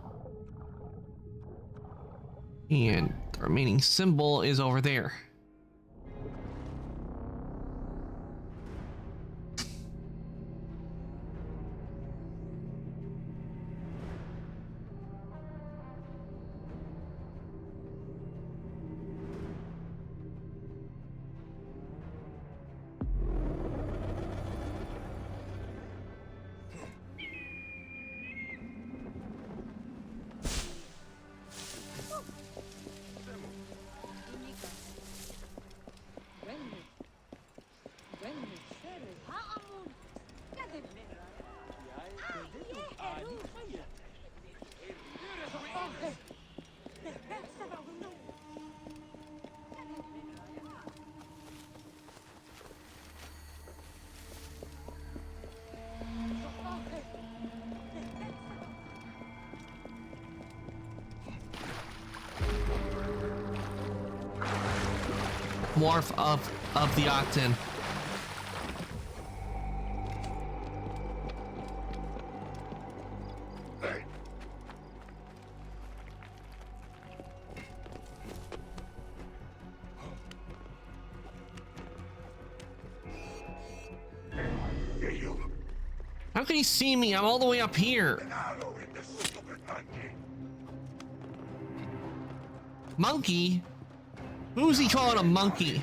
And the remaining symbol is over there. morph of the Octon. How can he see me? I'm all the way up here. Monkey? Who's he calling a monkey?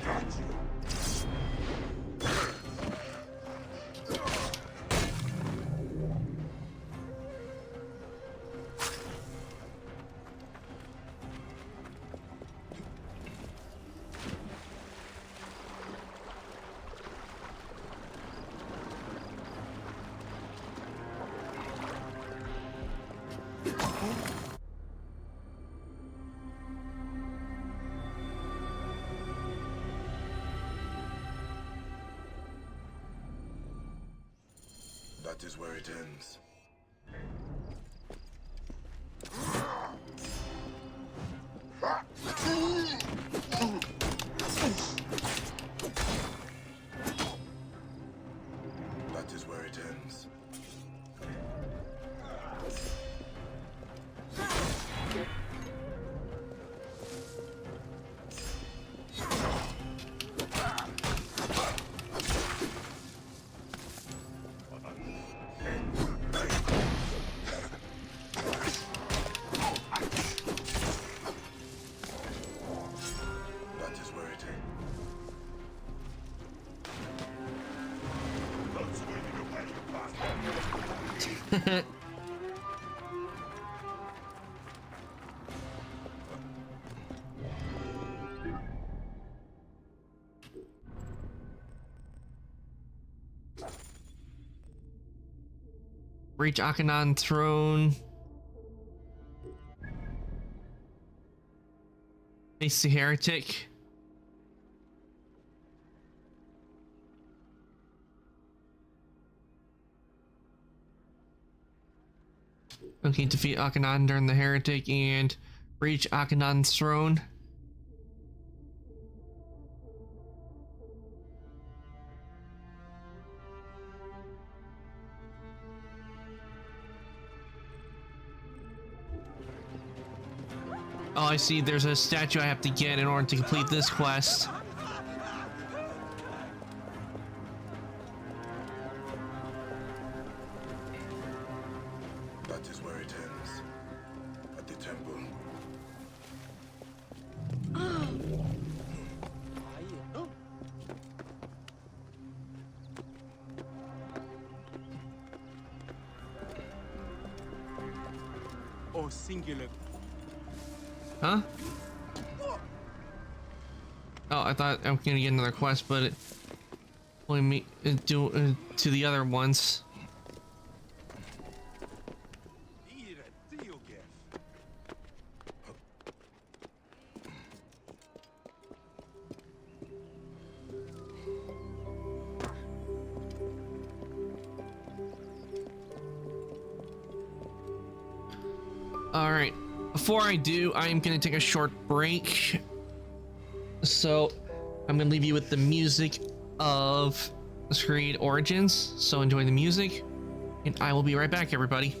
That is where it ends. That is where it ends.
Reach Akhenaten throne. Face the heretic. Okay, defeat Akhenaten during the heretic and reach Akhenaten's throne. Oh, I see. There's a statue I have to get in order to complete this quest.
That is where it ends. At the temple.
Oh, singular.
Huh? Oh, I thought I was gonna get another quest, but it only me do to the other ones. All right. Before I do, I'm gonna take a short break. So I'm gonna leave you with the music of Assassin's Creed Origins. So enjoy the music, and I will be right back, everybody.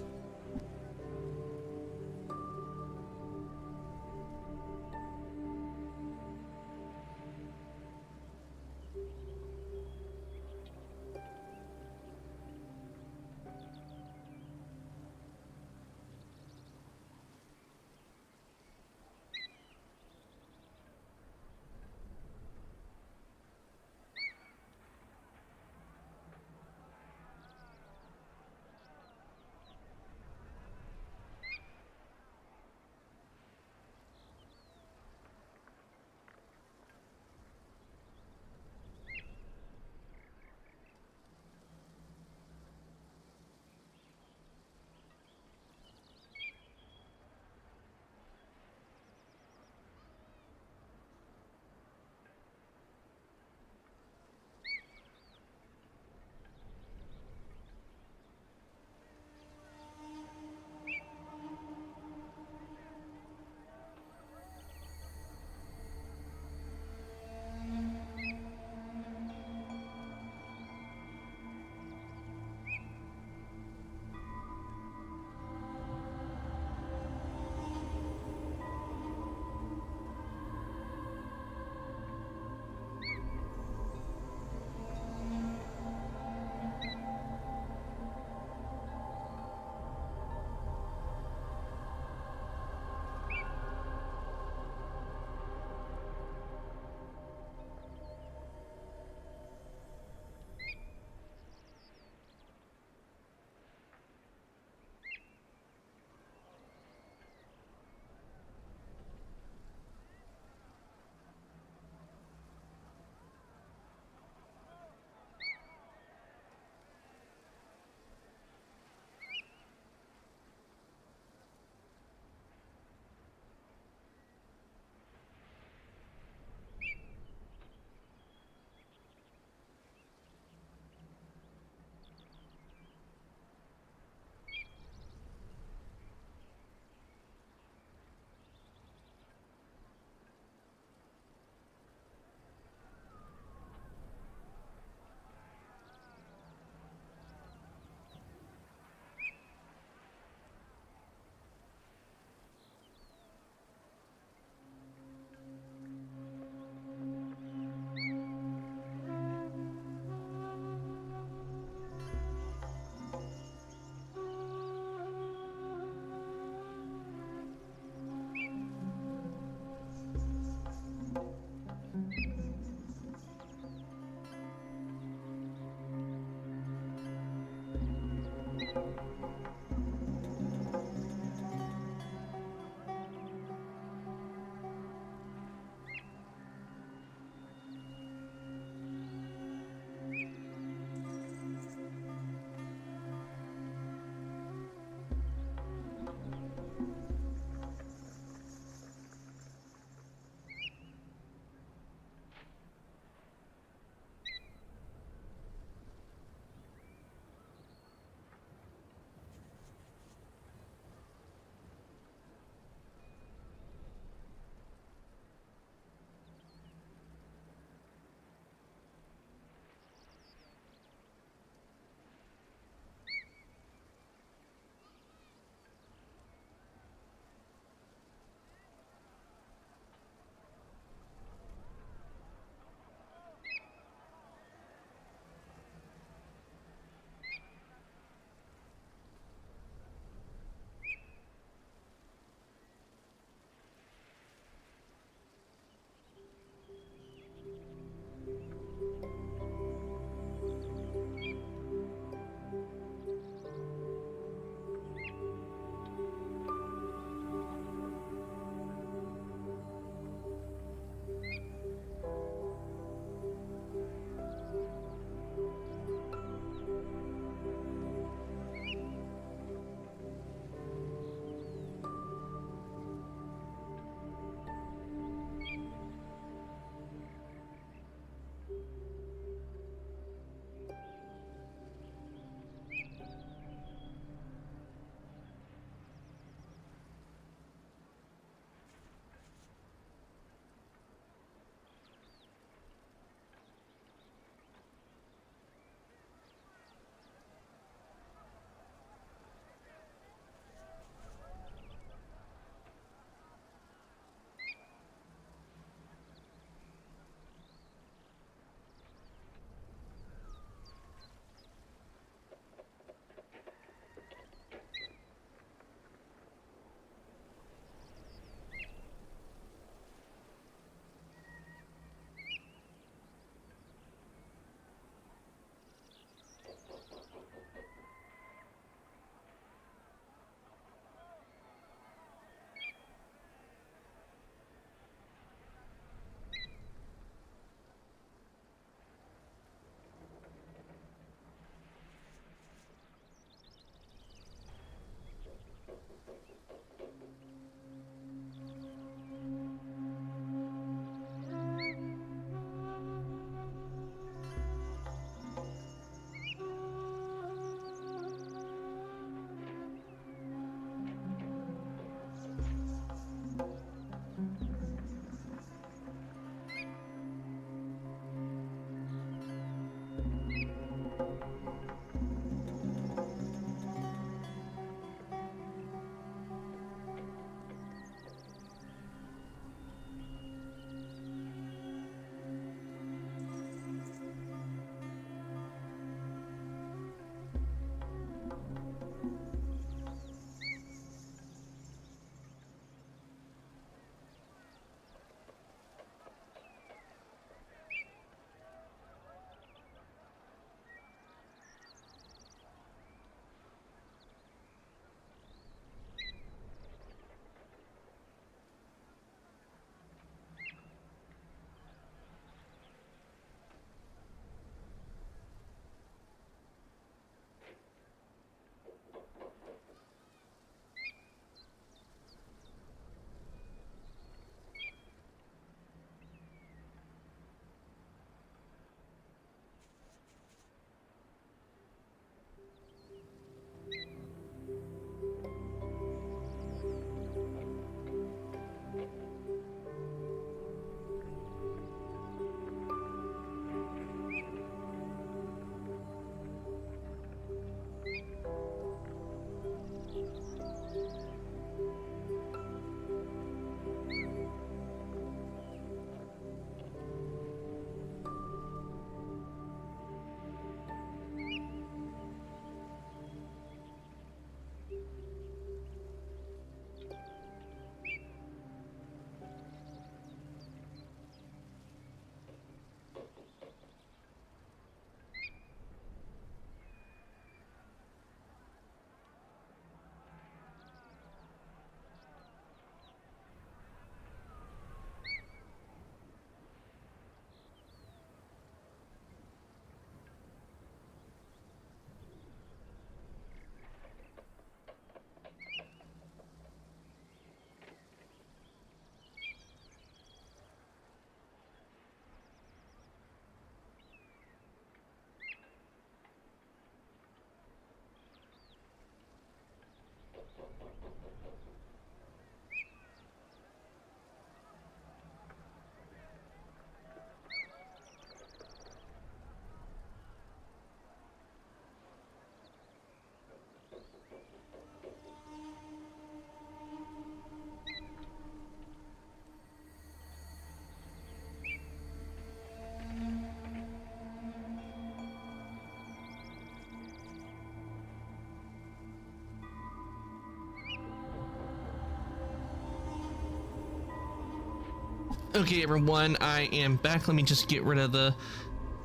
Okay, everyone, I am back. Let me just get rid of the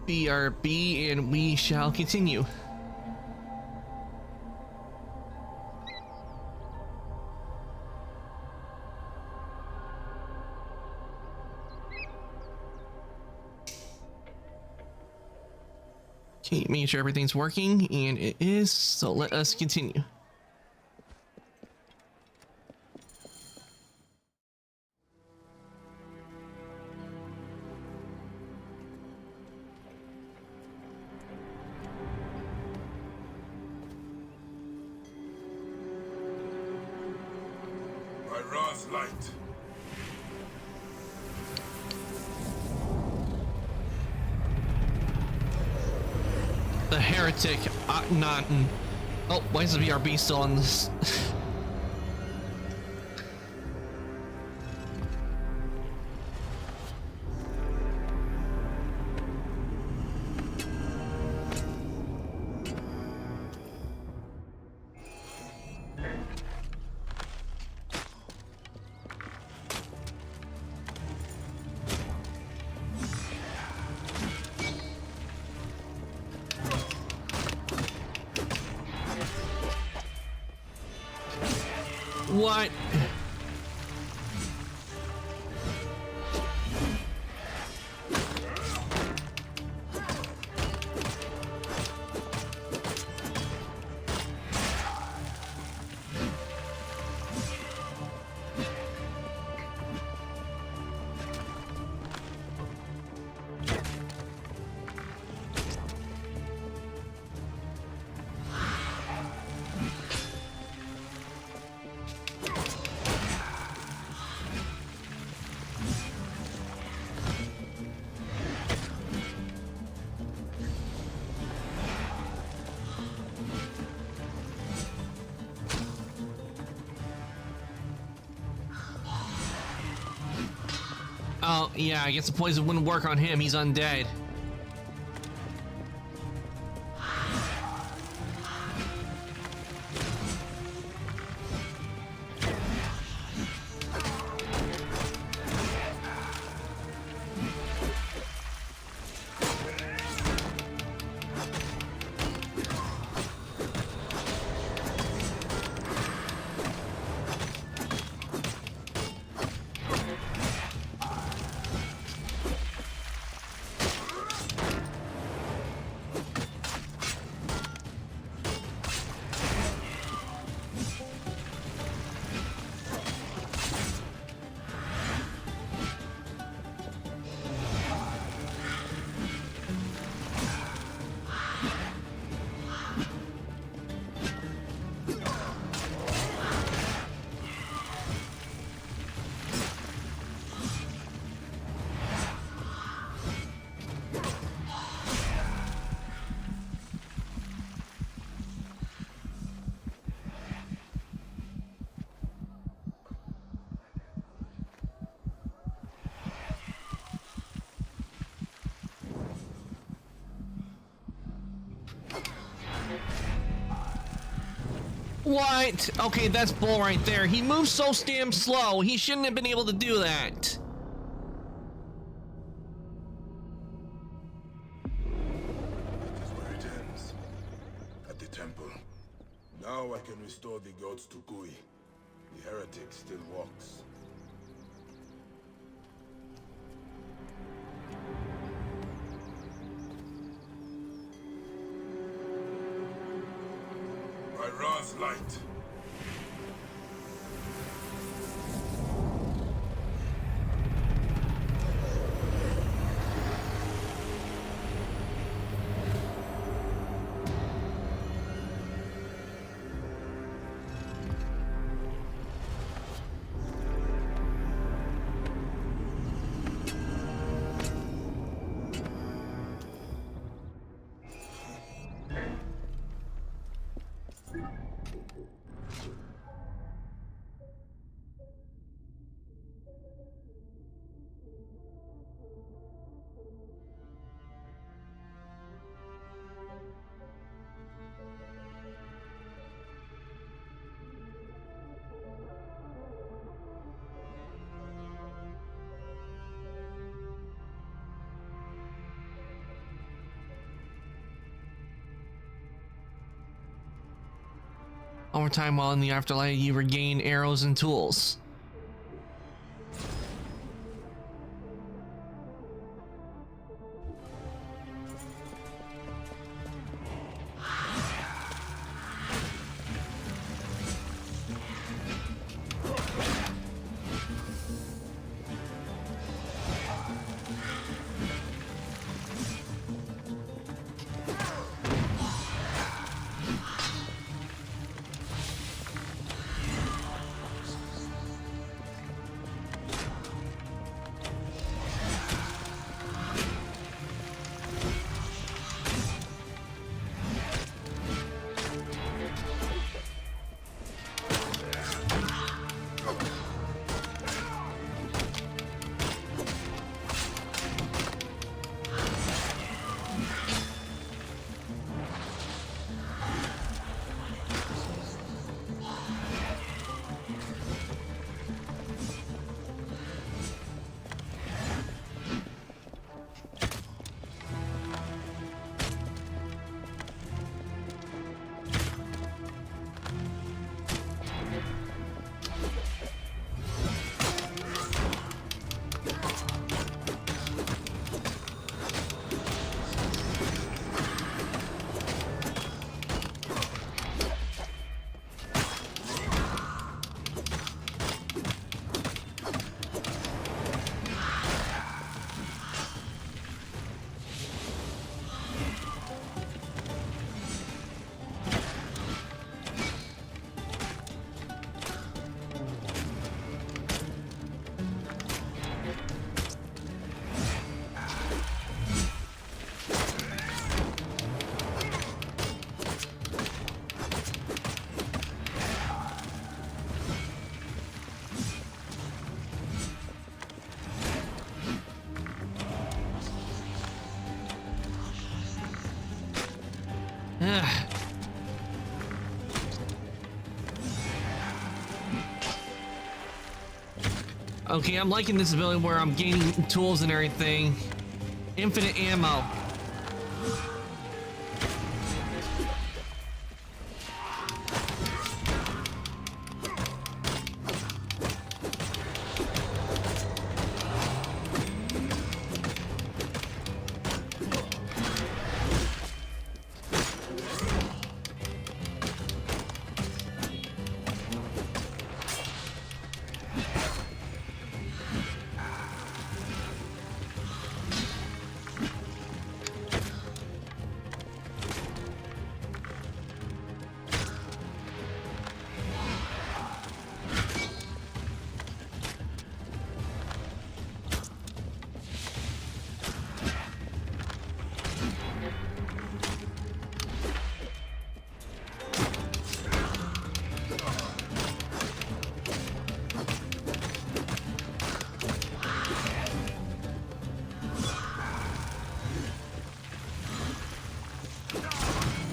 BRB and we shall continue. Okay, making sure everything's working, and it is, so let us continue.
By Ra's light.
The heretic Akhenaten. Oh, why is the BRB still on this? What? Oh, yeah, I guess the poison wouldn't work on him. He's undead. What? Okay, that's bull right there. He moves so damn slow. He shouldn't have been able to do that.
This is where it ends. At the temple. Now I can restore the gods to Gui. The heretic still walks. By Ra's light.
Over time, while in the afterlife, you regain arrows and tools. Okay, I'm liking this ability where I'm gaining tools and everything. Infinite ammo.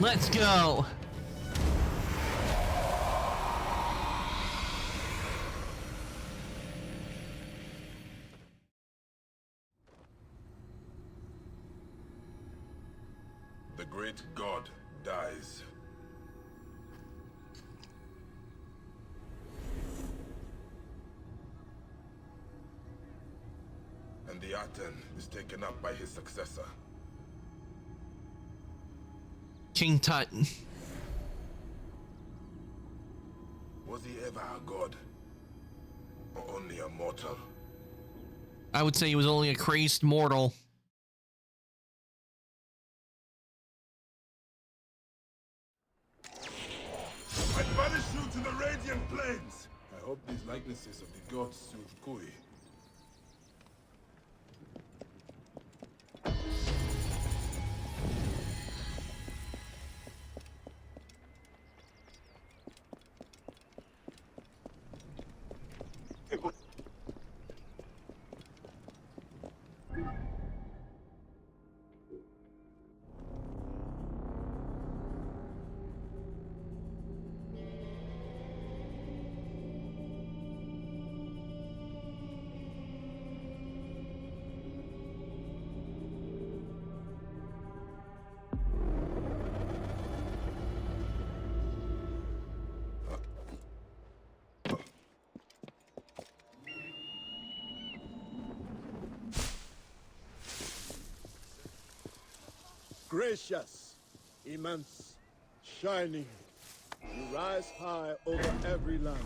Let's go.
The great god dies. And the Aten is taken up by his successor.
King Tut.
Was he ever a god? Or only a mortal?
I would say he was only a crazed mortal.
I banish you to the Radiant Plains! I hope these likenesses of the gods soothe Kui.
Gracious, immense, shining. You rise high over every land.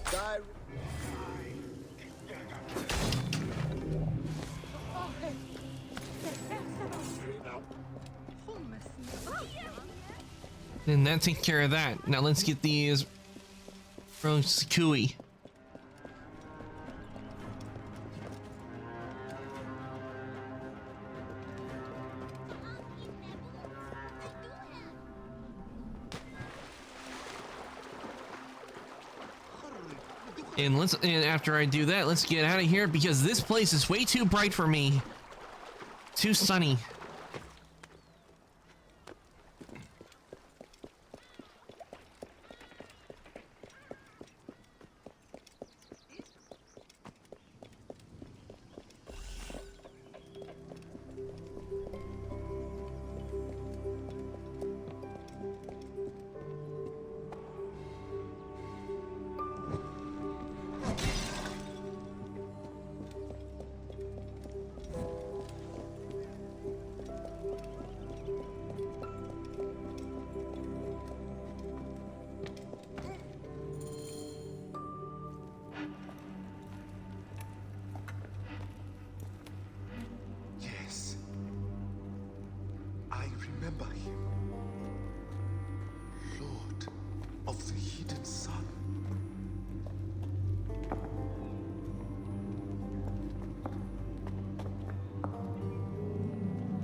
Sky...
And that takes care of that. Now let's get these from Sakui. And after I do that, let's get out of here because this place is way too bright for me. Too sunny.
Yes. I remember him. Lord of the Hidden Sun.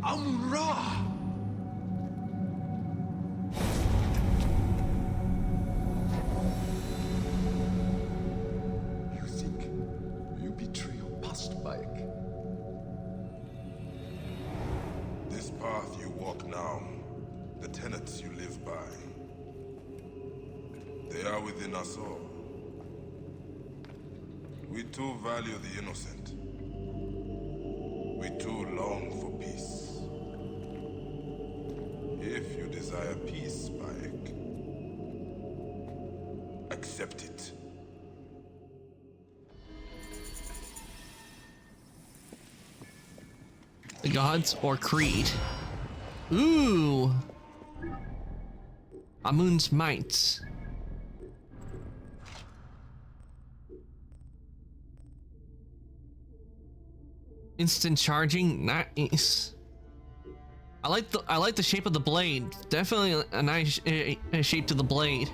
Amun-Ra! You think you betrayal passed by?
This path you walk now, the tenets you live by, they are within us all. We too value the innocent. We too long for peace. If you desire peace, Bayek, accept it.
The gods or Creed? Ooh! Amun's Might. Instant charging, nice. I like the shape of the blade. Definitely a nice shape to the blade.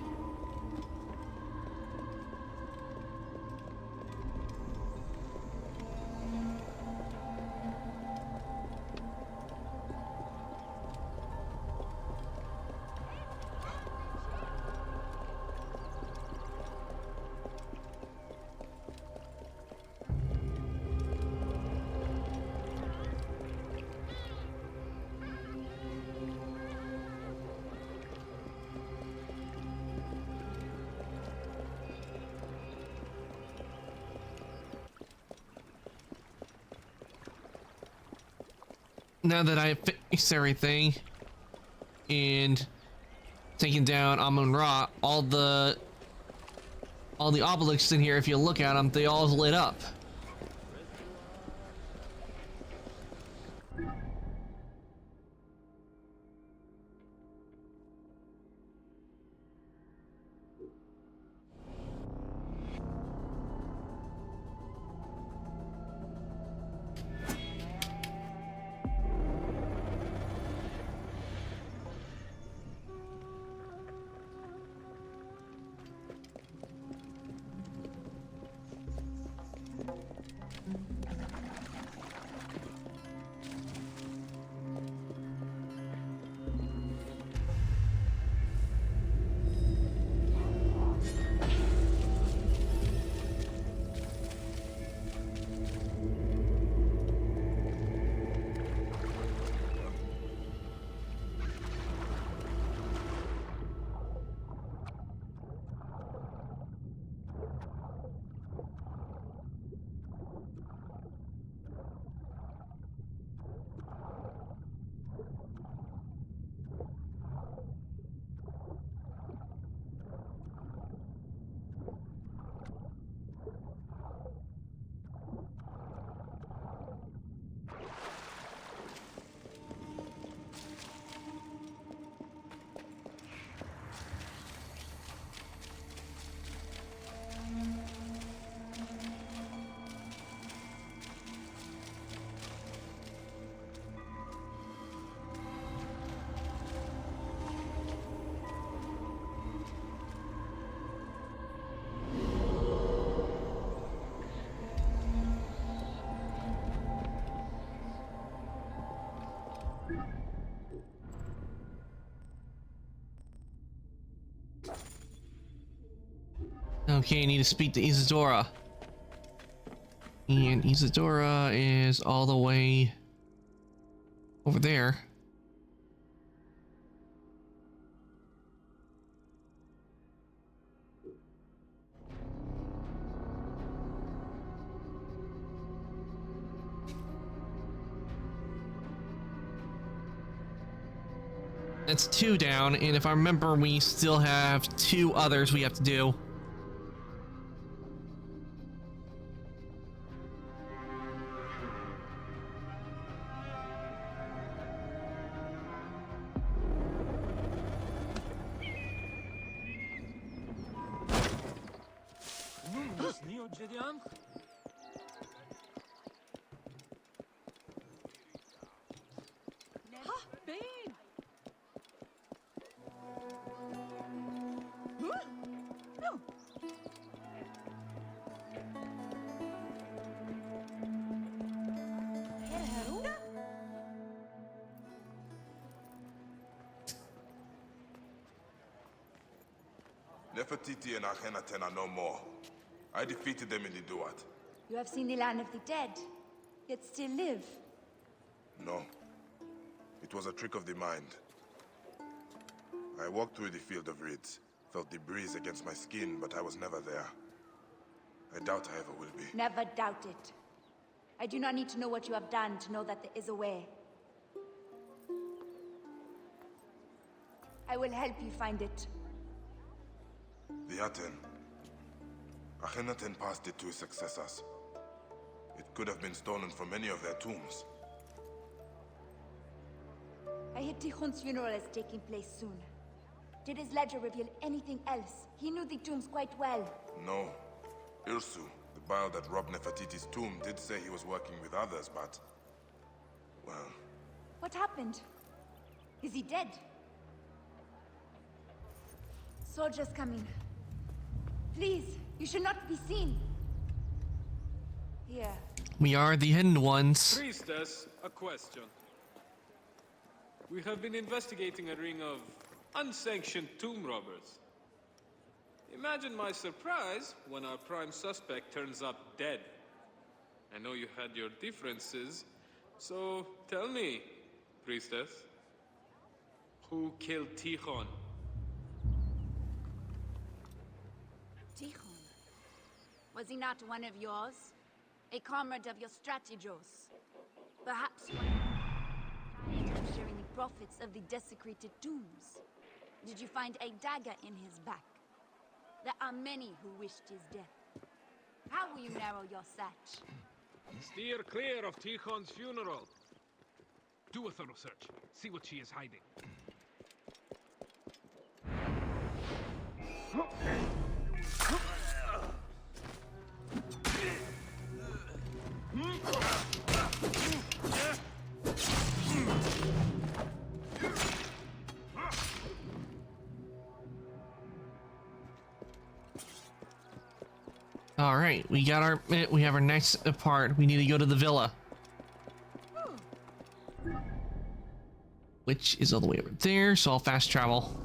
Now that I fixed everything and taken down Amun-Ra, all the obelisks in here, if you look at them, they all lit up. Okay, I need to speak to Isadora. And Isadora is all the way over there. That's 2 down, and if I remember, we still have 2 others we have to do.
Nefertiti and Akhenaten are no more. I defeated them in the Duat.
You have seen the land of the dead, yet still live.
No. It was a trick of the mind. I walked through the field of reeds, felt the breeze against my skin, but I was never there. I doubt I ever will be.
Never doubt it. I do not need to know what you have done to know that there is a way. I will help you find it.
The Aten. Akhenaten passed it to his successors. It could have been stolen from any of their tombs.
I hear Tikhon's funeral is taking place soon. Did his ledger reveal anything else? He knew the tombs quite well.
No. Irsu, the Baal that robbed Nefertiti's tomb, did say he was working with others, but... well...
What happened? Is he dead? Soldiers coming. Please, you should not be seen. Here.
We are the hidden ones.
Priestess, a question. We have been investigating a ring of unsanctioned tomb robbers. Imagine my surprise when our prime suspect turns up dead. I know you had your differences, so tell me, Priestess, who killed Tikhon?
Tikhon. Was he not one of yours? A comrade of your strategos? Perhaps one tired of sharing the profits of the desecrated tombs? Did you find a dagger in his back? There are many who wished his death. How will you narrow your search?
Steer clear of Tikhon's funeral. Do a thorough search. See what she is hiding.
All right, we have our next part. We need to go to the villa, which is all the way over there. So I'll fast travel.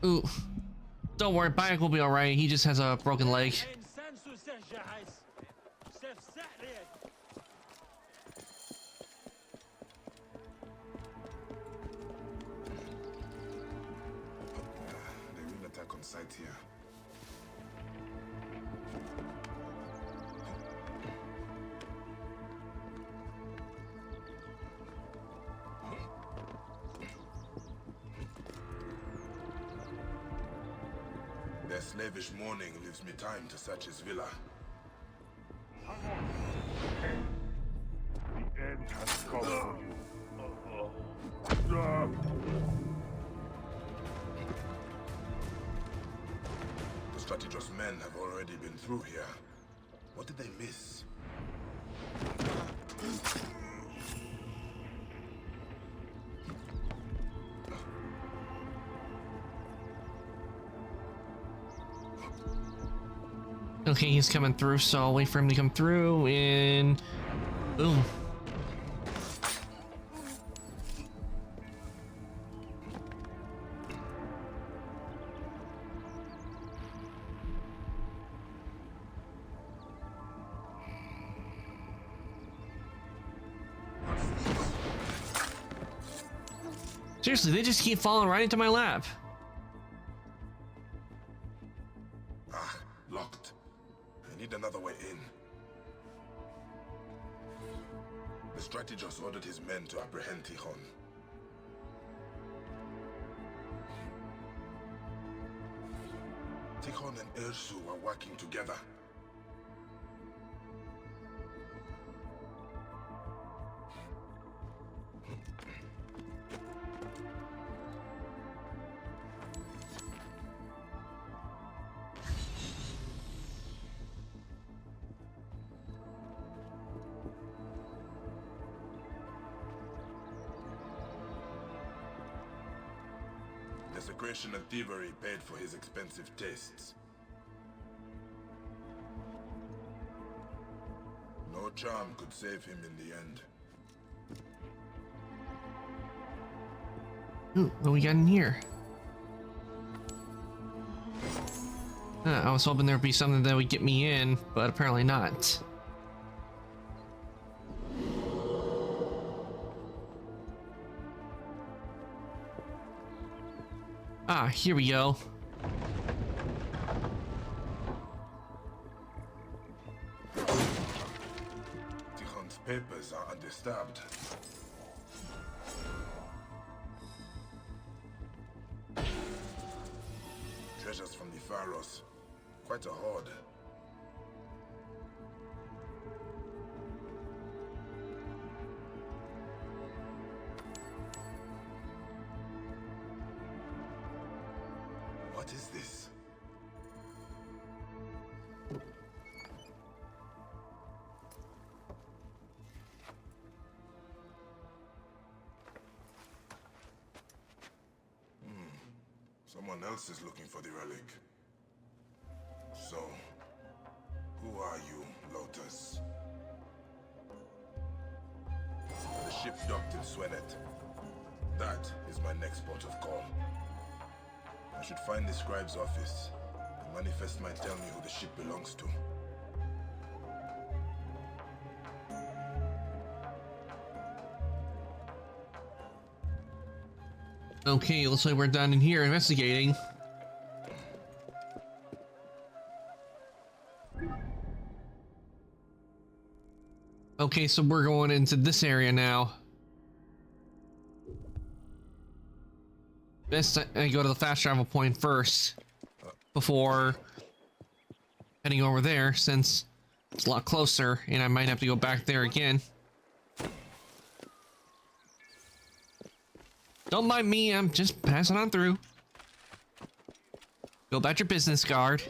Ooh, don't worry, Bayek will be alright. He just has a broken leg.
They will attack on sight here. Their slavish mourning leaves me time to search his villa.
The end has come for you.
Strategos' men have already been through here. What did they miss?
Okay, he's coming through, so I'll wait for him to come through and boom. Seriously, they just keep falling right into my lap.
Ah, locked. I need another way in. The Strategos ordered his men to apprehend Tikhon. Tikhon and Ersu are working together. Desecration and thievery paid for his expensive tastes. No charm could save him in the end.
Ooh, what we got in here? I was hoping there'd be something that would get me in, but apparently not. Ah, here we go.
Tikhon's papers are undisturbed. Treasures from the Pharaohs. Quite a hoard. What is this? Someone else is looking for the relic. So, who are you, Lotus? The ship docked in Swenet. That is my next port of call. I should find the scribe's office. The manifest might tell me who the ship belongs to.
Okay, looks like we're done in here investigating. Okay, so we're going into this area now. Best I go to the fast travel point first before heading over there, since it's a lot closer and I might have to go back there again. Don't mind me, I'm just passing on through. Go about your business, guard.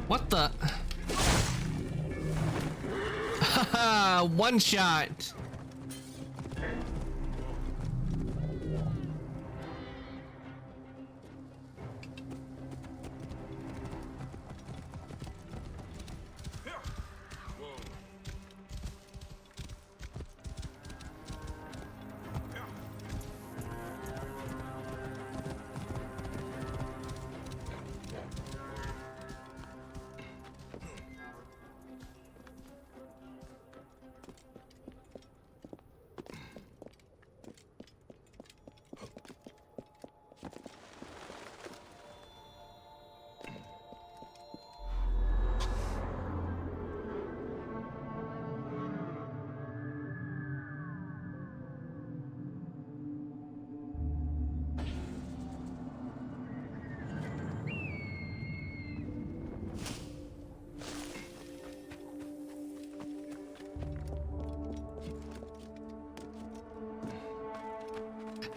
What the? Haha, one shot.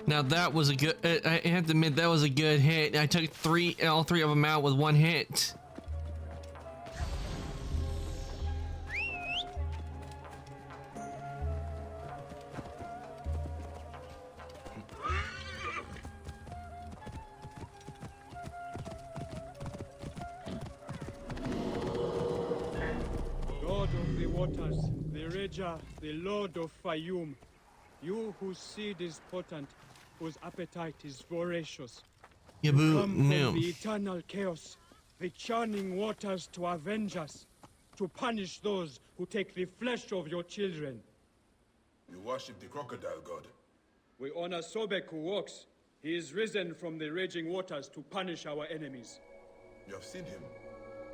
Now that was a good. I have to admit that was a good hit. I took all three of them out with one hit.
God of the waters, the Raja, the Lord of Fayum, you whose seed is potent, whose appetite is voracious. You come from the eternal chaos, the churning waters to avenge us, to punish those who take the flesh of your children.
You worship the crocodile god.
We honor Sobek who walks. He is risen from the raging waters to punish our enemies.
You have seen him?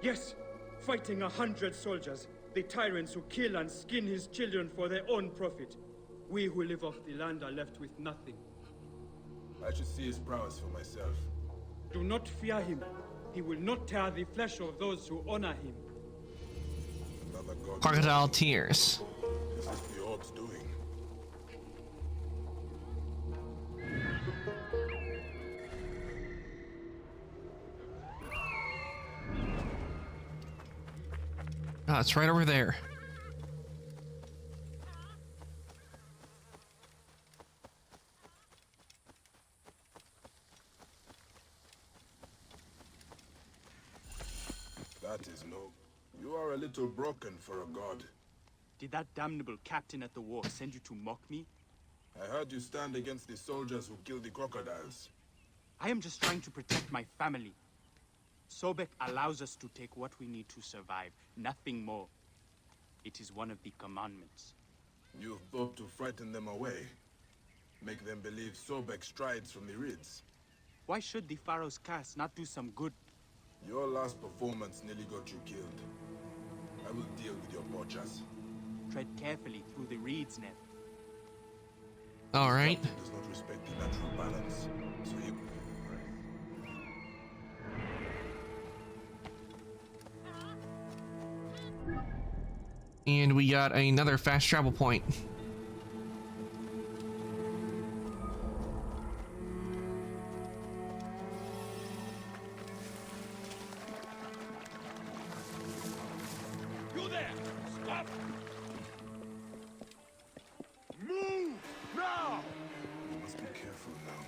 Yes, fighting 100 soldiers, the tyrants who kill and skin his children for their own profit. We who live off the land are left with nothing.
I should see his prowess for myself.
Do not fear him. He will not tear the flesh of those who honor him.
Another god.
Crocodile tears.
This is the orb's doing.
Ah, it's right over there.
That is no... You are a little broken for a god.
Did that damnable captain at the war send you to mock me?
I heard you stand against the soldiers who killed the crocodiles.
I am just trying to protect my family. Sobek allows us to take what we need to survive, nothing more. It is one of the commandments.
You've thought to frighten them away. Make them believe Sobek strides from the Rids.
Why should the Pharaoh's curse not do some good?
Your last performance nearly got you killed. I will deal with your poachers.
Tread carefully through the reeds, Ned.
All right.
Does not respect the natural balance, so he...
And we got another fast travel point.
You there! Stop! Move! Now!
You must be careful now.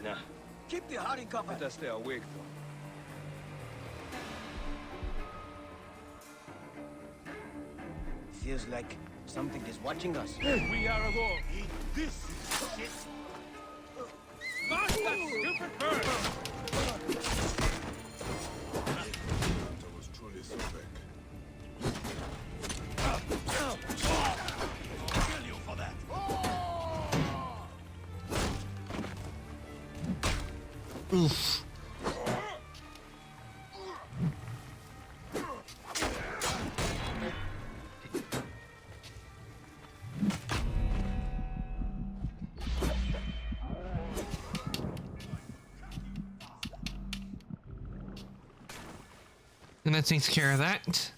Nah. Keep the hiding cover. Better stay awake, though.
Feels like something is watching us.
We are above. This shit. Smash that stupid bird!
Hunter was truly Sobek.
Kill you for that.
Oof. And that takes care of that.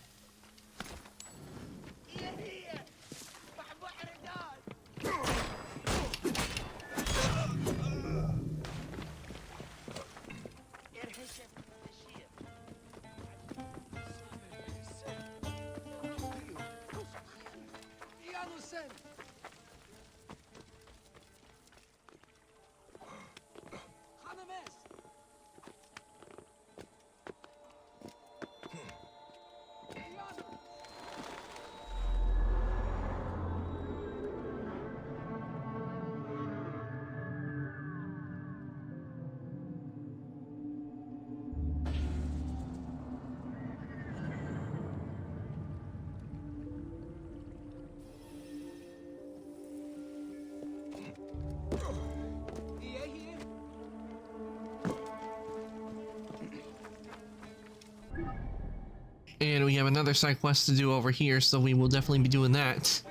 And we have another side quest to do over here, so we will definitely be doing that.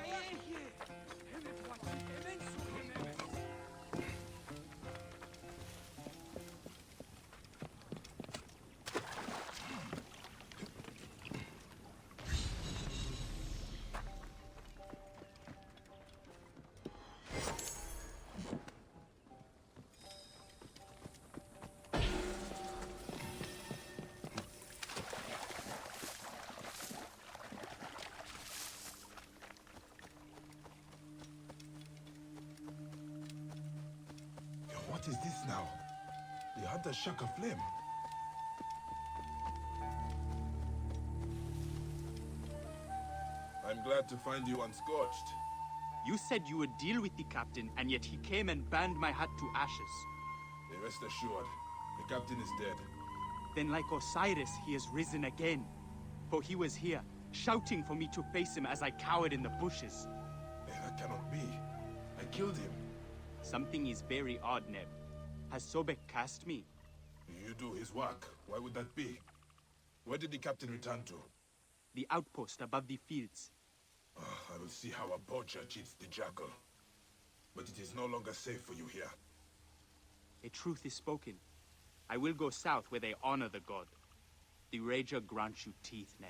What is this now? The hunter Shaka Flame. I'm glad to find you unscorched.
You said you would deal with the captain, and yet he came and burned my hut to ashes.
Rest assured, the captain is dead.
Then like Osiris, he has risen again. For he was here, shouting for me to face him as I cowered in the bushes.
That cannot be. I killed him.
Something is very odd, Neb. Has Sobek cast me?
You do his work. Why would that be? Where did the captain return to?
The outpost above the fields.
I will see how a poacher cheats the jackal. But it is no longer safe for you here.
A truth is spoken. I will go south where they honor the god. The Rager grants you teeth, Neb.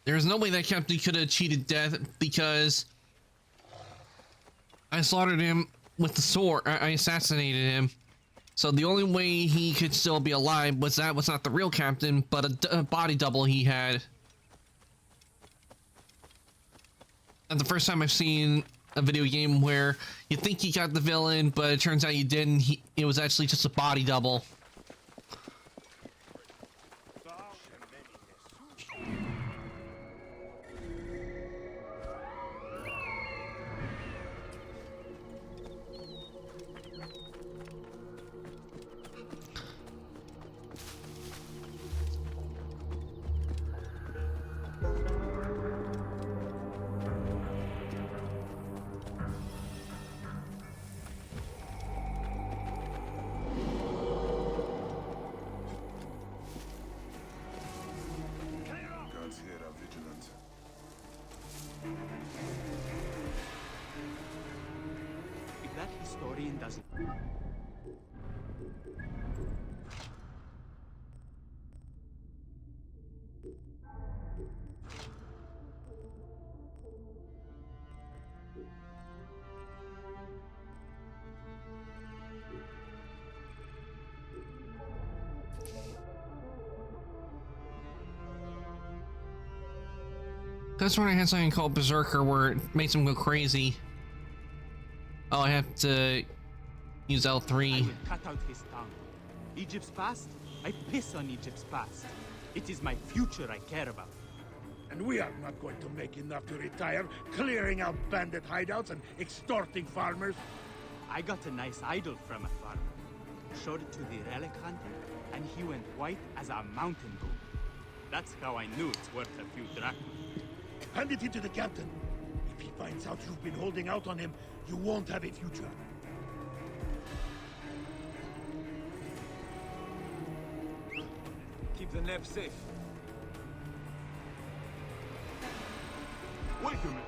There's no way that captain could have cheated death because I slaughtered him with the sword. I assassinated him. So the only way he could still be alive was that was not the real captain, but a body double he had. And the first time I've seen a video game where you think you got the villain, but it turns out you didn't. It was actually just a body double.
If that historian doesn't...
That's when I had something called Berserker where it makes him go crazy. Oh, I have to use L3.
I will cut out his tongue. Egypt's past? I piss on Egypt's past. It is my future I care about.
And we are not going to make enough to retire, clearing out bandit hideouts and extorting farmers.
I got a nice idol from a farmer. Showed it to the relic hunter, and he went white as a mountain goat. That's how I knew it's worth a few drachmas.
Hand it in to the captain. If he finds out you've been holding out on him, you won't have a future.
Keep the Neb safe.
Wait a minute.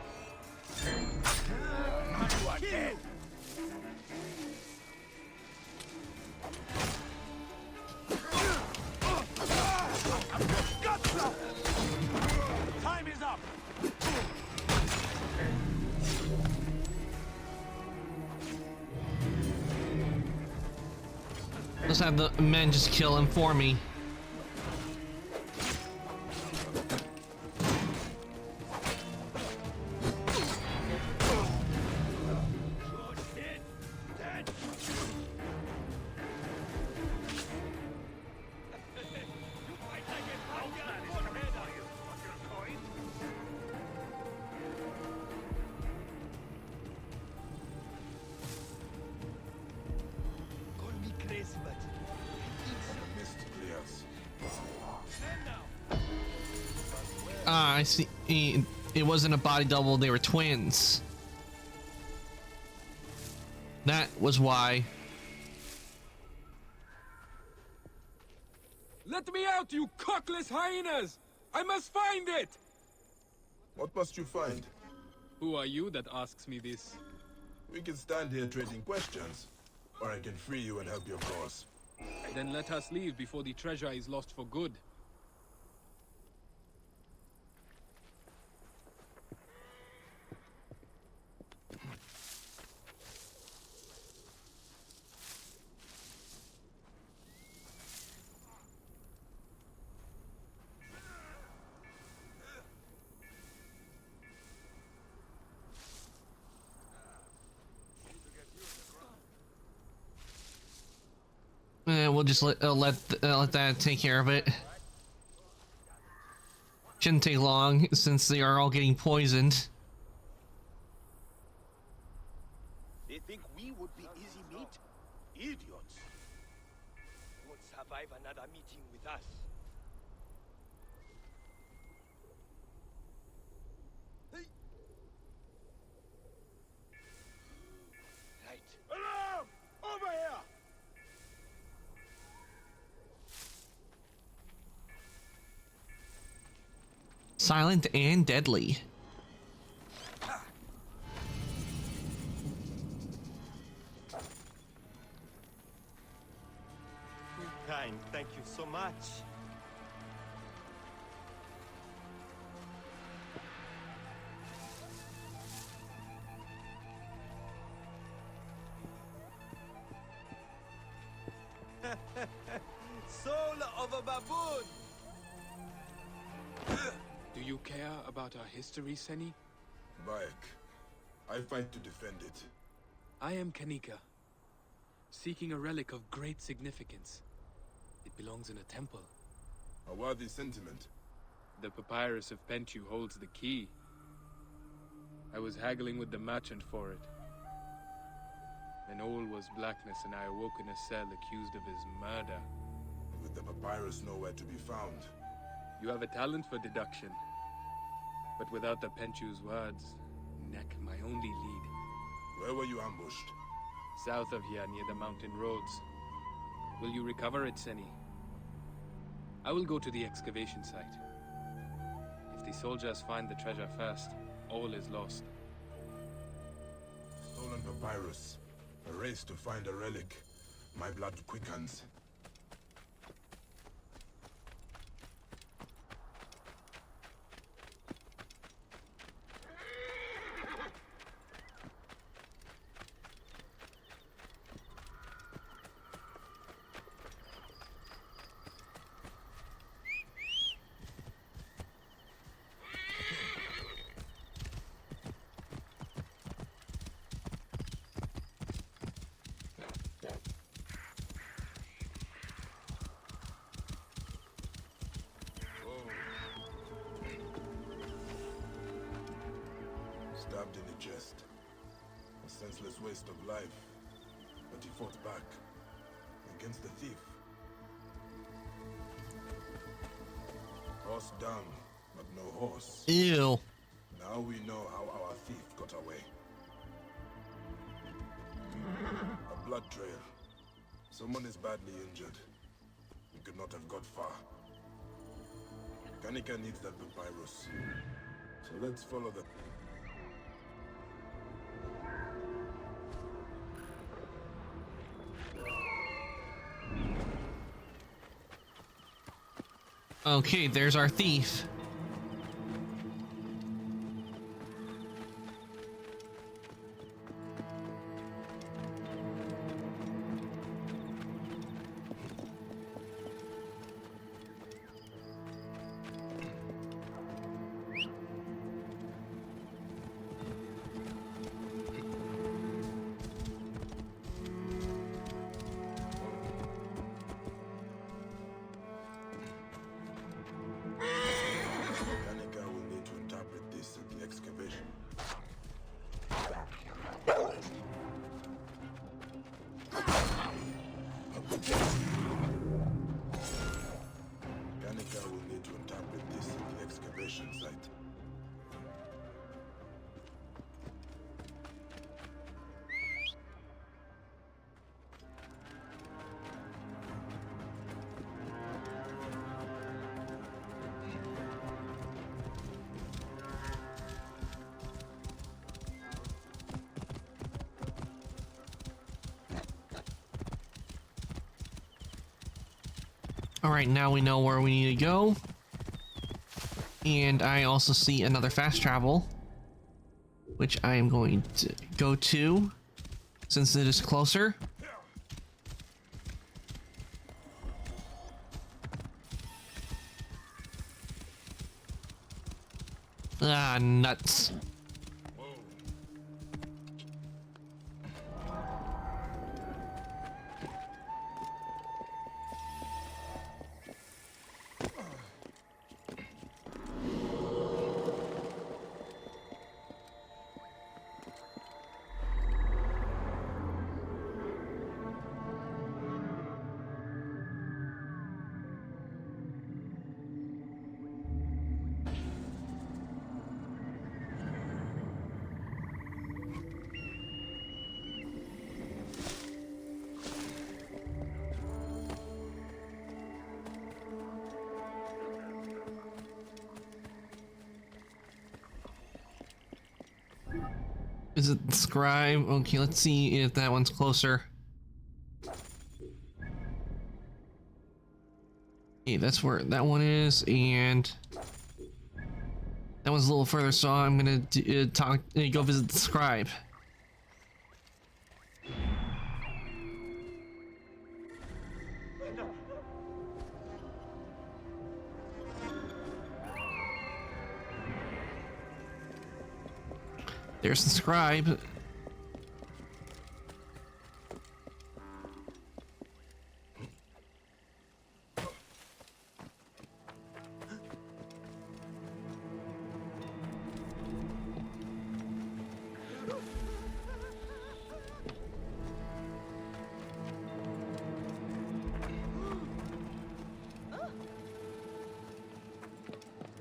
You are dead. Time is up.
Let's have the men just kill him for me. Ah, I see. It wasn't a body double, they were twins. That was why.
Let me out, you cockless hyenas! I must find it!
What must you find?
Who are you that asks me this?
We can stand here trading questions, or I can free you and help your cause.
Then let us leave before the treasure is lost for good.
we'll just let that take care of it. Shouldn't take long since they are all getting poisoned.
They think we would be easy meat? Idiots. Won't survive another meeting with us. Right. Alarm! Over here!
Silent and deadly.
Kind, thank you so much. Soul of a baboon!
Do you care about our history, Seni?
Bayek, I fight to defend it.
I am Kanika, seeking a relic of great significance. It belongs in a temple.
A worthy sentiment.
The papyrus of Pentu holds the key. I was haggling with the merchant for it. Then all was blackness, and I awoke in a cell accused of his murder.
With the papyrus nowhere to be found.
You have a talent for deduction. But without the Pentu's words, Neck, my only lead.
Where were you ambushed?
South of here, near the mountain roads. Will you recover it, Seni? I will go to the excavation site. If the soldiers find the treasure first, all is lost.
Stolen papyrus. A race to find a relic. My blood quickens. Stabbed in the chest. A senseless waste of life. But he fought back. Against the thief. Horse down, but no horse.
Ew.
Now we know how our thief got away. A blood trail. Someone is badly injured. We could not have got far. Kanika needs that papyrus. So let's follow the...
Okay, there's our thief.
Kanika will need to interpret this at the excavation. Kanika will need to interpret this at the excavation site.
Alright, now we know where we need to go. And I also see another fast travel, which I am going to go to since it is closer. Ah, nuts. Is it scribe? Okay, let's see if that one's closer. Okay, that's where that one is, and that one's a little further, so I'm gonna go visit the scribe. There's the scribe.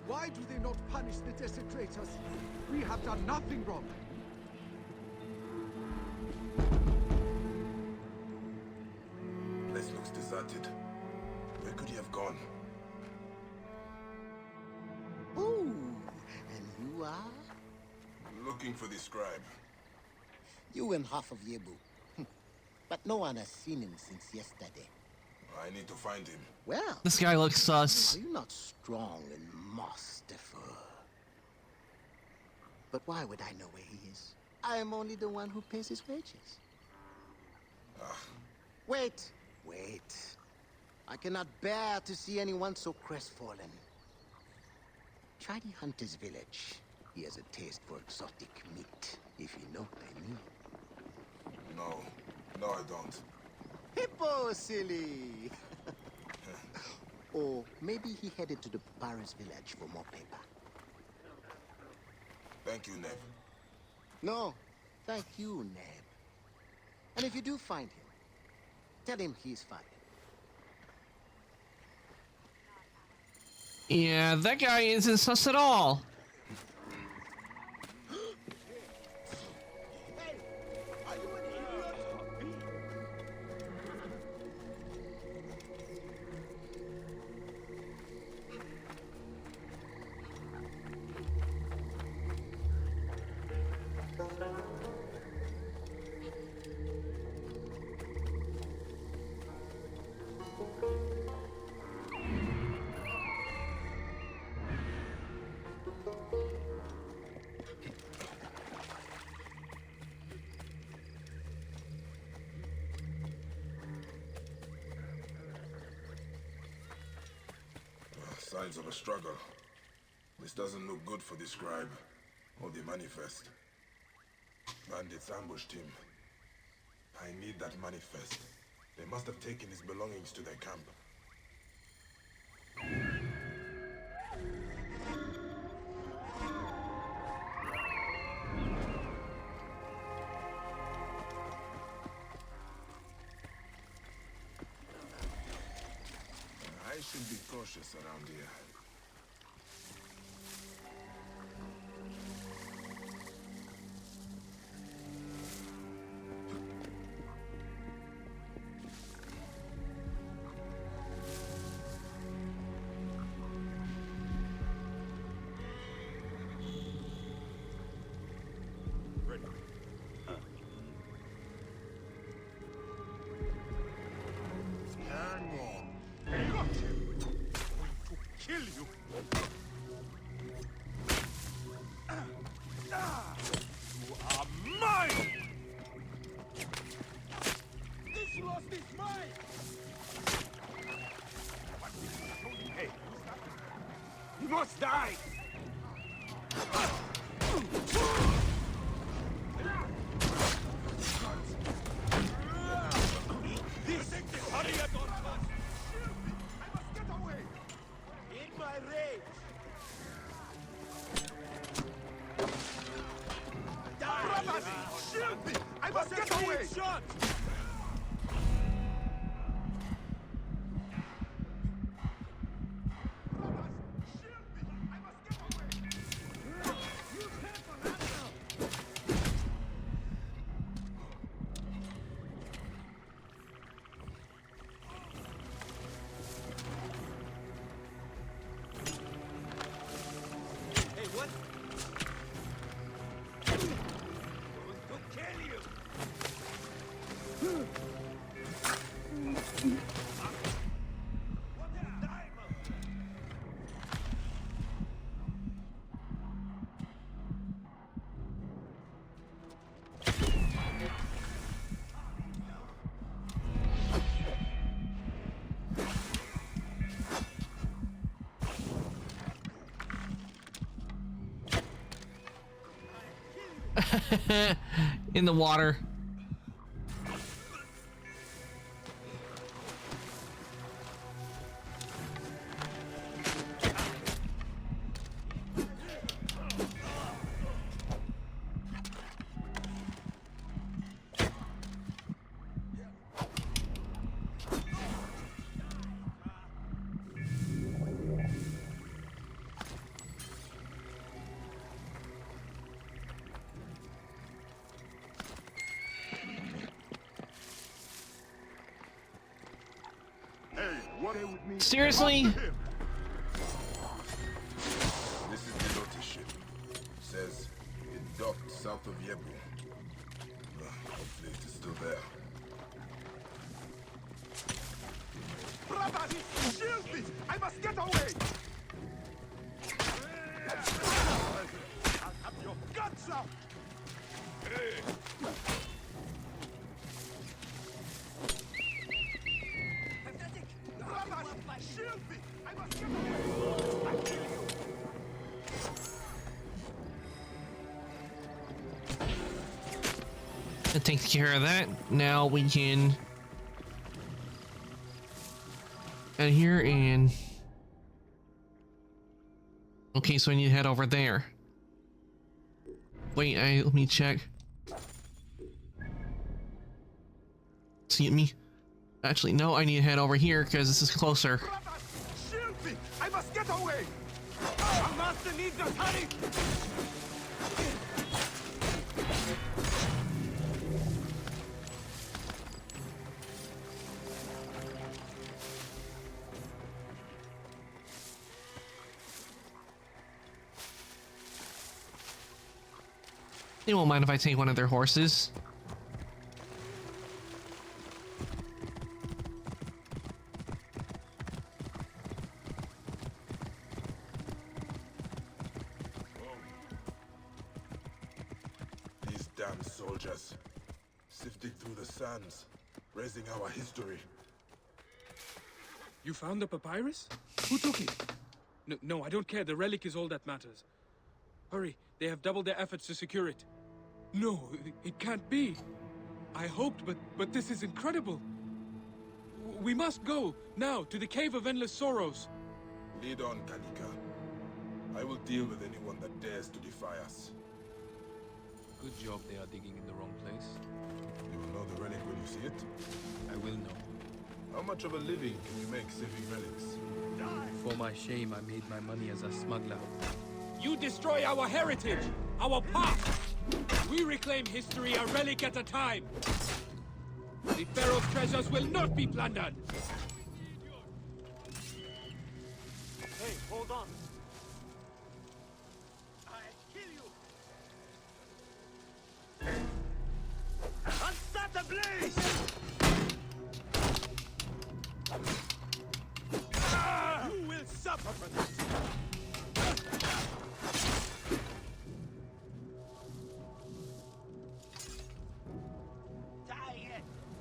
Why do they not punish the desecrators? We have done nothing wrong.
Place looks deserted. Where could he have gone?
Ooh, and you are?
Looking for the scribe.
You and half of Yebu. But no one has seen him since yesterday.
I need to find him.
Well,
this guy looks sus.
Are you not strong and masterful? But why would I know where he is? I am only the one who pays his wages. Wait. I cannot bear to see anyone so crestfallen. Try the hunter's village. He has a taste for exotic meat, if you know what I mean.
No, I don't.
Hippo, silly! Or maybe he headed to the Paris village for more paper.
Thank you, Neb.
No, thank you, Neb. And if you do find him, tell him he's fine.
Yeah, that guy isn't sus at all.
Signs of a struggle. This doesn't look good for the scribe or the manifest. Bandits ambushed him. I need that manifest. They must have taken his belongings to their camp. I should be cautious around here.
Kill you! You are mine! This lost is mine! Hey, you must die! This hurry up! I must get away! In my rage! Die! Brothers, shield me! I must get away! Shot! Brothers, shield me! I must get away!
In the water. Seriously?
This is the Lotus ship. Says it docked south of Yebu. Hopefully it is still there.
Brothers, shield me! I must get away! I'll have your guts out! Shield me! I must get away! I'll kill you!
That takes care of that. Now we can out here and okay, so I need to head over there. Wait, let me check. See me? Actually, no, I need to head over here because this is closer.
Shield me! I must get away! Our master needs us! Hurry!
They won't mind if I take one of their horses.
These damn soldiers, sifting through the sands, raising our history.
You found the papyrus? Who took it? No, I don't care. The relic is all that matters. Hurry, they have doubled their efforts to secure it. No, it can't be. I hoped, but this is incredible. We must go, now, to the Cave of Endless Sorrows.
Lead on, Kanika. I will deal with anyone that dares to defy us.
Good job they are digging in the wrong place.
You will know the relic when you see it?
I will know.
How much of a living can you make saving relics?
For my shame, I made my money as a smuggler. You destroy our heritage, our past! We reclaim history a relic at a time! The Pharaoh's treasures will not be plundered!
Hey, hold on! I'll kill you! Unstart the blaze! You will suffer for this!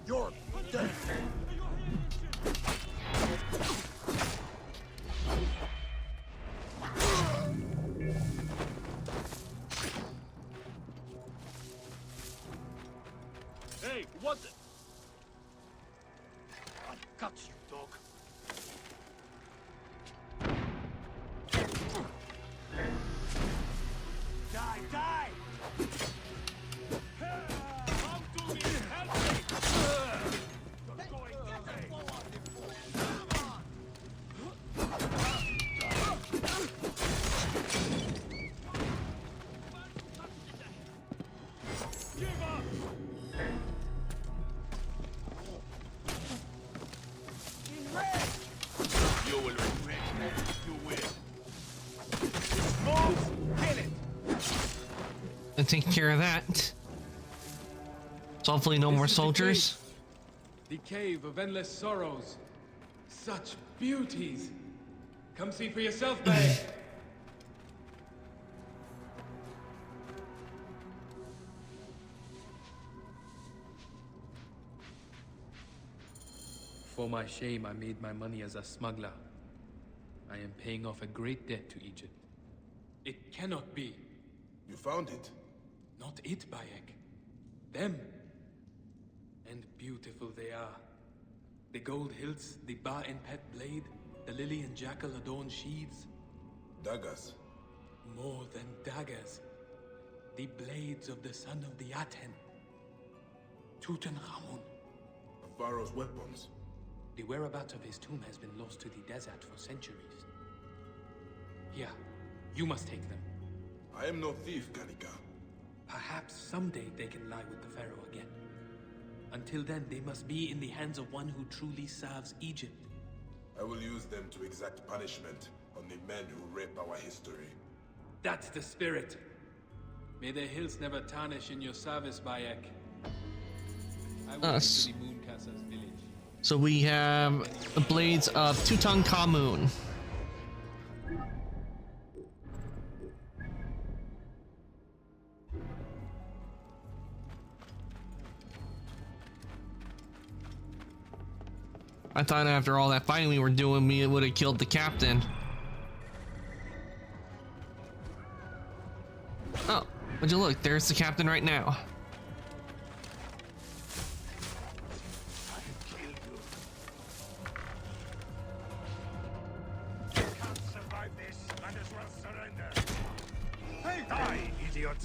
You're dead! Hey, what the... I got you, dog. Die, die! Come to me, help me! You're going to pay. Give up! You will regret it. You will. Move! Kill it!
And take care of that. So hopefully no more soldiers.
The Cave of Endless Sorrows. Such beauties. Come see for yourself, babe. For my shame, I made my money as a smuggler. I am paying off a great debt to Egypt. It cannot be.
You found it?
Not it, Bayek. Them. And beautiful they are. The gold hilts, the Ba and Pet blade, the lily and jackal adorned sheaths.
Daggers.
More than daggers. The blades of the son of the Aten. Tutankhamun.
The pharaoh's weapons.
The whereabouts of his tomb has been lost to the desert for centuries. Here, you must take them.
I am no thief, Kanika.
Perhaps someday they can lie with the pharaoh again. Until then, they must be in the hands of one who truly serves Egypt.
I will use them to exact punishment on the men who rape our history.
That's the spirit. May the hills never tarnish in your service, Bayek. I will
Us.
to the Mooncastle's village.
So we have the blades of Tutankhamun. I thought after all that fighting we were doing, we would have killed the captain. Oh, would you look? There's the captain right now.
Can't survive this. Might as well surrender. Hey, die, idiot!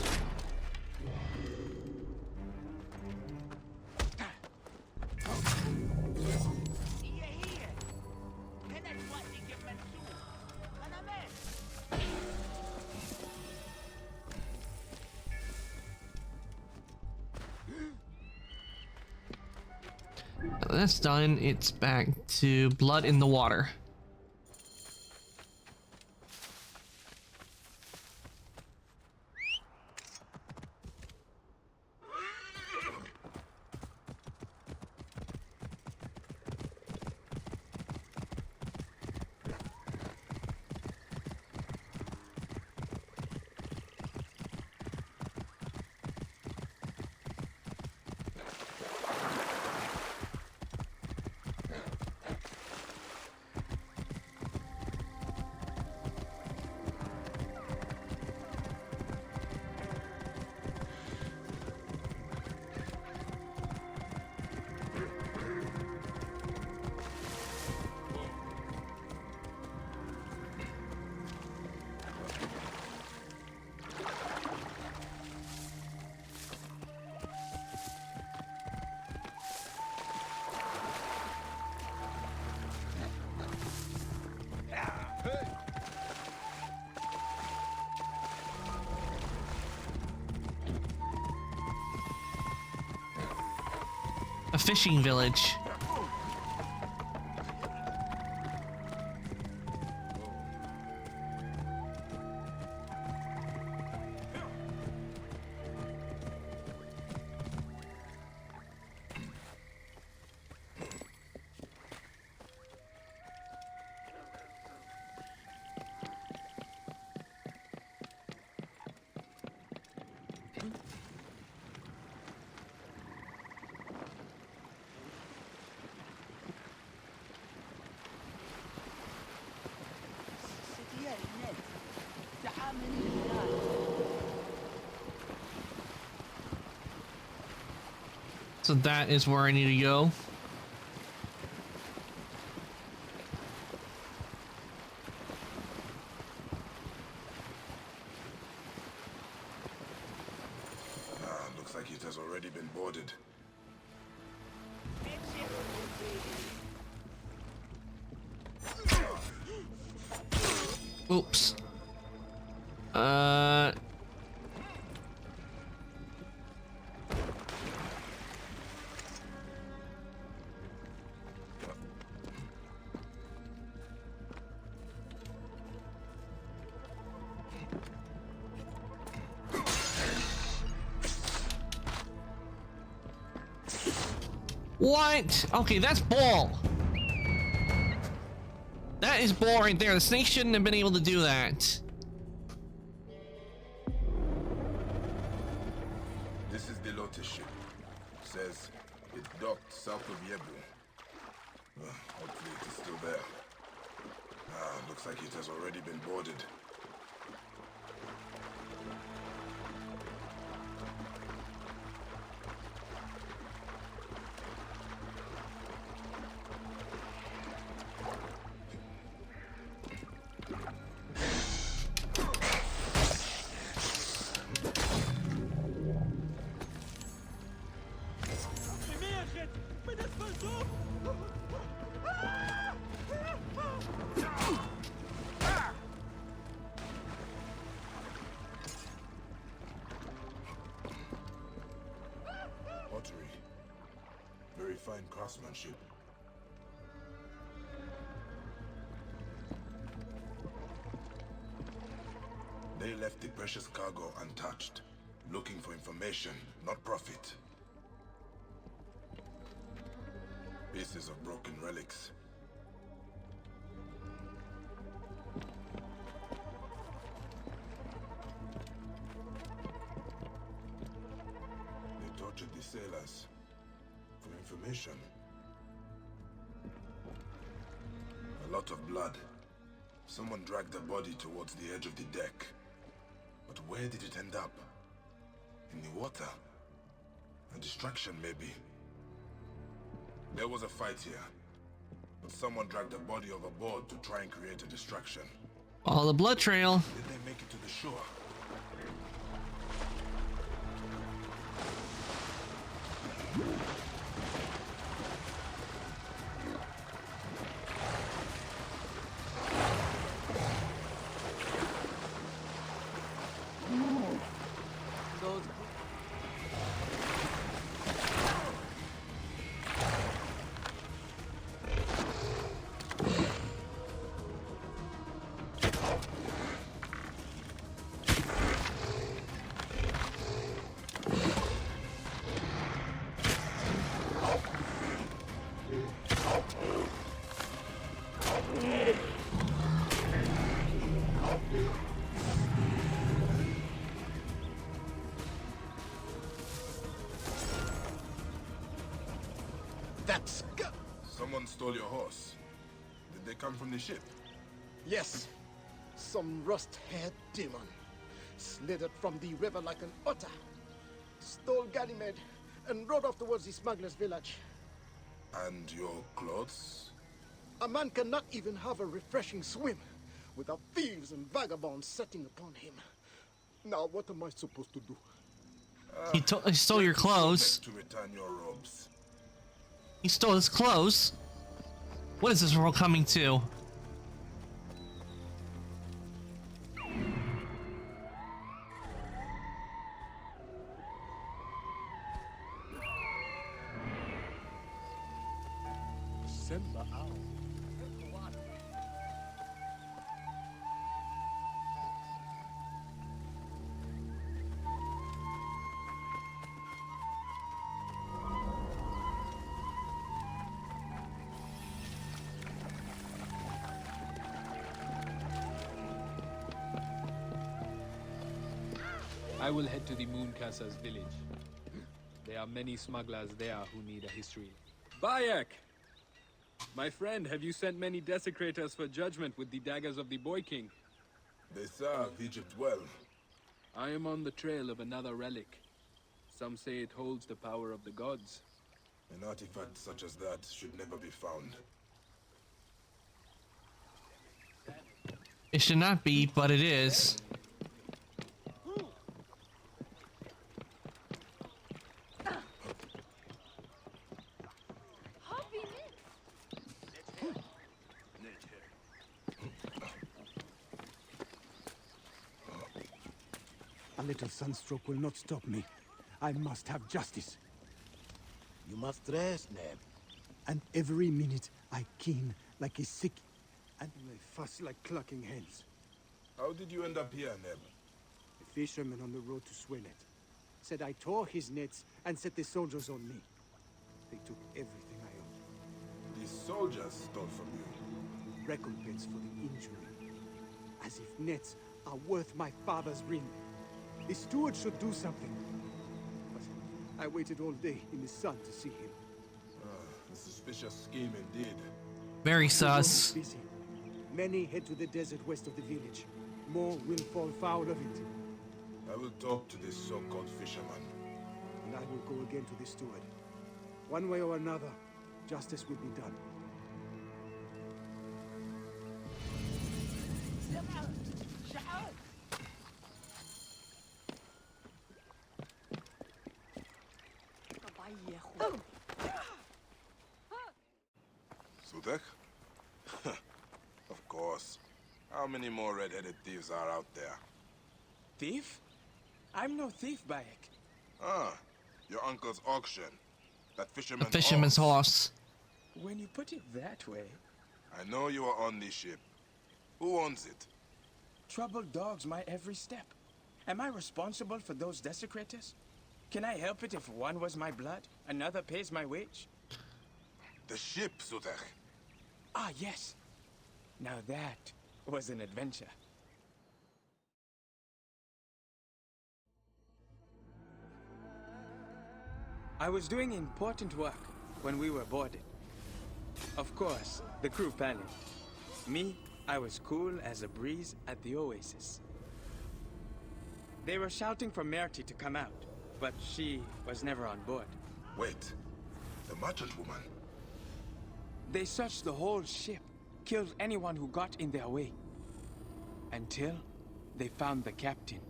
That's done. It's back to blood in the water. A fishing village. So that is where I need to go.
Looks like it has already been boarded.
Oops. What? Okay, that's bull. That is bull right there. The snake shouldn't have been able to do that.
This is the Lotus ship. Says it docked south of Yebu. Hopefully it is still there. Looks like it has already been boarded. craftsmanship. They left the precious cargo untouched, looking for information, not profit. Pieces of broken relics. They tortured the sailors for information. A lot of blood. Someone dragged the body towards the edge of the deck. But where did it end up? In the water? A distraction, maybe. There was a fight here. But someone dragged the body overboard to try and create a distraction.
Oh, the blood trail.
Did they make it to the shore?
That's...
Someone stole your horse. Did they come from the ship?
Yes. Some rust-haired demon. Slithered from the river like an otter. Stole Ganymede and rode off towards the smuggler's village.
And your clothes?
A man cannot even have a refreshing swim without thieves and vagabonds setting upon him. Now, what am I supposed to do?
He stole your clothes.
To return your robes.
He stole his clothes. What is this world coming to?
Simba Owl.
I will head to the Mooncasser's village. There are many smugglers there who need a history. Bayek! My friend, have you sent many desecrators for judgment with the daggers of the Boy King?
They serve Egypt well.
I am on the trail of another relic. Some say it holds the power of the gods.
An artifact such as that should never be found.
It should not be, but it is.
A little sunstroke will not stop me. I must have justice.
You must rest, Neb.
And every minute I keen like a sick, and they fuss like clucking hens.
How did you end up here, Neb?
A fisherman on the road to Swenet said I tore his nets and set the soldiers on me. They took everything I owned.
The soldiers stole from you.
Recompense for the injury. As if nets are worth my father's ring. The steward should do something. But I waited all day in the sun to see him.
A suspicious scheme indeed.
Very sus.
Busy. Many head to the desert west of the village. More will fall foul of it.
I will talk to this so-called fisherman.
And I will go again to the steward. One way or another, justice will be done.
Sutek? Of course. How many more red-headed thieves are out there?
Thief? I'm no thief, Bayek.
Ah, your uncle's auction. That
The fisherman's horse.
When you put it that way...
I know you are on this ship. Who owns it?
Troubled dogs my every step. Am I responsible for those desecrators? Can I help it if one was my blood, another pays my wage?
The ship, Sutekh.
Ah, yes. Now that was an adventure. I was doing important work when we were boarded. Of course, the crew panicked. Me, I was cool as a breeze at the oasis. They were shouting for Merti to come out, but she was never on board.
Wait, the merchant woman?
They searched the whole ship, killed anyone who got in their way. Until they found the captain.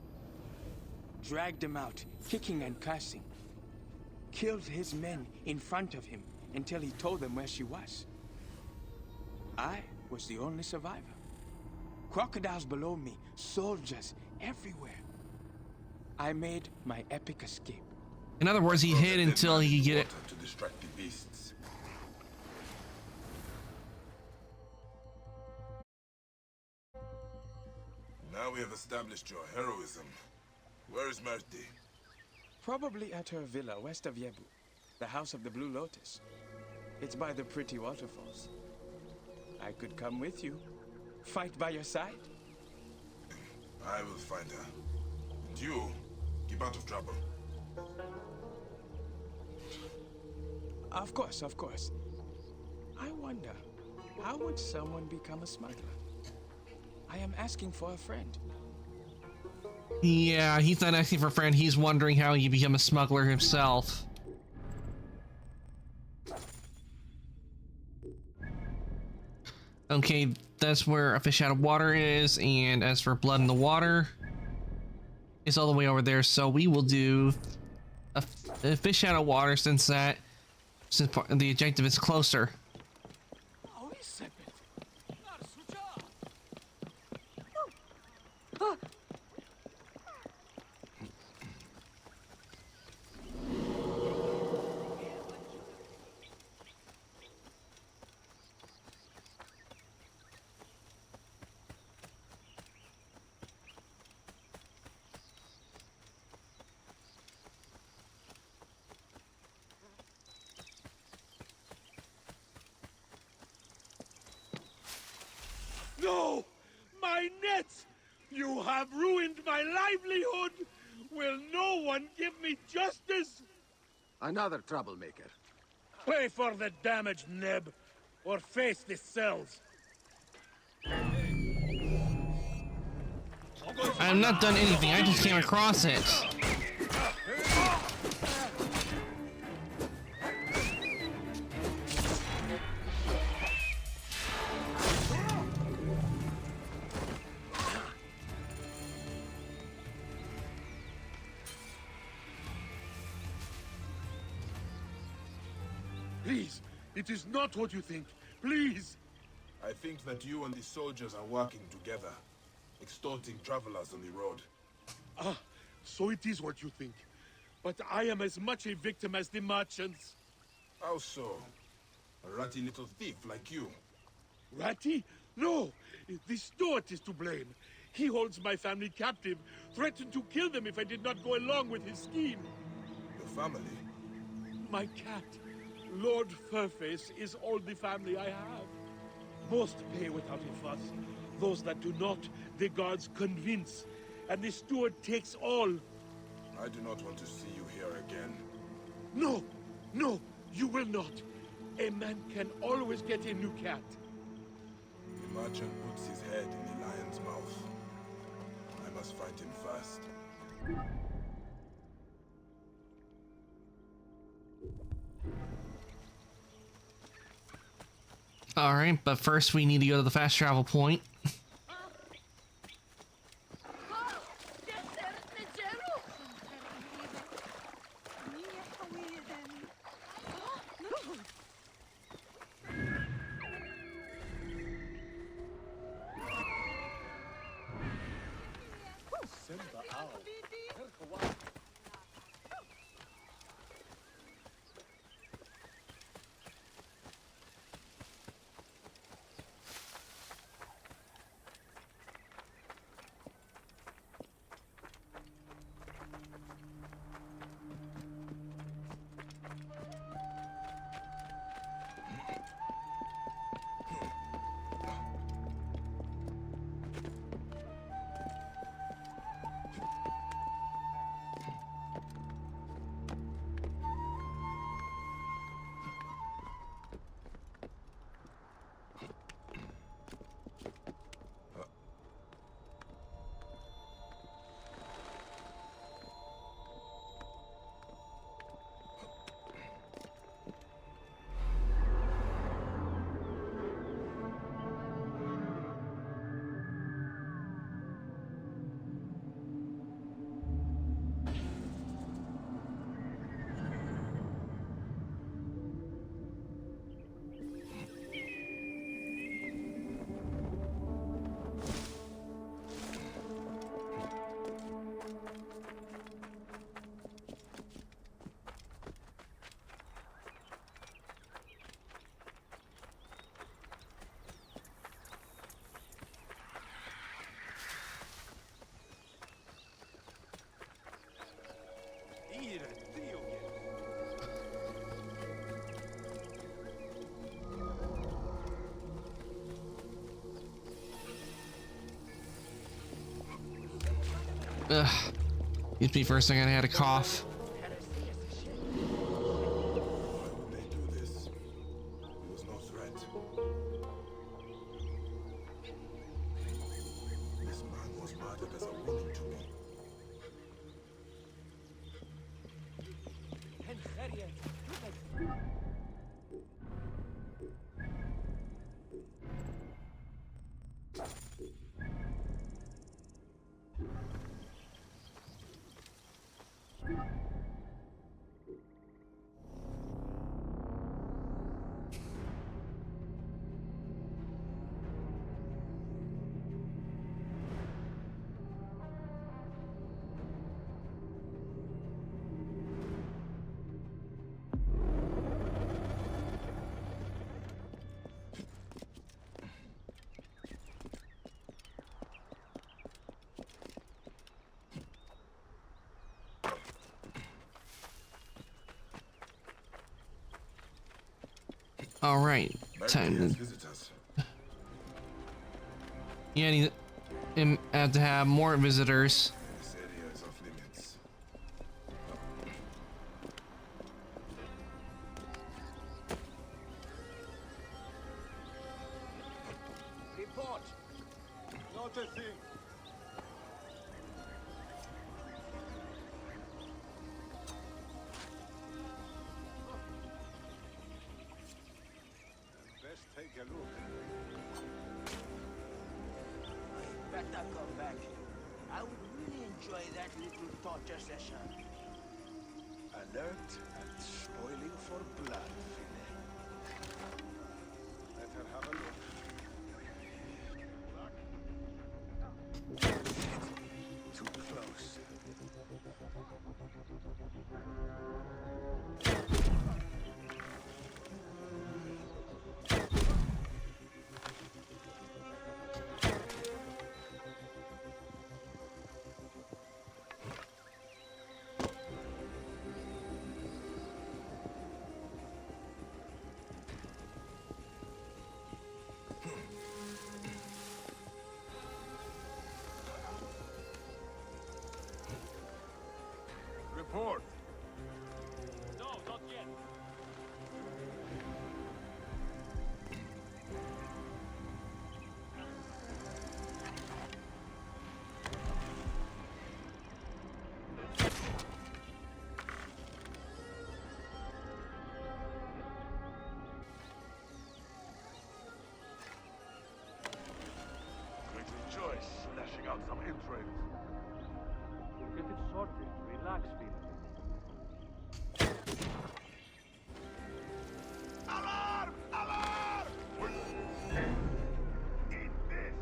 Dragged him out, kicking and cursing. Killed his men in front of him until he told them where she was. I was the only survivor. Crocodiles below me, soldiers everywhere. I made my epic escape.
In other words, he hid until he could get it.
To distract the beasts. Now we have established your heroism. Where is Merti?
Probably at her villa west of Yebu, the House of the Blue Lotus. It's by the pretty waterfalls. I could come with you, fight by your side.
I will find her. And you, keep out of trouble.
Of course, of course. I wonder, how would someone become a smuggler? I am asking for a friend.
Yeah, he's not asking for a friend. He's wondering how he became a smuggler himself. Okay, that's where a fish out of water is, and as for blood in the water, it's all the way over there. So we will do a fish out of water since the objective is closer.
No! My nets! You have ruined my livelihood! Will no one give me justice?
Another troublemaker.
Pay for the damage, Neb, or face the cells.
I have not done anything, I just came across it.
Please, it is not what you think. Please!
I think that you and the soldiers are working together, extorting travelers on the road.
Ah, so it is what you think. But I am as much a victim as the merchants.
How so? A ratty little thief like you.
Ratty? No! The steward is to blame. He holds my family captive, threatened to kill them if I did not go along with his scheme.
Your family?
My cat, Lord Furface, is all the family I have. Most pay without a fuss. Those that do not, the guards convince. And the steward takes all.
I do not want to see you here again.
No! No! You will not! A man can always get a new cat.
The merchant puts his head in the lion's mouth. I must find him first.
Alright, but first we need to go to the fast travel point. Ugh. Excuse me for a second, I had a cough.
They do this. It was no threat. This man was murdered as a warning to me.
All right, time to. Yeah, I have to have more visitors.
This area is off limits.
Report. Not a thing. Best take a look.
Better come back. I would really enjoy that little torture session.
Alert and spoiling for blood, Finne. Let her have a look. Too close.
Report.
No, not yet.
Great choice, slashing out some entrails.
We'll get it sorted. Relax, Phil.
Alarm! Alarm! Eat this!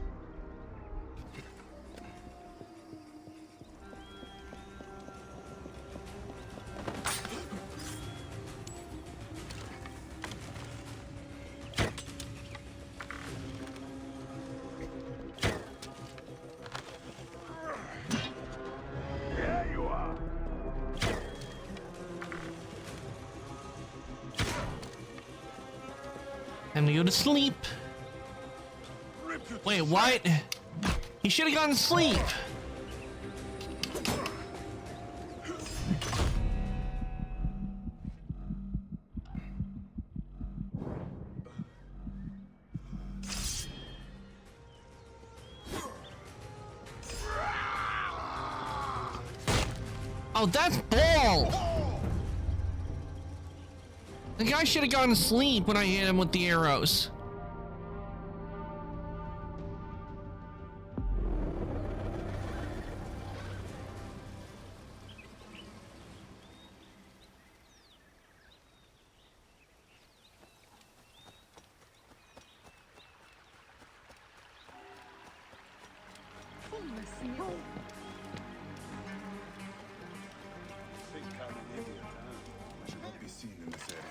There you are!
Time to go to sleep. Wait, what? He should have gone to sleep. Oh, that's Ball! The guy should have gone to sleep when I hit him with the arrows.
Think I'm an idiot, huh? I should not be seen in this area.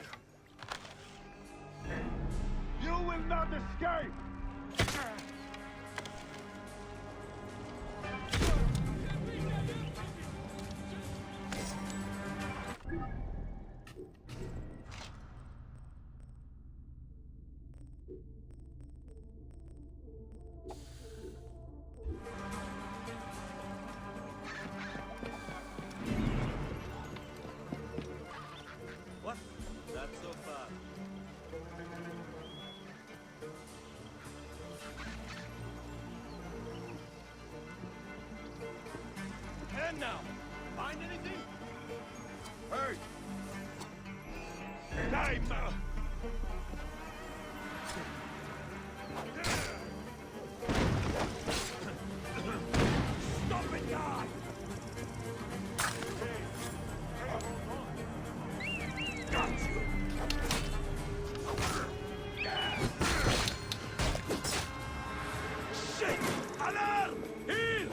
You will not escape!
again now. Find anything?
Hey!
Time! Stop it, guy! Got you! Shit! Alarm! Heal!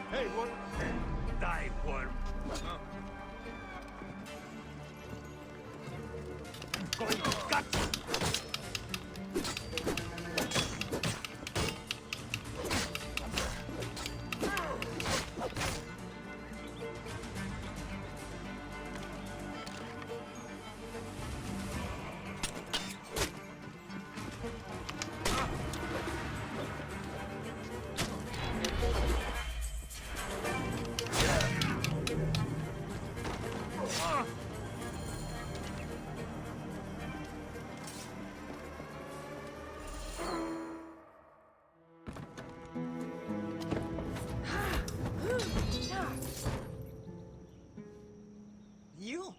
Hey, worm! Die, worm! Going to gut you!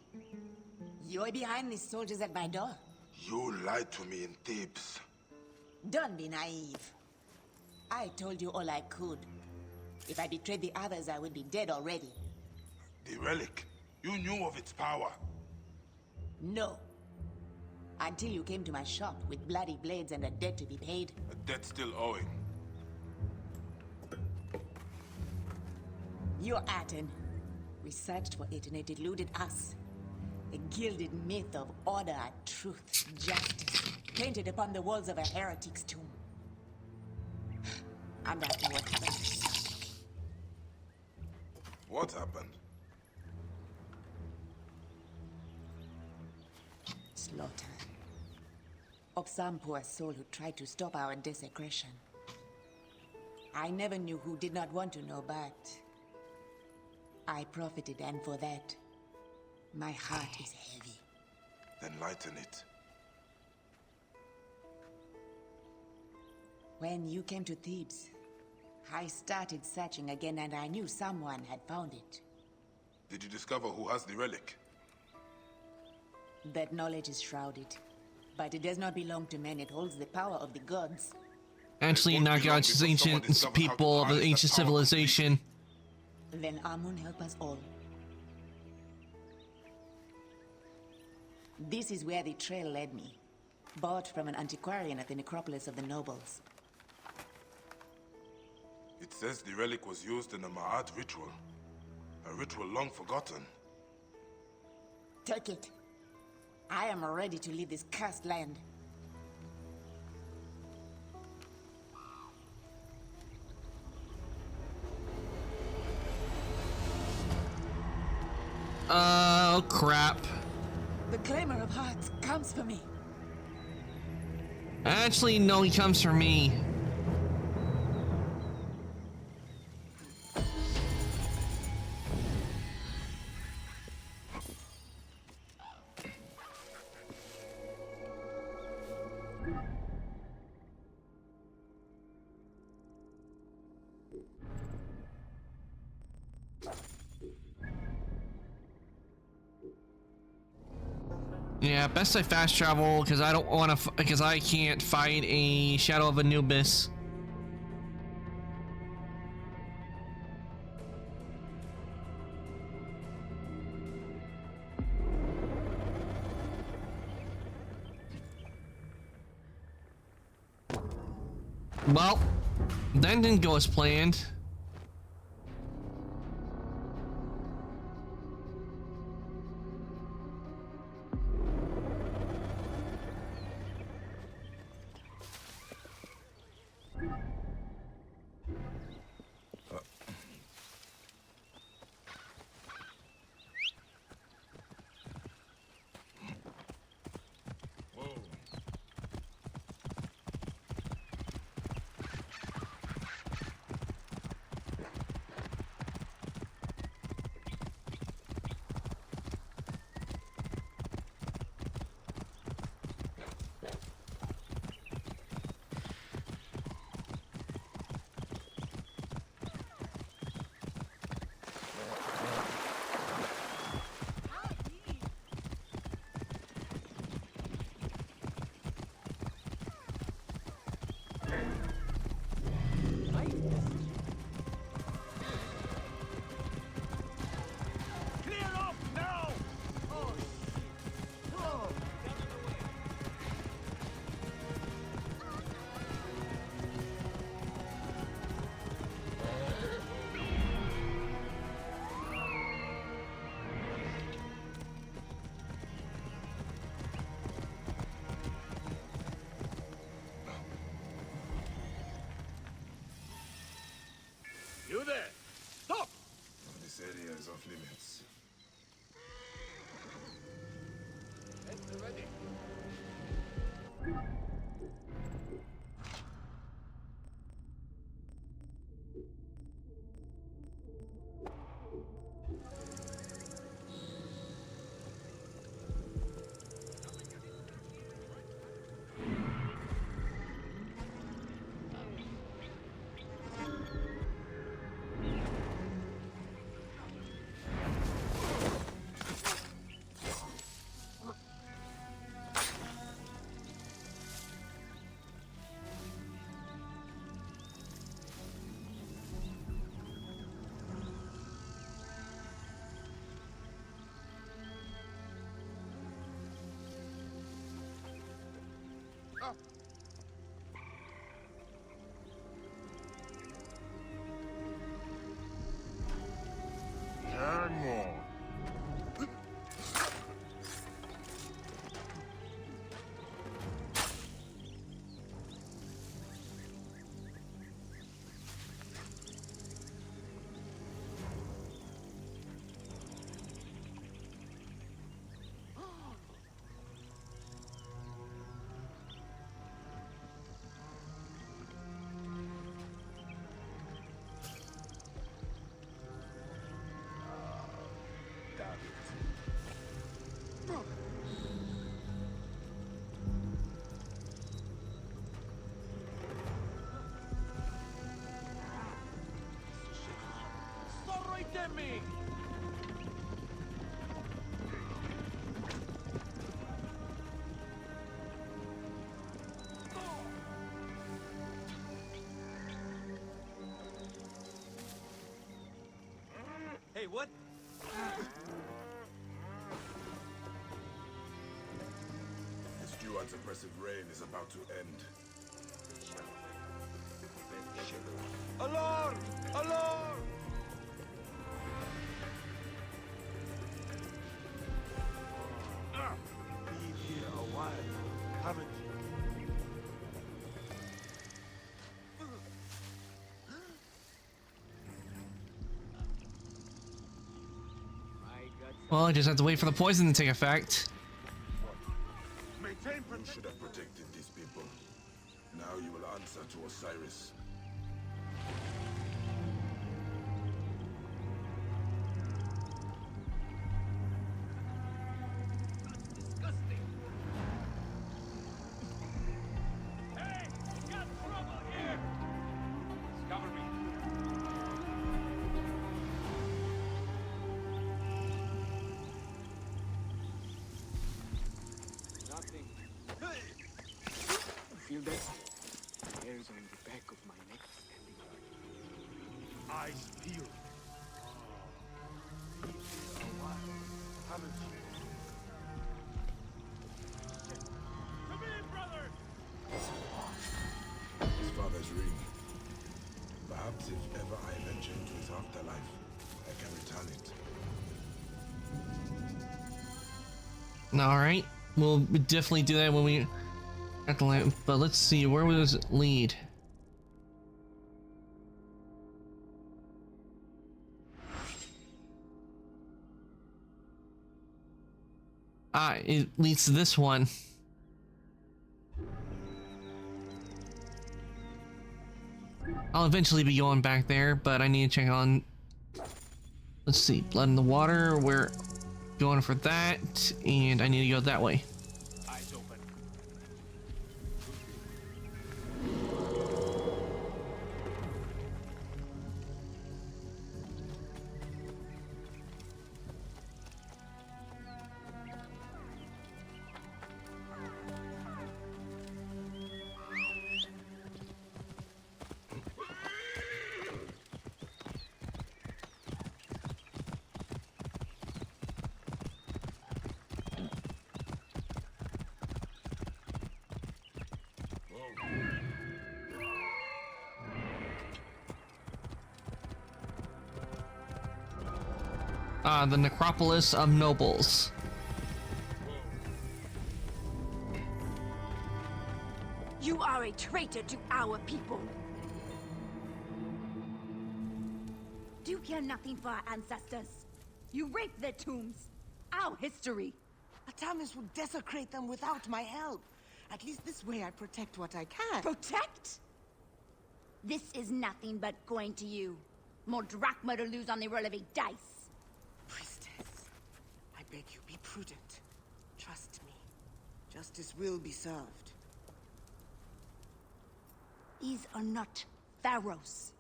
You're behind these soldiers at my door.
You lied to me in Thebes.
Don't be naive. I told you all I could. If I betrayed the others, I would be dead already.
The relic. You knew of its power.
No. Until you came to my shop with bloody blades and a debt to be paid.
A debt still owing.
You're Aten. We searched for it and it eluded us. A gilded myth of order, truth, justice, painted upon the walls of a heretic's tomb. And that's what happened.
What happened?
Slaughter. Of some poor soul who tried to stop our desecration. I never knew who did not want to know, but I profited, and for that, my heart is heavy.
Then lighten it.
When you came to Thebes, I started searching again and I knew someone had found it.
Did you discover who has the relic?
That knowledge is shrouded, but it does not belong to men. It holds the power of the gods.
Actually, not gods, just ancient people of an ancient civilization.
Then Amun help us all. This is where the trail led me. Bought from an antiquarian at the necropolis of the nobles.
It says the relic was used in a Ma'at ritual. A ritual long forgotten.
Take it. I am ready to leave this cursed land.
Oh, crap.
The Claimer of Hearts comes for me.
Actually, no, he comes for me. Yeah, best I fast travel because I don't want to, because I can't fight a Shadow of Anubis. Well, That didn't go as planned.
You there! Stop! This area is off limits. Ready. Hang on.
Me!
Hey, what?
The steward's oppressive reign is about to end.
Alarm! Alarm! Been here a while, haven't you?
Well, I just have to wait for the poison to take effect.
You should have protected these people. Now you will answer to Osiris.
Feel that? Hairs on the back of my neck standing out. Eyes peeled. Been here a while, haven't you?
Come in, brother!
His father's ring.
Alright, we'll definitely do that when we at the land. But let's see, where does it lead? Ah, it leads to this one. I'll eventually be going back there, but I need to check on, let's see, blood in the water. We're going for that, and I need to go that way.
Eyes open.
The Necropolis of Nobles.
You are a traitor to our people. Do you care nothing for our ancestors? You raped their tombs. Our history.
Artamis would desecrate them without my help. At least this way I protect what I can.
Protect? This is nothing but going to you. More drachma to lose on the roll of a dice.
Priestess, I beg you, be prudent. Trust me. Justice will be served.
These are not pharaohs.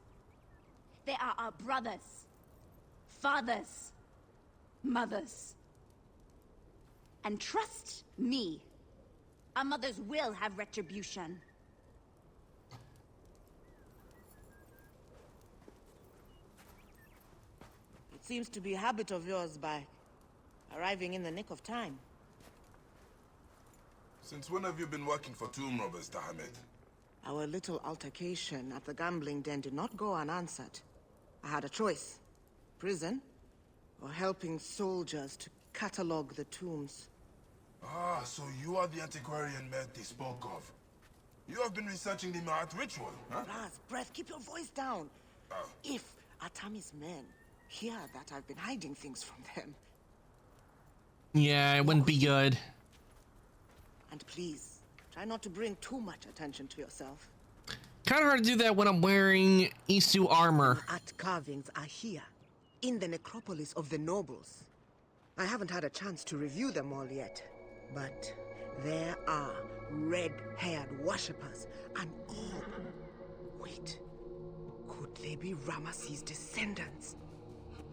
They are our brothers, fathers, mothers. And trust me, our mothers will have retribution.
It seems to be a habit of yours by arriving in the nick of time.
Since when have you been working for tomb robbers, Tahamet?
Our little altercation at the gambling den did not go unanswered. I had a choice. Prison, or helping soldiers to catalog the tombs.
Ah, so you are the antiquarian Mert they spoke of. You have been researching the Ma'at ritual, huh?
Raz, Breath, keep your voice down. If Atami's men hear that I've been hiding things from them...
Yeah, it wouldn't be good.
And please, try not to bring too much attention to yourself.
Kind of hard to do that when I'm wearing Isu armor.
Art carvings are here, in the necropolis of the nobles. I haven't had a chance to review them all yet, but there are red-haired worshippers, an orb. Wait, could they be Ramesses' descendants?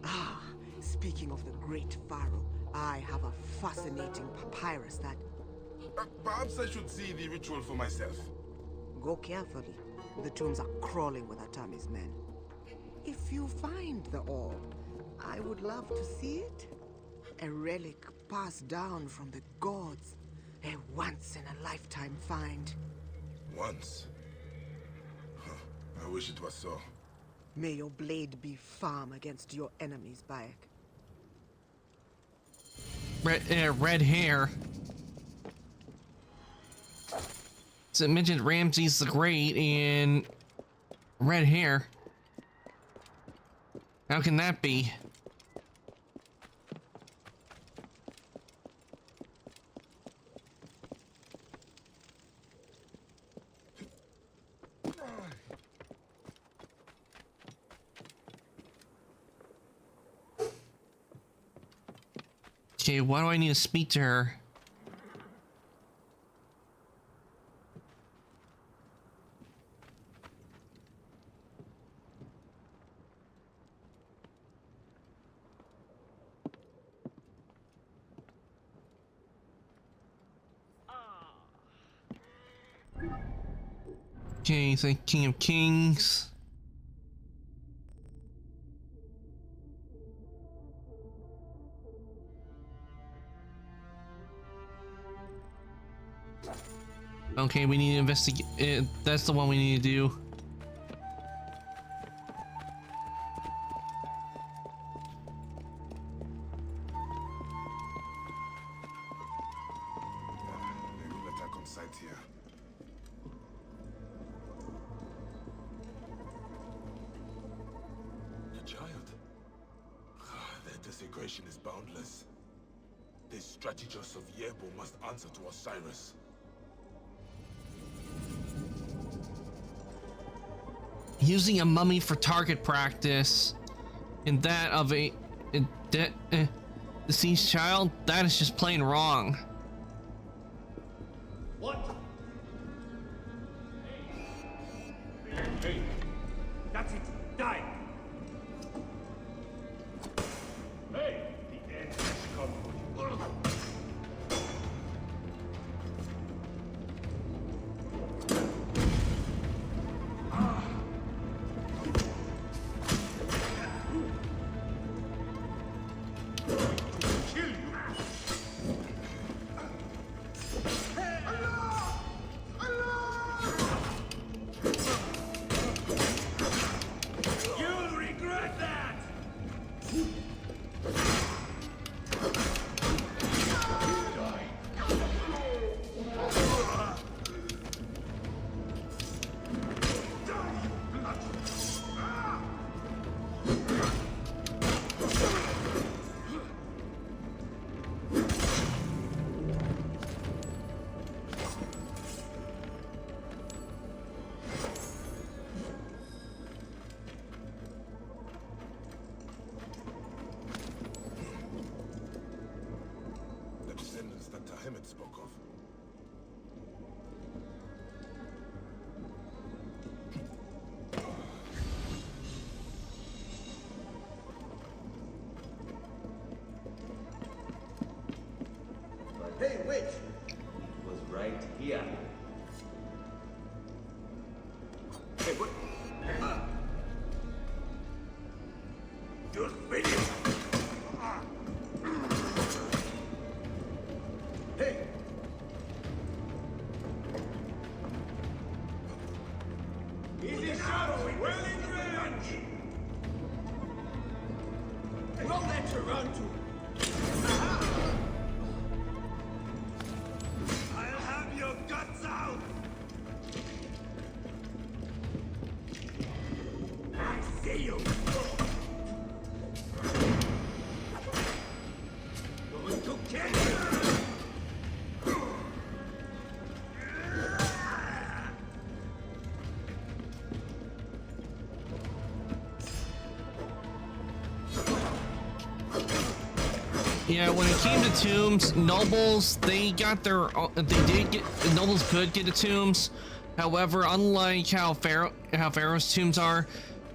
Ah, speaking of the great pharaoh, I have a fascinating papyrus that...
Perhaps I should see the ritual for myself.
Go carefully. The tombs are crawling with Atami's men. If you find the orb, I would love to see it. A relic passed down from the gods. A once-in-a-lifetime find.
Once? Huh. I wish it was so.
May your blade be firm against your enemies, Bayek.
Red hair. So it mentioned Ramses the Great and red hair. How can that be? Okay, why do I need to speak to her? Okay, so King of Kings. Okay, we need to investigate. That's the one we need to do.
quiet here. The child. Their desecration is boundless. This strategist of Yebo must answer to Osiris.
Using a mummy for target practice and that of a deceased child, that is just plain wrong.
What? Hey, that's it. Die. Hey, the end has come for you.
Hemet spoke of.
Hey, wait! It was right here. Hey, what? You're finished! Hey! Easy shot! Well in range! We'll let you run to. I'll have your guts out! I see you! Going to kill you!
Yeah, when it came to tombs, nobles, they got their, nobles could get the tombs. However, unlike how Pharaoh's tombs are,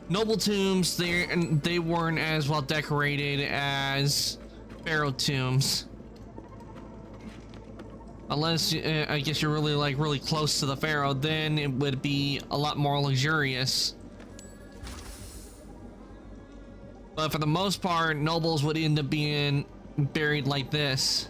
noble tombs, they weren't as well decorated as Pharaoh tombs. Unless, I guess you're really close to the Pharaoh, then it would be a lot more luxurious. But for the most part, nobles would end up being buried like this.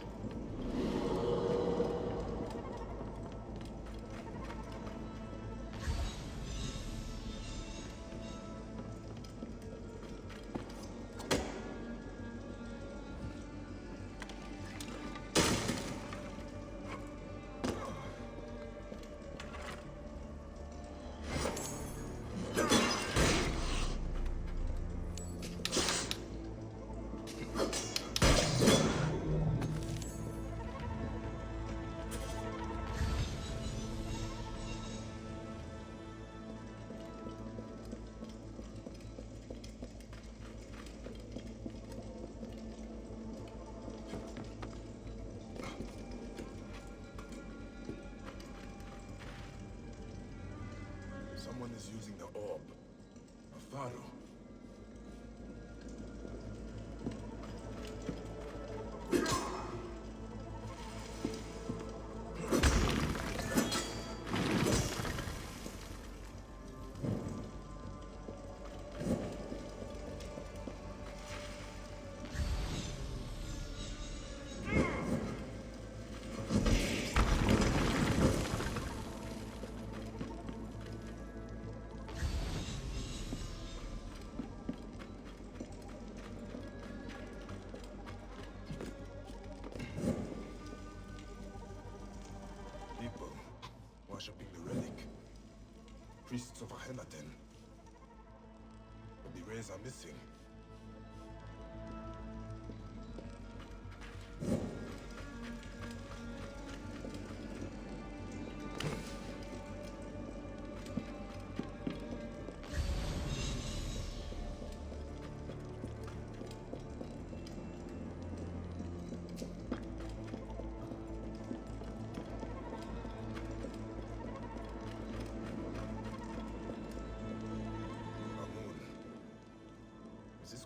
Someone is using the orb. A pharaoh. priests of Akhenaten. But the rays are missing.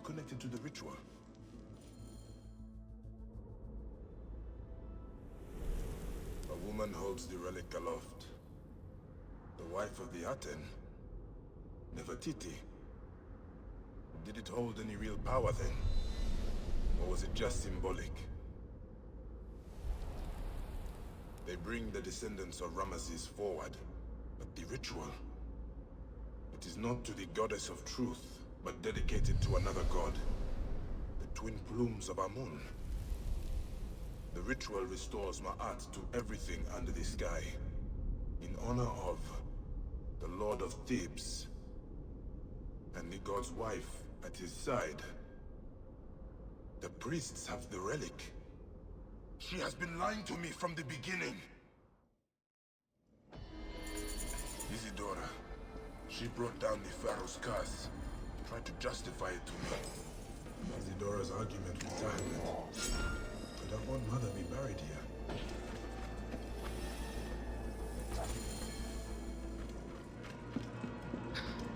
Connected to the ritual. A woman holds the relic aloft. The wife of the Aten, Nefertiti. Did it hold any real power then? Or was it just symbolic? They bring the descendants of Ramesses forward, but the ritual, it is not to the goddess of truth, but dedicated to another god, the twin plumes of Amun. The ritual restores Ma'at to everything under the sky, in honor of the Lord of Thebes, and the god's wife at his side. The priests have the relic. She has been lying to me from the beginning. Isidora, she brought down the Pharaoh's curse. Tried to justify it to me. Isidora's argument with time. Could our own mother be buried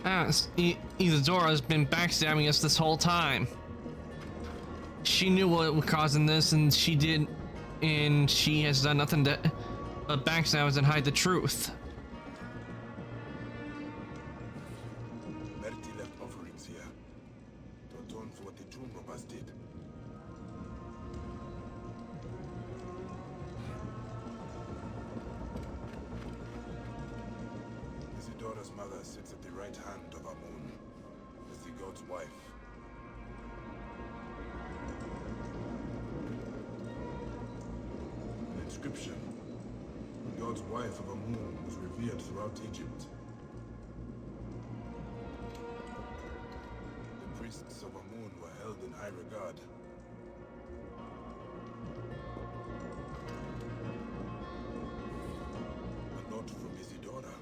here?
Isidora's been backstabbing us this whole time. She knew what was causing this, and she has done nothing but backstab us and hide the truth.
Isidora's mother sits at the right hand of Amun as the god's wife. An inscription. The god's wife of Amun was revered throughout Egypt. The priests of Amun were held in high regard. A note from Isidora.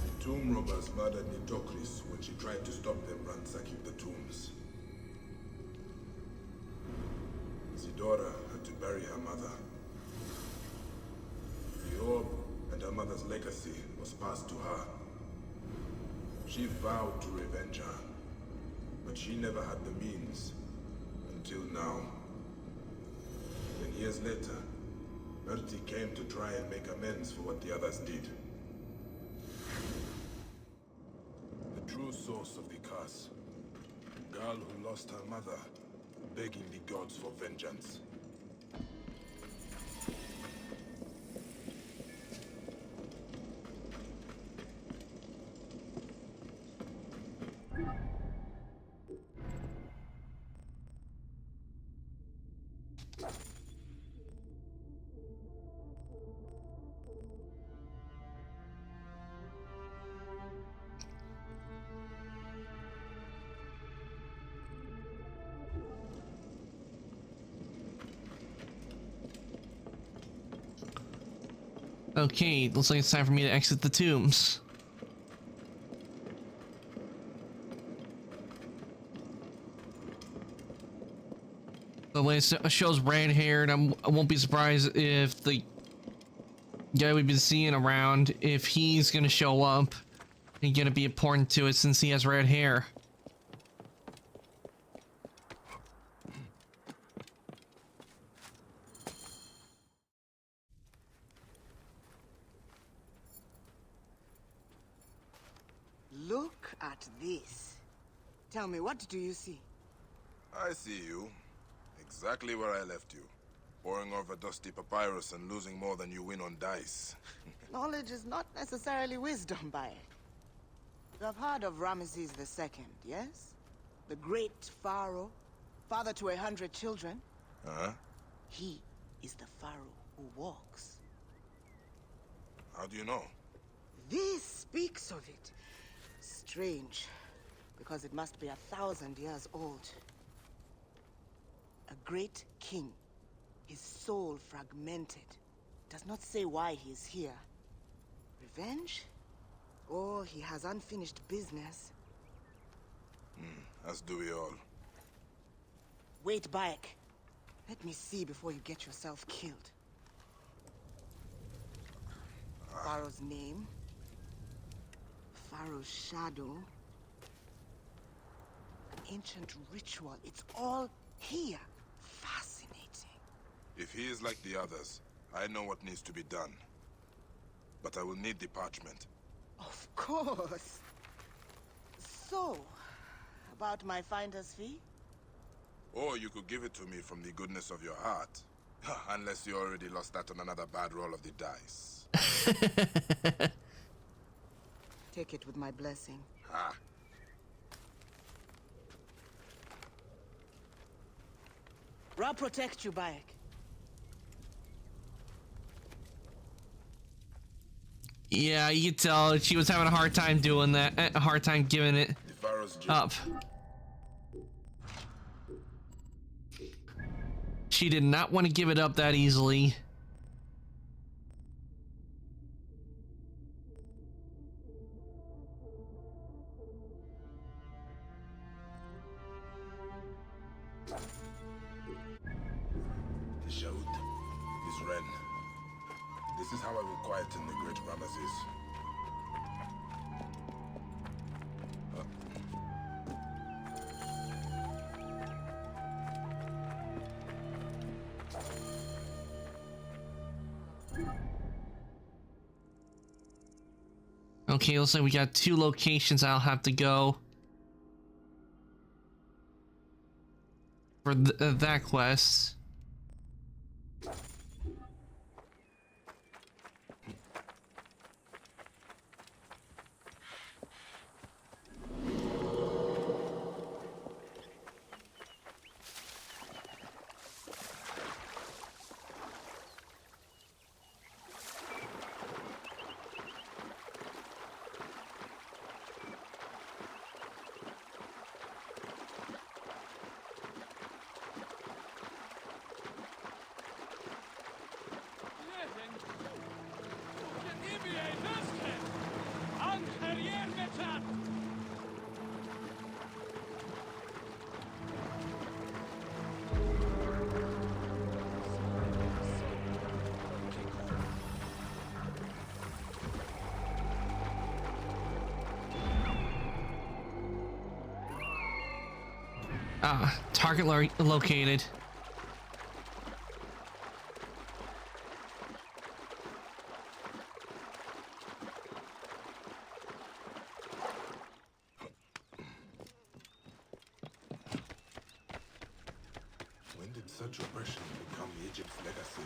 The tomb robbers murdered Nitocris when she tried to stop them ransacking the tombs. Isidora had to bury her mother. The orb and her mother's legacy was passed to her. She vowed to revenge her, but she never had the means, until now. Then years later, Murti came to try and make amends for what the others did. The true source of the curse, a girl who lost her mother, begging the gods for vengeance.
Okay, looks like it's time for me to exit the tombs. The way it shows red-haired, I won't be surprised if the guy we've been seeing around, if he's gonna show up and gonna be important to it since he has red hair.
Look at this. Tell me, what do you see?
I see you. Exactly where I left you. Poring over dusty papyrus and losing more than you win on dice.
Knowledge is not necessarily wisdom, Bae. You have heard of Ramesses II, yes? The great pharaoh, father to 100 children.
Uh-huh.
He
is the pharaoh who walks.
How do you know?
This speaks of it. Strange, because it must be 1,000 years old. A great king, his soul fragmented. Does not say why he is here. Revenge? Or he has unfinished business.
As do we all.
Wait, Bayek. Let me see before you get yourself killed. Pharaoh's name. Pharaoh's shadow. An ancient ritual. It's all here. Fascinating.
If he is like the others, I know what needs to be done. But I will need the parchment.
Of course. So, about my finder's fee?
Or you could give it to me from the goodness of your heart. Unless you already lost that on another bad roll of the dice.
Take it with my blessing.
Ah.
Ra protect you, Bayek.
Yeah, you can tell she was having a hard time doing that. A hard time giving it up. She did not want to give it up that easily.
Tishaut, this Ren. This is how I will quieten the great Ramesses.
Okay, looks like we got 2 locations I'll have to go for that quest. Target located.
When did such oppression become Egypt's legacy?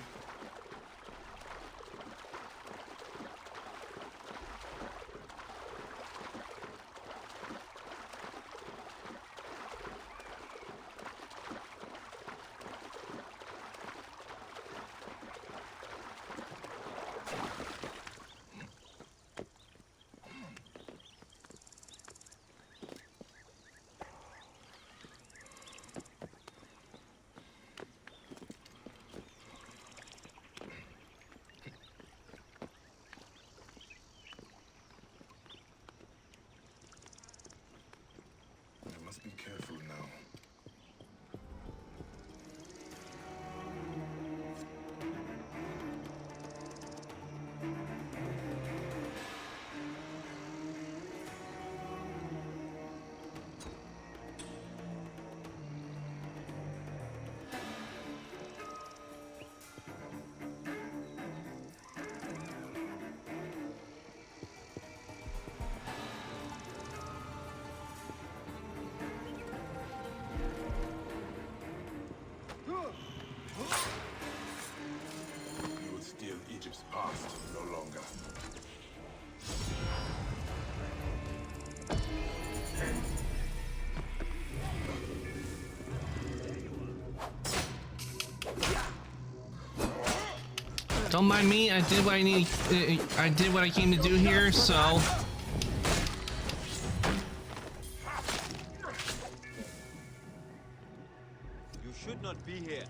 Be careful now.
Don't mind me. I did what I need. I did what I came to do here. So.
You should not be here.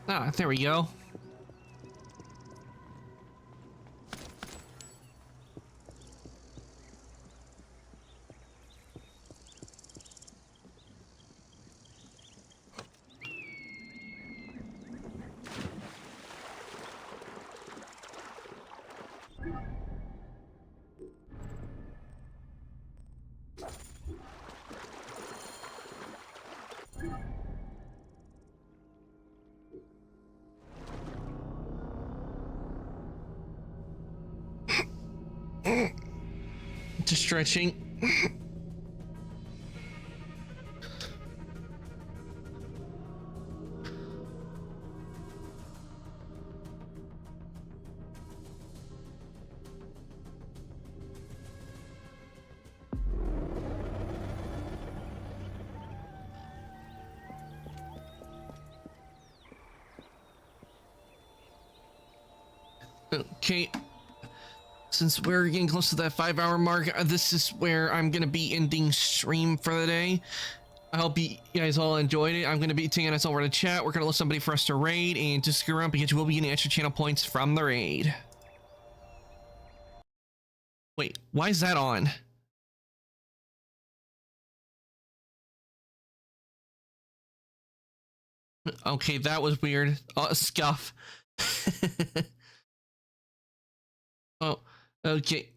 Ah, there we go. Just stretching. Okay. Since we're getting close to that 5-hour mark, this is where I'm gonna be ending stream for the day. I hope you guys all enjoyed it. I'm gonna be taking us over to chat. We're gonna look somebody for us to raid, and just stick around because you will be getting extra channel points from the raid. Wait, why is that on? Okay, that was weird. Scuff. Oh, okay.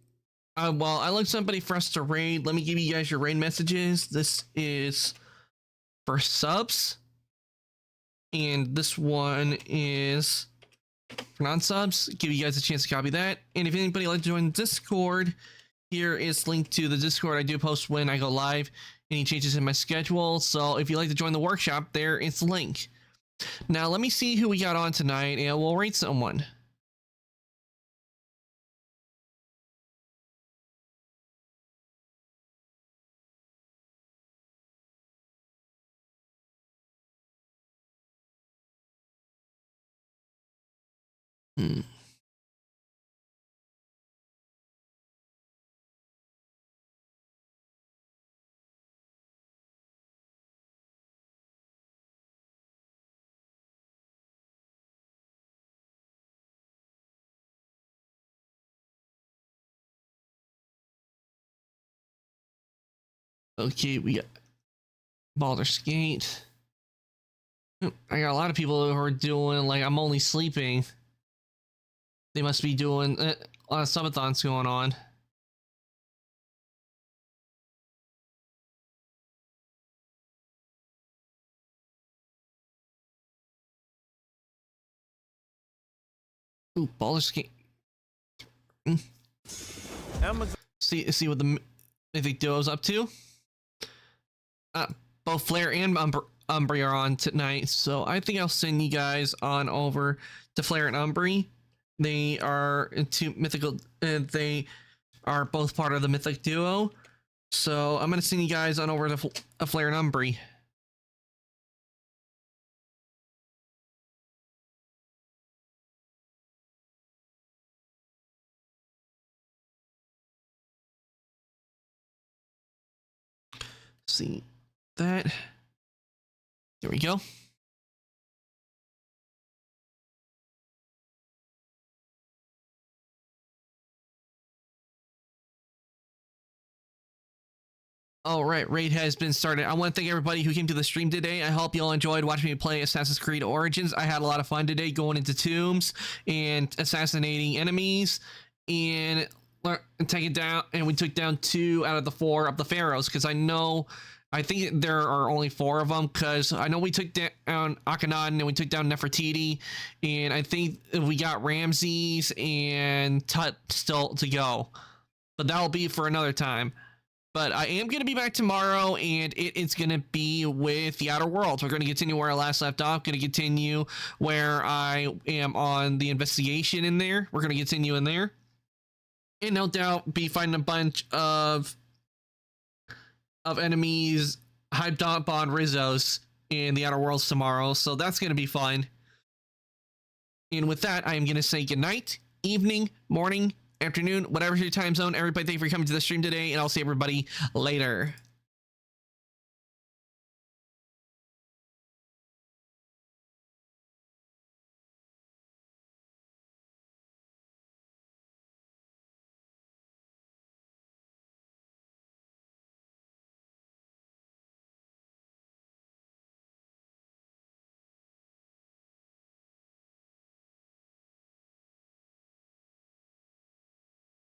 Well, I like somebody for us to raid. Let me give you guys your raid messages. This is for subs. And this one is for non-subs. Give you guys a chance to copy that. And if anybody would like to join Discord, here is linked to the Discord. I do post when I go live. Any changes in my schedule. So if you'd like to join the workshop, there is the link. Now, let me see who we got on tonight, and we'll raid someone. Okay, we got Baldur's Gate. I got a lot of people who are doing like I'm only sleeping. They must be doing a lot of subathons going on. Ooh, Baldur's Gate. See what the Mythic Duo's up to. Both Flare and Umbri are on tonight, so I think I'll send you guys on over to Flare and Umbri. They are into mythical, they are both part of the Mythic Duo, so I'm gonna send you guys on over to Flare and Umbri. See that. There we go. All right, raid has been started. I want to thank everybody who came to the stream today. I hope you all enjoyed watching me play Assassin's Creed Origins. I had a lot of fun today going into tombs and assassinating enemies and taking down. And we took down 2 out of the 4 of the pharaohs because I think there are only 4 of them because I know we took down Akhenaten and we took down Nefertiti, and I think we got Ramses and Tut still to go, but that'll be for another time. But I am going to be back tomorrow, and it's going to be with the Outer Worlds. We're going to continue where I last left off. Going to continue where I am on the investigation in there. We're going to continue in there. And no doubt be fighting a bunch of enemies, hyped up on Rizzos in the Outer Worlds tomorrow. So that's going to be fun. And with that, I am going to say good night, evening, morning, afternoon, whatever your time zone. Everybody, thank you for coming to the stream today, and I'll see everybody later.